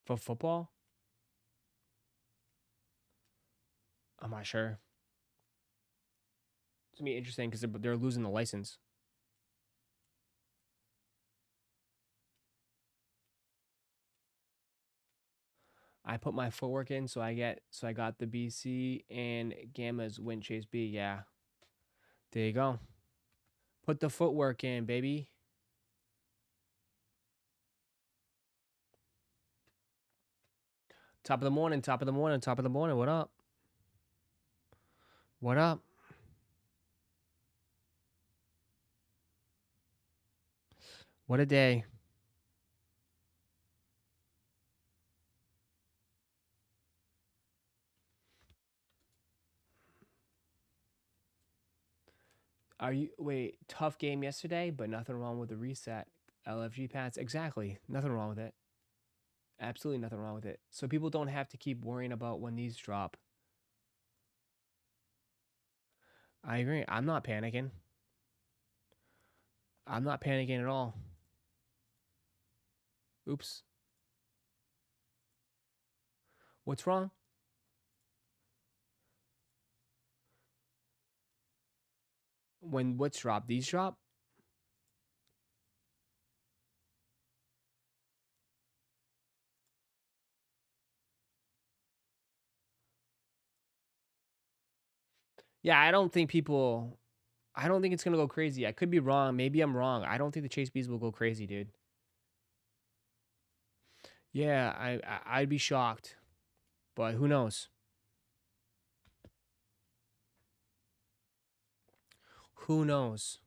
For football? I'm not sure. It's going to be interesting because they're losing the license. I put my footwork in, so I got the BC and Gamma's win Chase B. Yeah. There you go. Put the footwork in, baby. Top of the morning, top of the morning, top of the morning. What up? What up? What a day. Are you wait, tough game yesterday, but nothing wrong with the reset. LFG pads. Exactly. Nothing wrong with it. Absolutely nothing wrong with it. So people don't have to keep worrying about when these drop. I agree. I'm not panicking. I'm not panicking at all. Oops. What's wrong? When what's drop? These drop? Yeah, I don't think it's gonna go crazy. I could be wrong. Maybe I'm wrong. I don't think the chase bees will go crazy, dude. Yeah, I'd be shocked. But who knows? Who knows?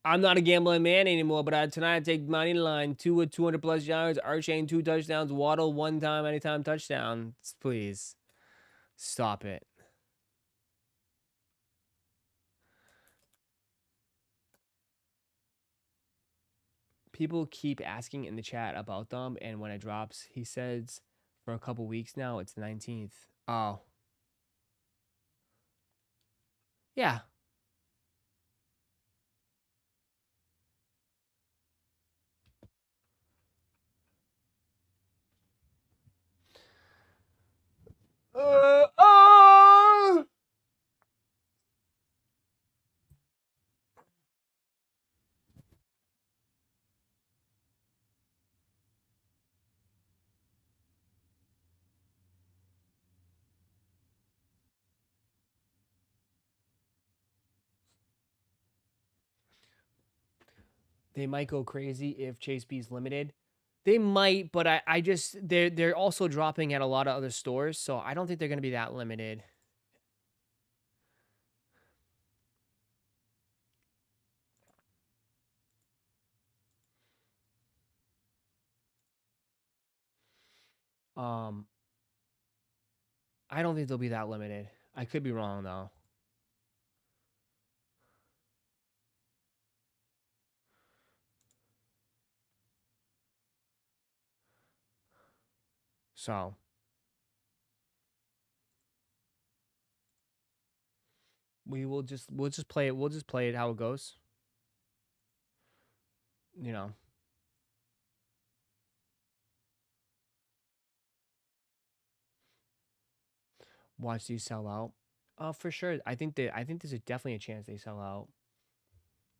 I'm not a gambling man anymore, but tonight I take money line 2 with 200 plus yards, Archane 2 touchdowns, Waddle 1 time, anytime touchdown. Please stop it. People keep asking in the chat about them, and when it drops, he says for a couple weeks now it's the 19th. Oh. Yeah. Oh! They might go crazy if Chase B's limited. They might, but I just they're also dropping at a lot of other stores, so I don't think they're gonna be that limited. I don't think they'll be that limited. I could be wrong though. So we'll just play it. We'll just play it how it goes. You know. Watch these sell out. For sure. I think there's definitely a chance they sell out.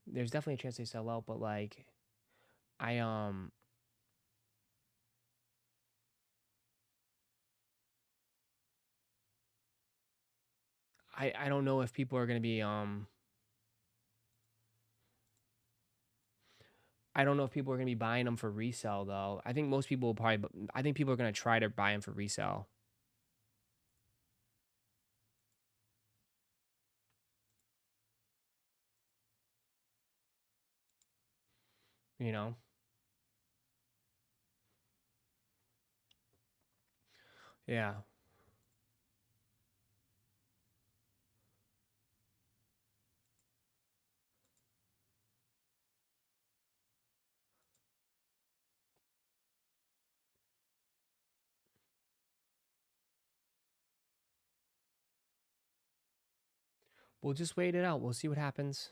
There's definitely a chance they sell out, but like I I don't know if people are gonna be I don't know if people are gonna be buying them for resale though. I think most people will probably. I think people are gonna try to buy them for resale. You know. Yeah. We'll just wait it out. We'll see what happens.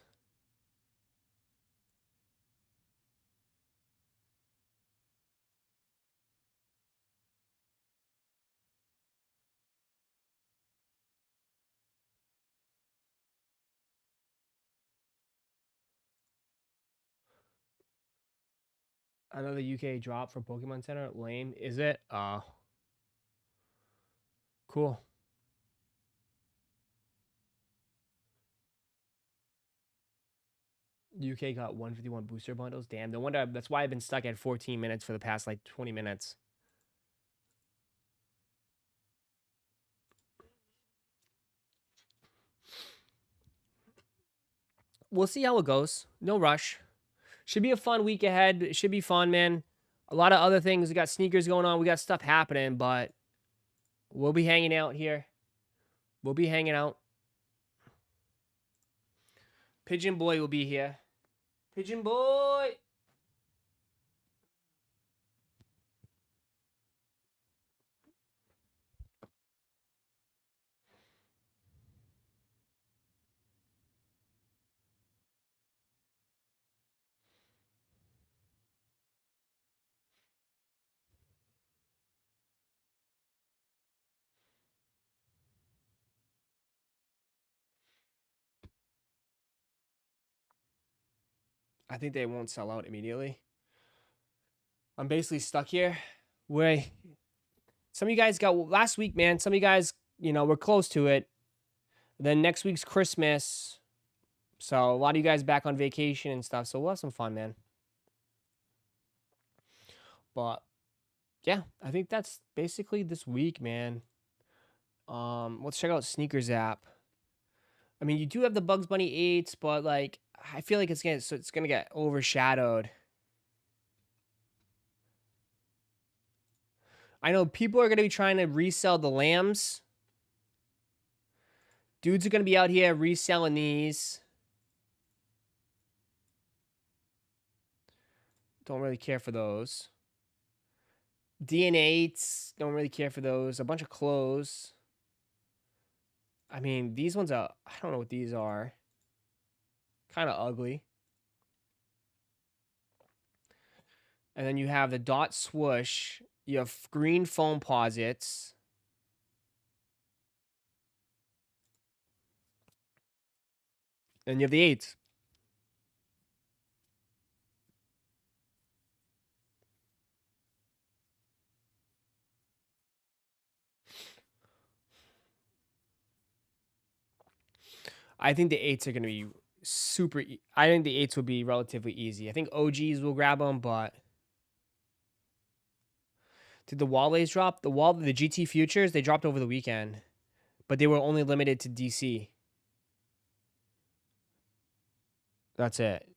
Another UK drop from Pokemon Center. Lame. Is it? Cool. UK got 151 booster bundles. Damn, no wonder. That's why I've been stuck at 14 minutes for the past like 20 minutes. We'll see how it goes. No rush. Should be a fun week ahead. It should be fun, man. A lot of other things. We got sneakers going on. We got stuff happening, but we'll be hanging out here. We'll be hanging out. Pigeon Boy will be here. Pigeon Boy! I think they won't sell out immediately. I'm basically stuck here. Where some of you guys got last week, man. Some of you guys, you know, we're close to it. Then next week's Christmas. So a lot of you guys back on vacation and stuff. So we'll have some fun, man. But yeah, I think that's basically this week, man. Let's check out Sneakers app. I mean, you do have the Bugs Bunny 8s, but like I feel like it's gonna get overshadowed. I know people are gonna be trying to resell the lambs. Dudes are gonna be out here reselling these. Don't really care for those. DNA8s, don't really care for those. A bunch of clothes. I mean, these ones are, I don't know what these are. Kind of ugly. And then you have the dot swoosh. You have green foam posits. And you have the 8s. I think the 8s are going to be super. I think the 8s will be relatively easy. I think OGs will grab them, but did the Walleys drop? The GT Futures, they dropped over the weekend, but they were only limited to DC. That's it.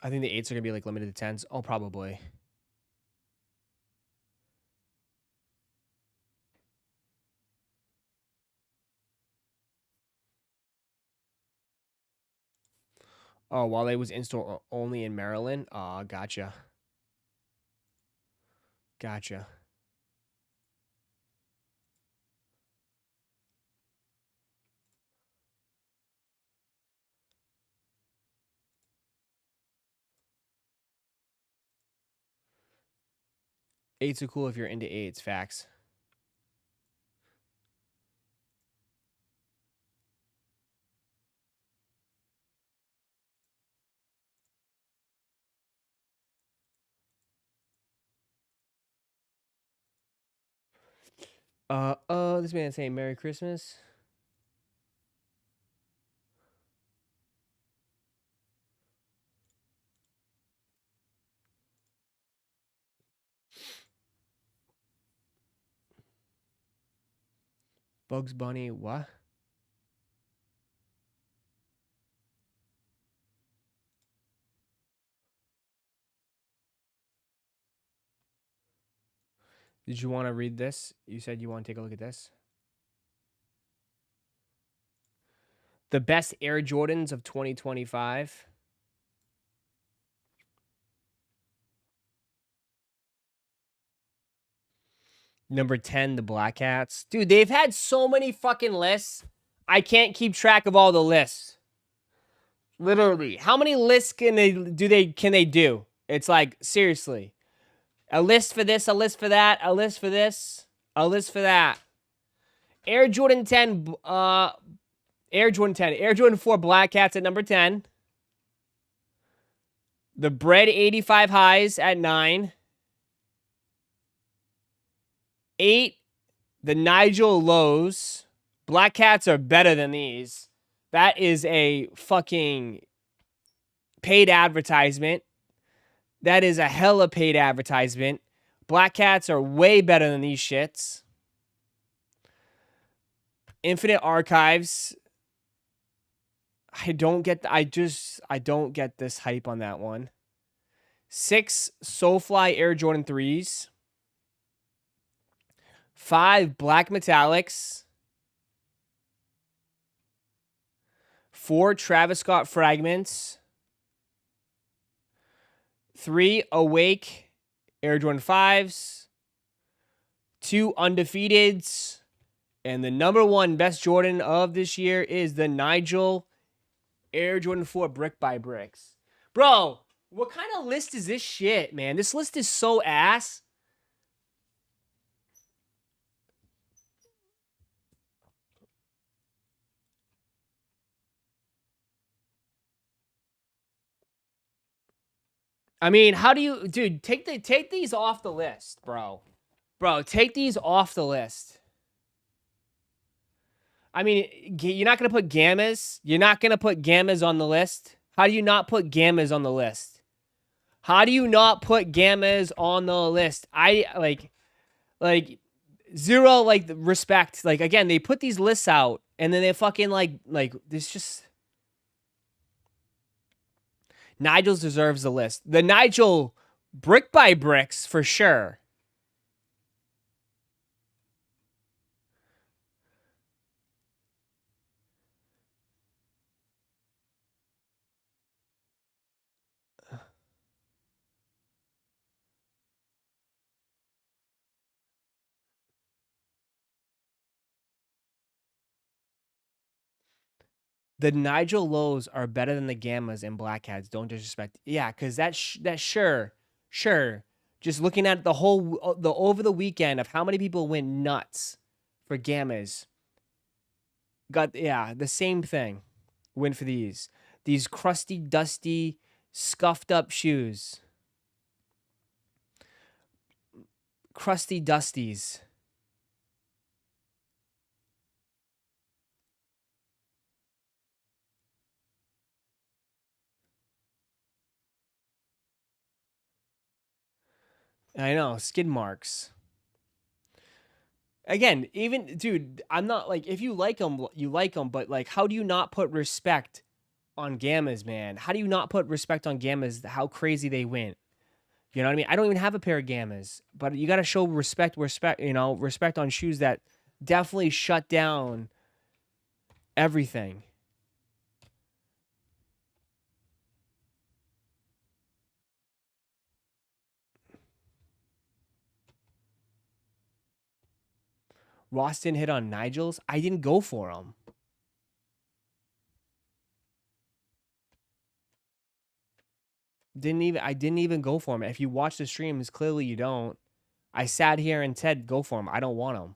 I think the 8s are going to be like limited to 10s. Oh, probably. Oh, Wale was in-store only in Maryland? Oh, gotcha. Gotcha. Eights are cool if you're into 8s. Facts. This man saying Merry Christmas. Bugs Bunny, what? Did you want to read this? You said you want to take a look at this. The best Air Jordans of 2025. Number 10, the Black Hats. Dude, they've had so many fucking lists. I can't keep track of all the lists. Literally. How many lists can they do? It's like, seriously. A list for this, a list for that, a list for this, a list for that. Air Jordan 10, Air Jordan 10, Air Jordan 4 Black Cats at number 10. The Bread 85 Highs at 9. 8, the Nigel Lows. Black Cats are better than these. That is a fucking paid advertisement. That is a hella paid advertisement. Black Cats are way better than these shits. Infinite Archives. I don't get this hype on that one. 6 Soulfly Air Jordan 3s. 5 Black Metallics. 4 Travis Scott Fragments. 3 Awake Air Jordan 5s. 2 Undefeateds. And the number 1 best Jordan of this year is the Nigel Air Jordan 4 Brick by Bricks. Bro, what kind of list is this shit, man? This list is so ass. I mean, how do you, dude, take these off the list, bro. Bro, take these off the list. I mean, you're not going to put Gammas? You're not going to put Gammas on the list? How do you not put Gammas on the list? How do you not put Gammas on the list? I, like, zero, like, respect. Like, again, they put these lists out, and then they fucking, like, this just... Nigel's deserves the list. The Nigel Brick by Bricks, for sure. The Nigel Lows are better than the Gammas and Black Cats. Don't disrespect. Yeah, because that's sure. Just looking at the whole, over the weekend of how many people went nuts for Gammas. The same thing. Went for these crusty, dusty, scuffed up shoes. Crusty dusties. I know, skid marks. Again, even, dude, I'm not, like, if you like them, you like them, but, like, how do you not put respect on Gammas, man? How do you not put respect on Gammas, how crazy they went? You know what I mean? I don't even have a pair of Gammas, but you got to show respect, respect on shoes that definitely shut down everything. Ross didn't hit on Nigel's. I didn't go for him. I didn't even go for him. If you watch the streams, clearly you don't. I sat here and said, go for him. I don't want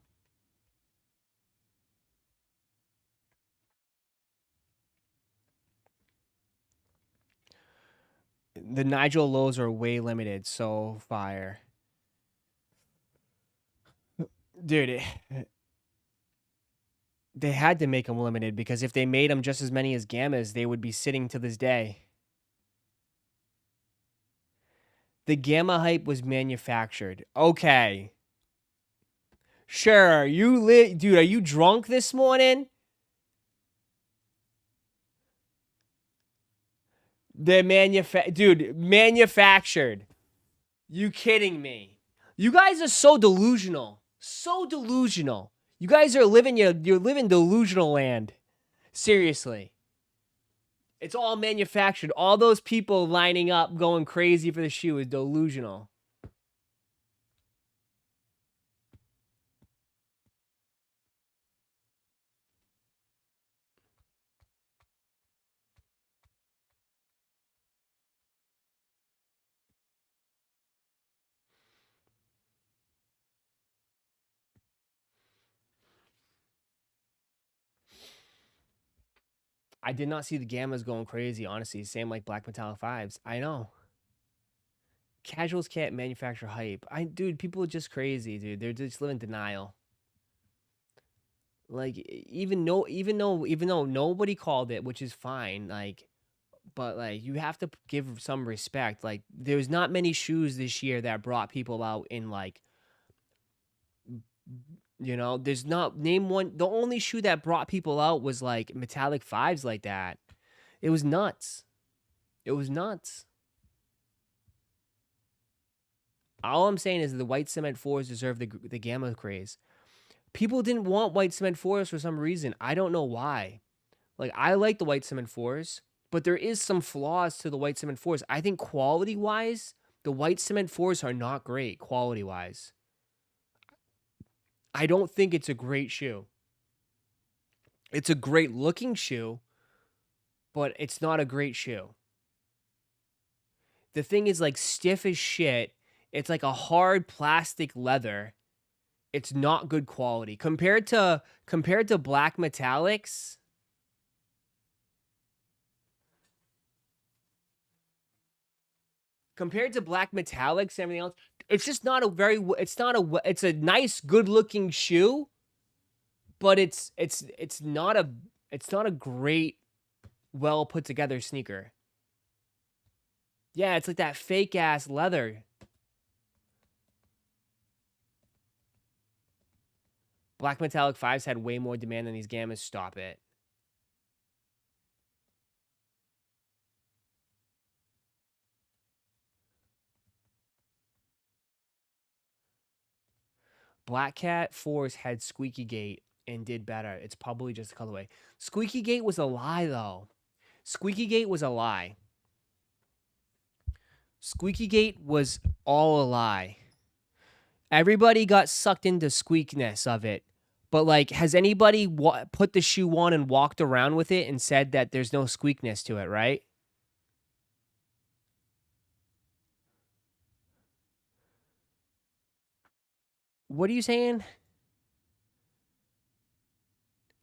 him. The Nigel Lows are way limited, so fire. Dude, they had to make them limited because if they made them just as many as Gammas, they would be sitting to this day. The Gamma hype was manufactured. Okay. Sure, dude, are you drunk this morning? Dude, manufactured. You kidding me? You guys are so delusional. So delusional. You guys are you're living delusional land. Seriously. It's all manufactured. All those people lining up going crazy for the shoe is delusional. I did not see the Gammas going crazy, honestly. Same like Black Metallic 5s. I know. Casuals can't manufacture hype. Dude, people are just crazy, dude. They're just living denial. Like even though nobody called it, which is fine, like, but like you have to give some respect. Like there's not many shoes this year that brought people out in like, there's not name one. The only shoe that brought people out was like Metallic 5s like that. It was nuts. It was nuts. All I'm saying is the white cement 4s deserve the Gamma craze. People didn't want white cement 4s for some reason. I don't know why. Like, I like the white cement 4s, but there is some flaws to the white cement 4s. I think quality-wise, the white cement 4s are not great quality-wise. I don't think it's a great shoe. It's a great-looking shoe, but it's not a great shoe. The thing is, like, stiff as shit. It's like a hard plastic leather. It's not good quality compared to black metallics. Compared to black metallics and everything else, it's just not a very. It's a nice, good-looking shoe, but it's not a great, well put together sneaker. Yeah, it's like that fake ass leather. Black Metallic 5s had way more demand than these Gammas. Stop it. Black Cat 4s had Squeaky Gate and did better. It's probably just a colorway. Squeaky Gate was a lie, though. Squeaky Gate was a lie. Squeaky Gate was all a lie. Everybody got sucked into squeakness of it. But, like, has anybody put the shoe on and walked around with it and said that there's no squeakness to it, right? What are you saying?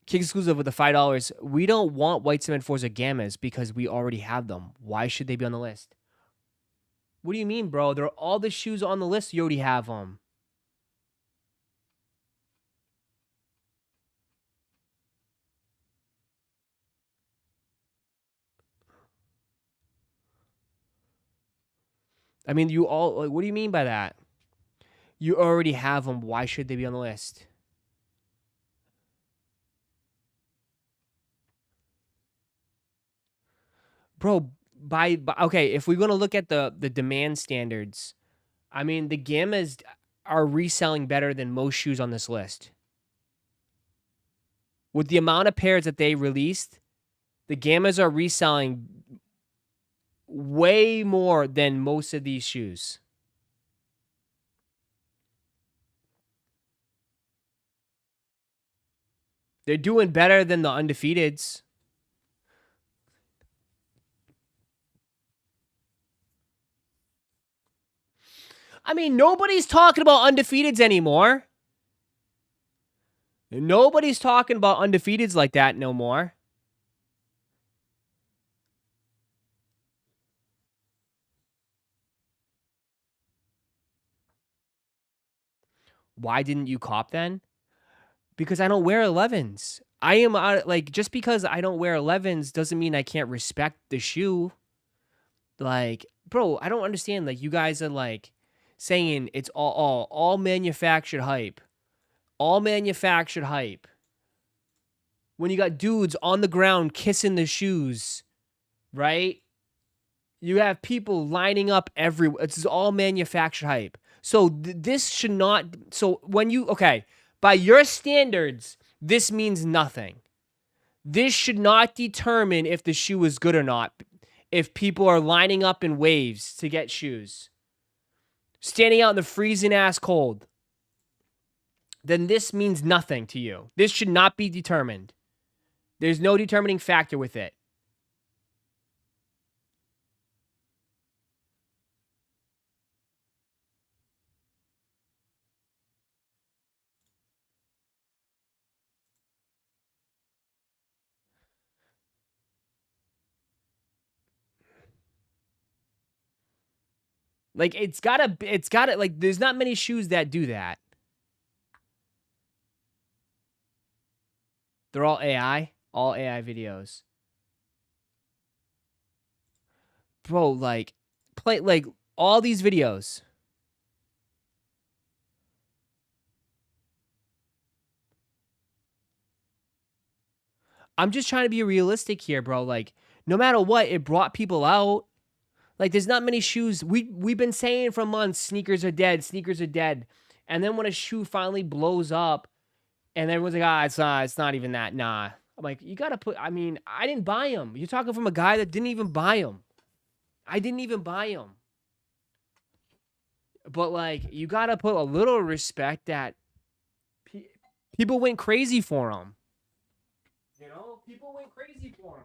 Kick exclusive with the $5. We don't want white cement 4s or Gammas because we already have them. Why should they be on the list? What do you mean, bro? They're all the shoes on the list. You already have them. I mean, you all, like, what do you mean by that? You already have them. Why should they be on the list? Bro, okay, if we're going to look at the demand standards, I mean, the Gammas are reselling better than most shoes on this list. With the amount of pairs that they released, the Gammas are reselling way more than most of these shoes. They're doing better than the undefeateds. I mean, nobody's talking about undefeateds anymore. Nobody's talking about undefeateds like that no more. Why didn't you cop then? Because I don't wear 11s. I am like, just because I don't wear 11s doesn't mean I can't respect the shoe. Like, bro, I don't understand. Like, you guys are like saying it's all manufactured hype. All manufactured hype. When you got dudes on the ground kissing the shoes, right? You have people lining up everywhere. It's all manufactured hype. So this should not. So when you, okay, by your standards, this means nothing. This should not determine if the shoe is good or not. If people are lining up in waves to get shoes, standing out in the freezing ass cold, then this means nothing to you. This should not be determined. There's no determining factor with it. Like it's gotta like there's not many shoes that do that. They're all AI videos. Bro, like play like all these videos. I'm just trying to be realistic here, bro. Like no matter what, it brought people out. Like there's not many shoes. We've been saying for months sneakers are dead, sneakers are dead. And then when a shoe finally blows up and everyone's like, it's not even that. Nah. I'm like, you got to put, I mean, I didn't buy them. You're talking from a guy that didn't even buy them. I didn't even buy them. But like, you got to put a little respect that people went crazy for them. You know, people went crazy for them.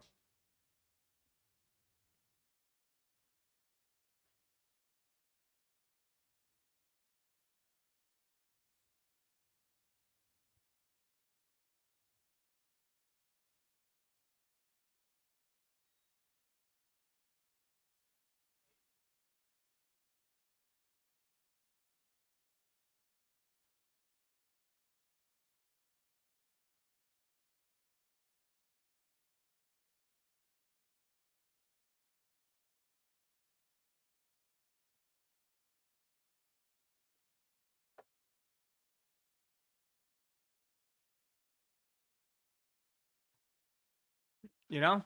You know?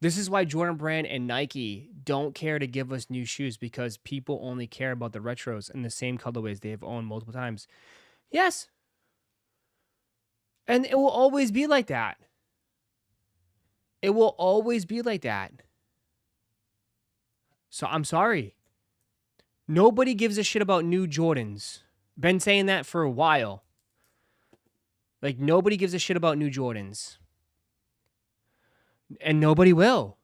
This is why Jordan Brand and Nike don't care to give us new shoes because people only care about the retros and the same colorways they have owned multiple times. Yes. And it will always be like that. It will always be like that. So I'm sorry. Nobody gives a shit about new Jordans. Been saying that for a while. Like nobody gives a shit about new Jordans. And nobody will.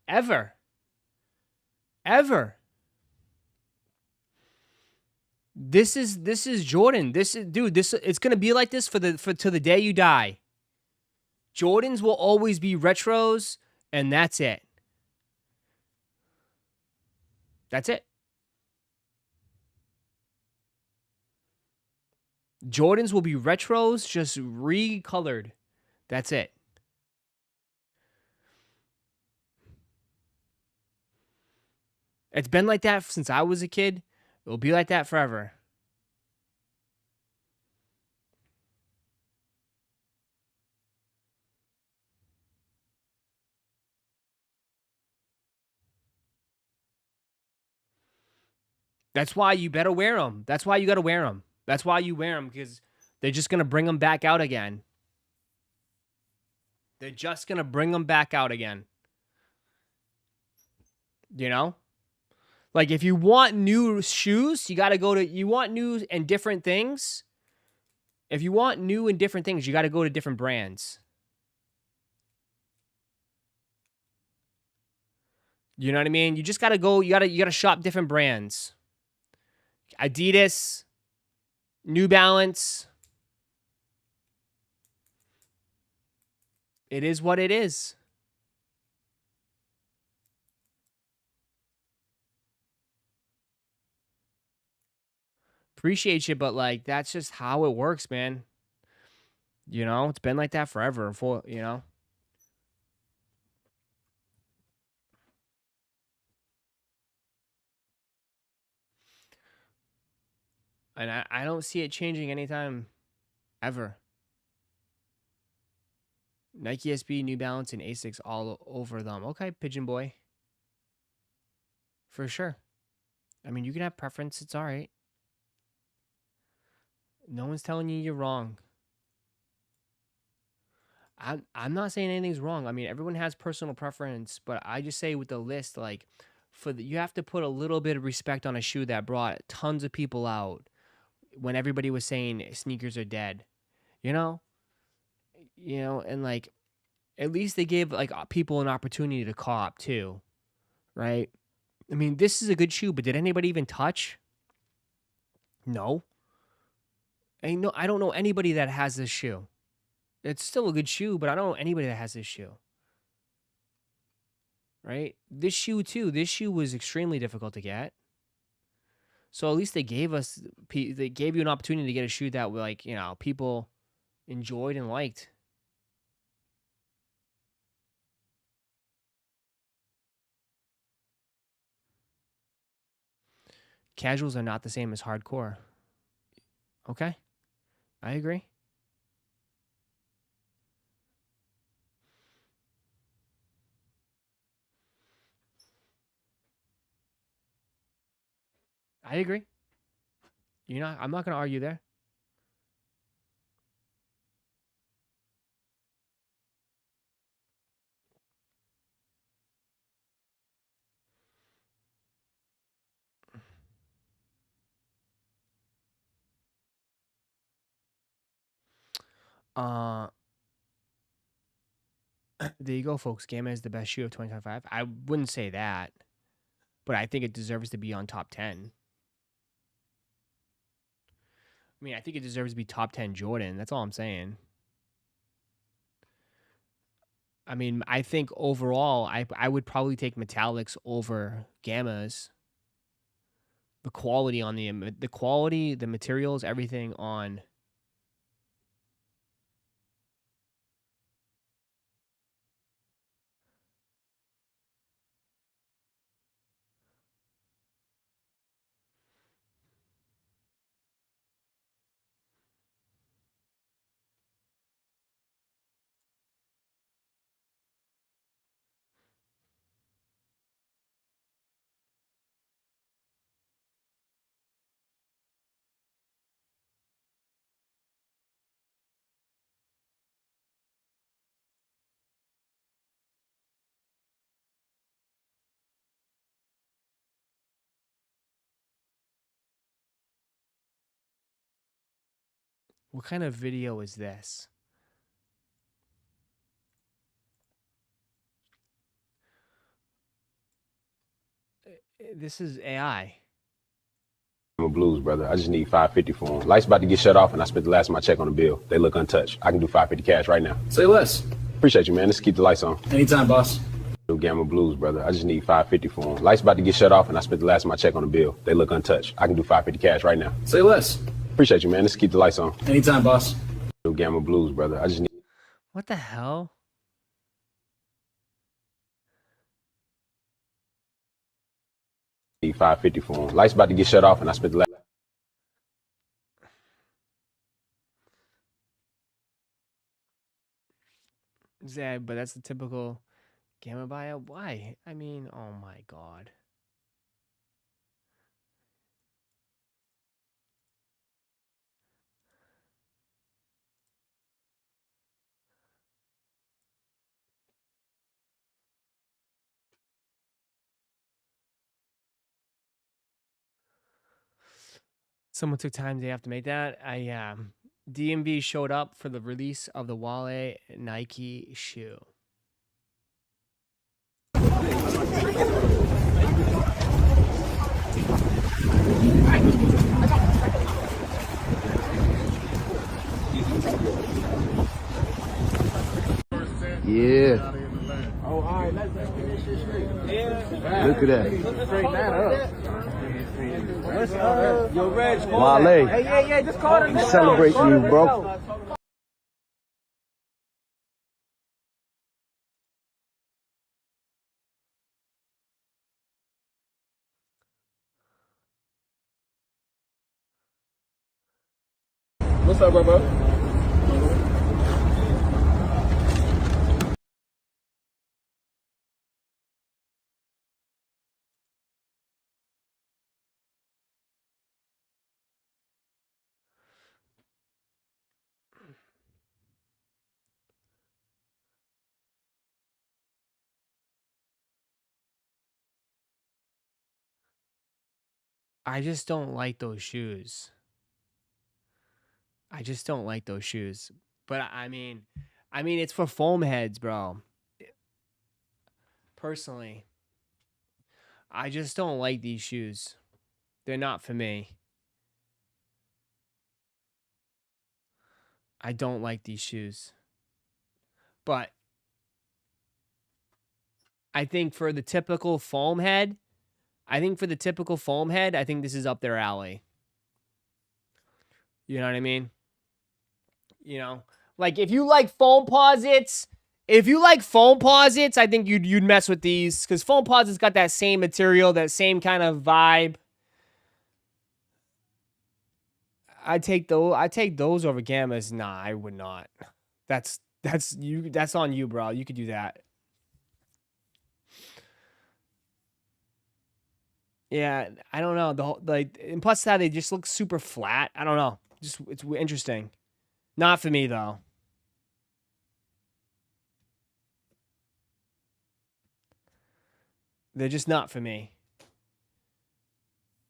Ever. This is Jordan. This is it's gonna be like this to the day you die. Jordans will always be retros, and that's it. That's it. Jordans will be retros, just recolored. That's it. It's been like that since I was a kid. It will be like that forever. That's why you better wear them. That's why you got to wear them. That's why you wear them, because they're just going to bring them back out again. They're just going to bring them back out again. You know? Like, if you want new shoes, you got to go to, you want new and different things. If you want new and different things, you got to go to different brands. You know what I mean? You just got to go, you got to shop different brands. Adidas, New Balance. It is what it is. Appreciate you, but like that's just how it works, man. You know, it's been like that forever. You know. And I don't see it changing anytime ever. Nike SB, New Balance, and Asics all over them. Okay, Pigeon Boy. For sure. I mean, you can have preference. It's all right. No one's telling you you're wrong. I'm not saying anything's wrong. I mean, everyone has personal preference, but I just say with the list, like, you have to put a little bit of respect on a shoe that brought tons of people out when everybody was saying sneakers are dead. You know, and like, at least they gave like people an opportunity to cop too, right? I mean, this is a good shoe, but did anybody even touch? No. I don't know anybody that has this shoe. It's still a good shoe, but I don't know anybody that has this shoe. Right? This shoe too. This shoe was extremely difficult to get. So at least they gave you an opportunity to get a shoe that like, you know, people enjoyed and liked. Casuals are not the same as hardcore. Okay. I agree. I agree. I'm not going to argue there. Uh, there you go, folks. Gamma is the best shoe of 2025. I wouldn't say that, but I think it deserves to be on top 10. I mean, I think it deserves to be top 10 Jordan. That's all I'm saying. I mean, I think overall, I would probably take metallics over gammas. The quality on the quality, the materials, everything on. What kind of video is this? This is AI. Blues, brother. I just need $550 for them. Lights about to get shut off, and I spent the last of my check on the bill. They look untouched. I can do $550 cash right now. Say less. Appreciate you, man. Let's keep the lights on. Anytime, boss. Gamma Blues, brother. I just need $550 for them. Lights about to get shut off, and I spent the last of my check on the bill. They look untouched. I can do $550 cash right now. Say less. Appreciate you, man. Let's keep the lights on. Anytime, boss. Gamma Blues, brother. I just need. What the hell? Need $550 for them. Lights about to get shut off, and I spent the last. Yeah, but that's the typical gamma bio. Why? I mean, oh my god. Someone took time. They have to make that. DMV showed up for the release of the Wale Nike shoe. Yeah. Oh, all right. Let's get this shit straight. Yeah. Look at that. Straighten that up. Yo, Reg, Wale. Hey, yeah, just call him. Celebrating you, bro. What's up, bro? I just don't like those shoes. I just don't like those shoes. But I mean, it's for foam heads, bro. Personally, I just don't like these shoes. They're not for me. I don't like these shoes. But I think for the typical foam head, I think this is up their alley. You know what I mean? You know, like if you like foam posits, I think you'd mess with these because foam posits got that same material, that same kind of vibe. I take those over Gammas. Nah, I would not. That's on you, bro. You could do that. Yeah, I don't know. The whole, like, and plus that they just look super flat. I don't know. Just it's interesting. Not for me though. They're just not for me.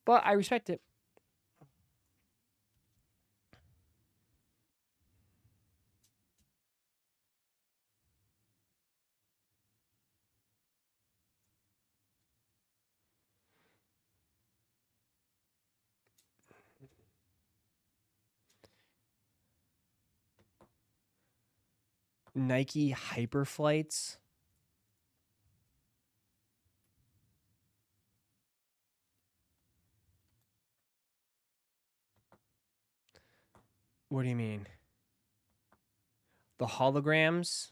But I respect it. Nike Hyperflights. What do you mean? The holograms?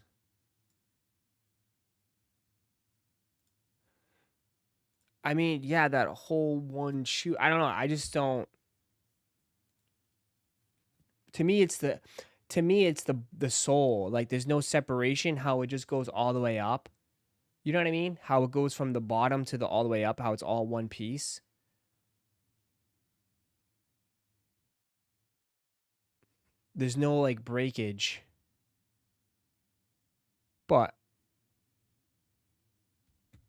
I mean, yeah, that whole one shoe. I don't know. I just don't. To me, it's the sole. Like, there's no separation. How it just goes all the way up. You know what I mean? How it goes from the bottom to the all the way up. How it's all one piece. There's no like breakage. But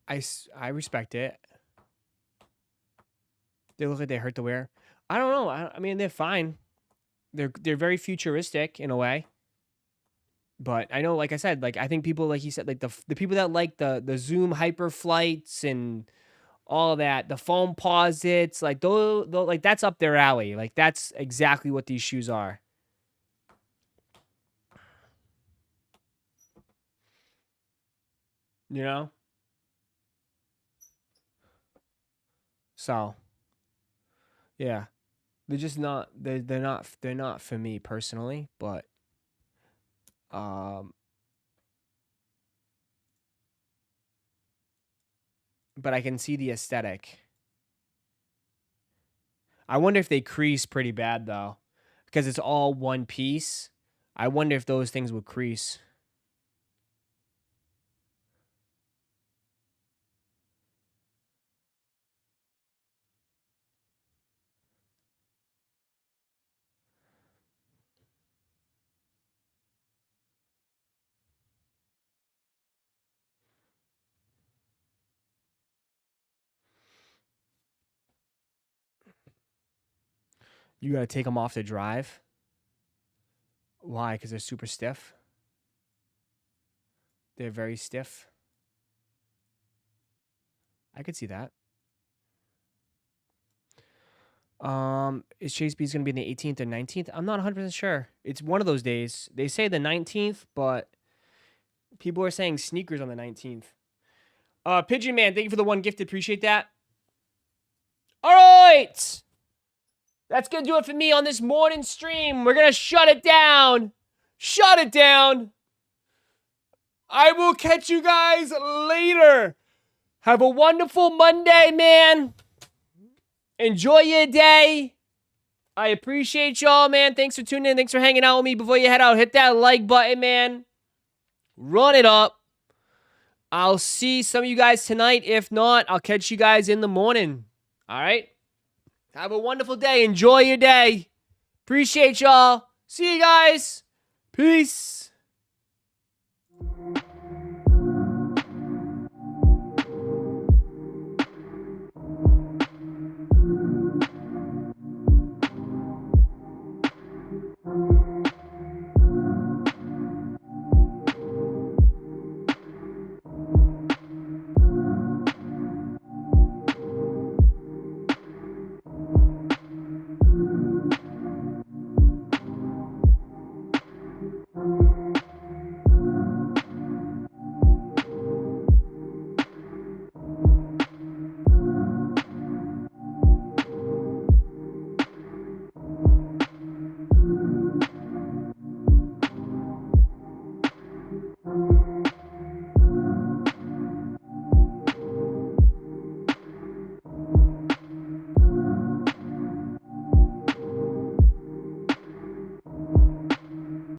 I respect it. They look like they hurt to wear. I don't know. I mean, they're fine. They're very futuristic in a way. But I know, like I said, like I think people, like he said, like the people that like the Zoom hyper flights and all that, the foam posits, like those like that's up their alley. Like that's exactly what these shoes are. You know? So, yeah. They're just not they're not for me personally, but I can see the aesthetic. I wonder if they crease pretty bad though, because it's all one piece. I wonder if those things would crease. You got to take them off to drive. Why? Because they're super stiff. They're very stiff. I could see that. Is Chase B's going to be the 18th or 19th? I'm not 100% sure. It's one of those days. They say the 19th, but people are saying sneakers on the 19th. Pigeon Man, thank you for the one gift. Appreciate that. All right. That's going to do it for me on this morning stream. We're going to shut it down. Shut it down. I will catch you guys later. Have a wonderful Monday, man. Enjoy your day. I appreciate y'all, man. Thanks for tuning in. Thanks for hanging out with me. Before you head out, hit that like button, man. Run it up. I'll see some of you guys tonight. If not, I'll catch you guys in the morning. All right? Have a wonderful day. Enjoy your day. Appreciate y'all. See you guys. Peace.